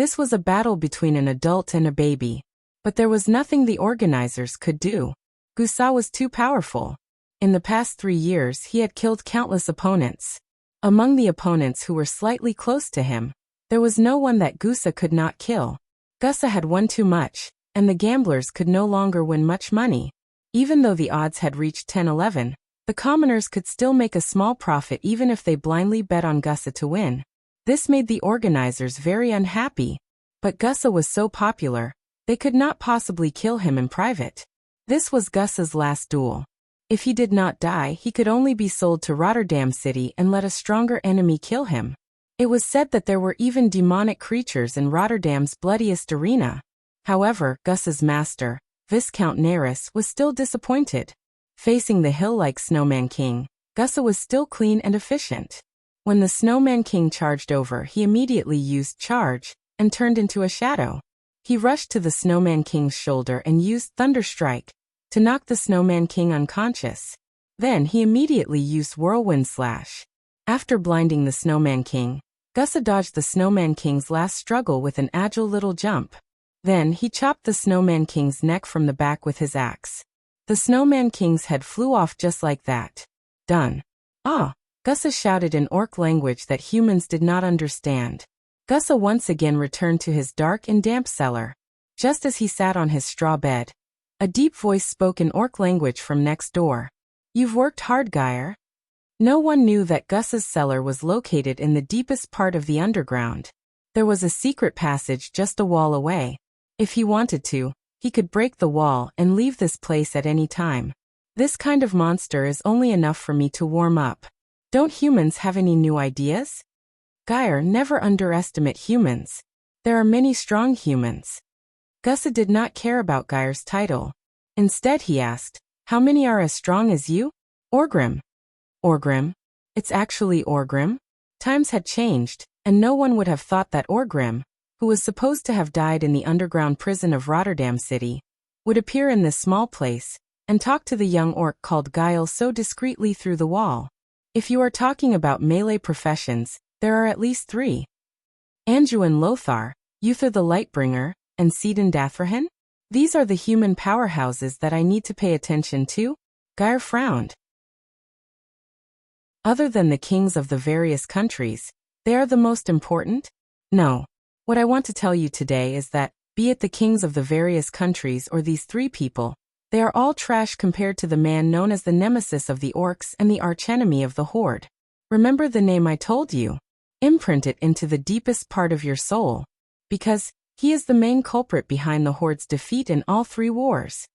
This was a battle between an adult and a baby. But there was nothing the organizers could do. Wuxia was too powerful. In the past 3 years he had killed countless opponents. Among the opponents who were slightly close to him, there was no one that Wuxia could not kill. Wuxia had won too much, and the gamblers could no longer win much money. Even though the odds had reached 10-11, the commoners could still make a small profit even if they blindly bet on Wuxia to win. This made the organizers very unhappy. But Wuxia was so popular, they could not possibly kill him in private. This was Wuxia's last duel. If he did not die, he could only be sold to Rotterdam City and let a stronger enemy kill him. It was said that there were even demonic creatures in Rotterdam's bloodiest arena. However, Wuxia's master, Viscount Neris, was still disappointed. Facing the hill-like Snowman King, Wuxia was still clean and efficient. When the Snowman King charged over, he immediately used charge and turned into a shadow. He rushed to the Snowman King's shoulder and used Thunderstrike to knock the Snowman King unconscious. Then he immediately used Whirlwind Slash. After blinding the Snowman King, Wuxia dodged the Snowman King's last struggle with an agile little jump. Then he chopped the Snowman King's neck from the back with his axe. The Snowman King's head flew off just like that. Done. Ah! Wuxia shouted in orc language that humans did not understand. Wuxia once again returned to his dark and damp cellar. Just as he sat on his straw bed, a deep voice spoke in orc language from next door. "You've worked hard, Geir." No one knew that Wuxia's cellar was located in the deepest part of the underground. There was a secret passage just a wall away. If he wanted to, he could break the wall and leave this place at any time. This kind of monster is only enough for me to warm up. Don't humans have any new ideas? Geir, never underestimate humans. There are many strong humans. Wuxia did not care about Geir's title. Instead he asked, "How many are as strong as you?" "Orgrim." "Orgrim? It's actually Orgrim?" Times had changed, and no one would have thought that Orgrim, who was supposed to have died in the underground prison of Rotterdam City, would appear in this small place and talk to the young orc called Geir so discreetly through the wall. If you are talking about melee professions, there are at least 3. Anduin Lothar, Uther the Lightbringer, and Sidon Dathrahan? These are the human powerhouses that I need to pay attention to? Geir frowned. Other than the kings of the various countries, they are the most important? No. What I want to tell you today is that, be it the kings of the various countries or these 3 people, they are all trash compared to the man known as the nemesis of the orcs and the archenemy of the horde. Remember the name I told you. Imprint it into the deepest part of your soul. Because he is the main culprit behind the horde's defeat in all 3 wars.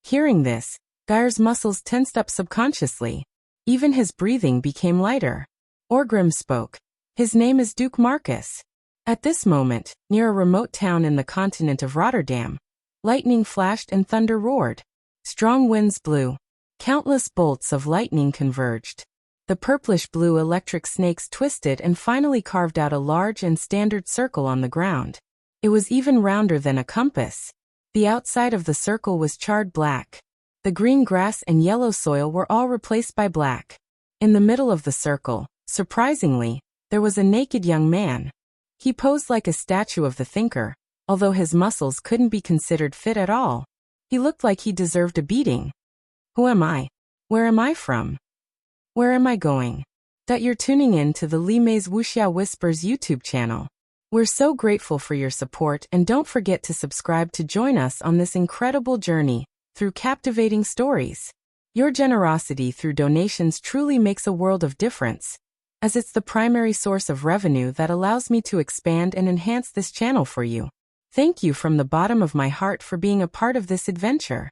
Hearing this, Geir's muscles tensed up subconsciously. Even his breathing became lighter. Orgrim spoke. His name is Duke Marcus. At this moment, near a remote town in the continent of Rotterdam, lightning flashed and thunder roared. Strong winds blew. Countless bolts of lightning converged. The purplish-blue electric snakes twisted and finally carved out a large and standard circle on the ground. It was even rounder than a compass. The outside of the circle was charred black. The green grass and yellow soil were all replaced by black. In the middle of the circle, surprisingly, there was a naked young man. He posed like a statue of the thinker, although his muscles couldn't be considered fit at all. He looked like he deserved a beating. Who am I? Where am I from? Where am I going? That you're tuning in to the Lime's Wuxia Whispers YouTube channel. We're so grateful for your support, and don't forget to subscribe to join us on this incredible journey through captivating stories. Your generosity through donations truly makes a world of difference, as it's the primary source of revenue that allows me to expand and enhance this channel for you. Thank you from the bottom of my heart for being a part of this adventure.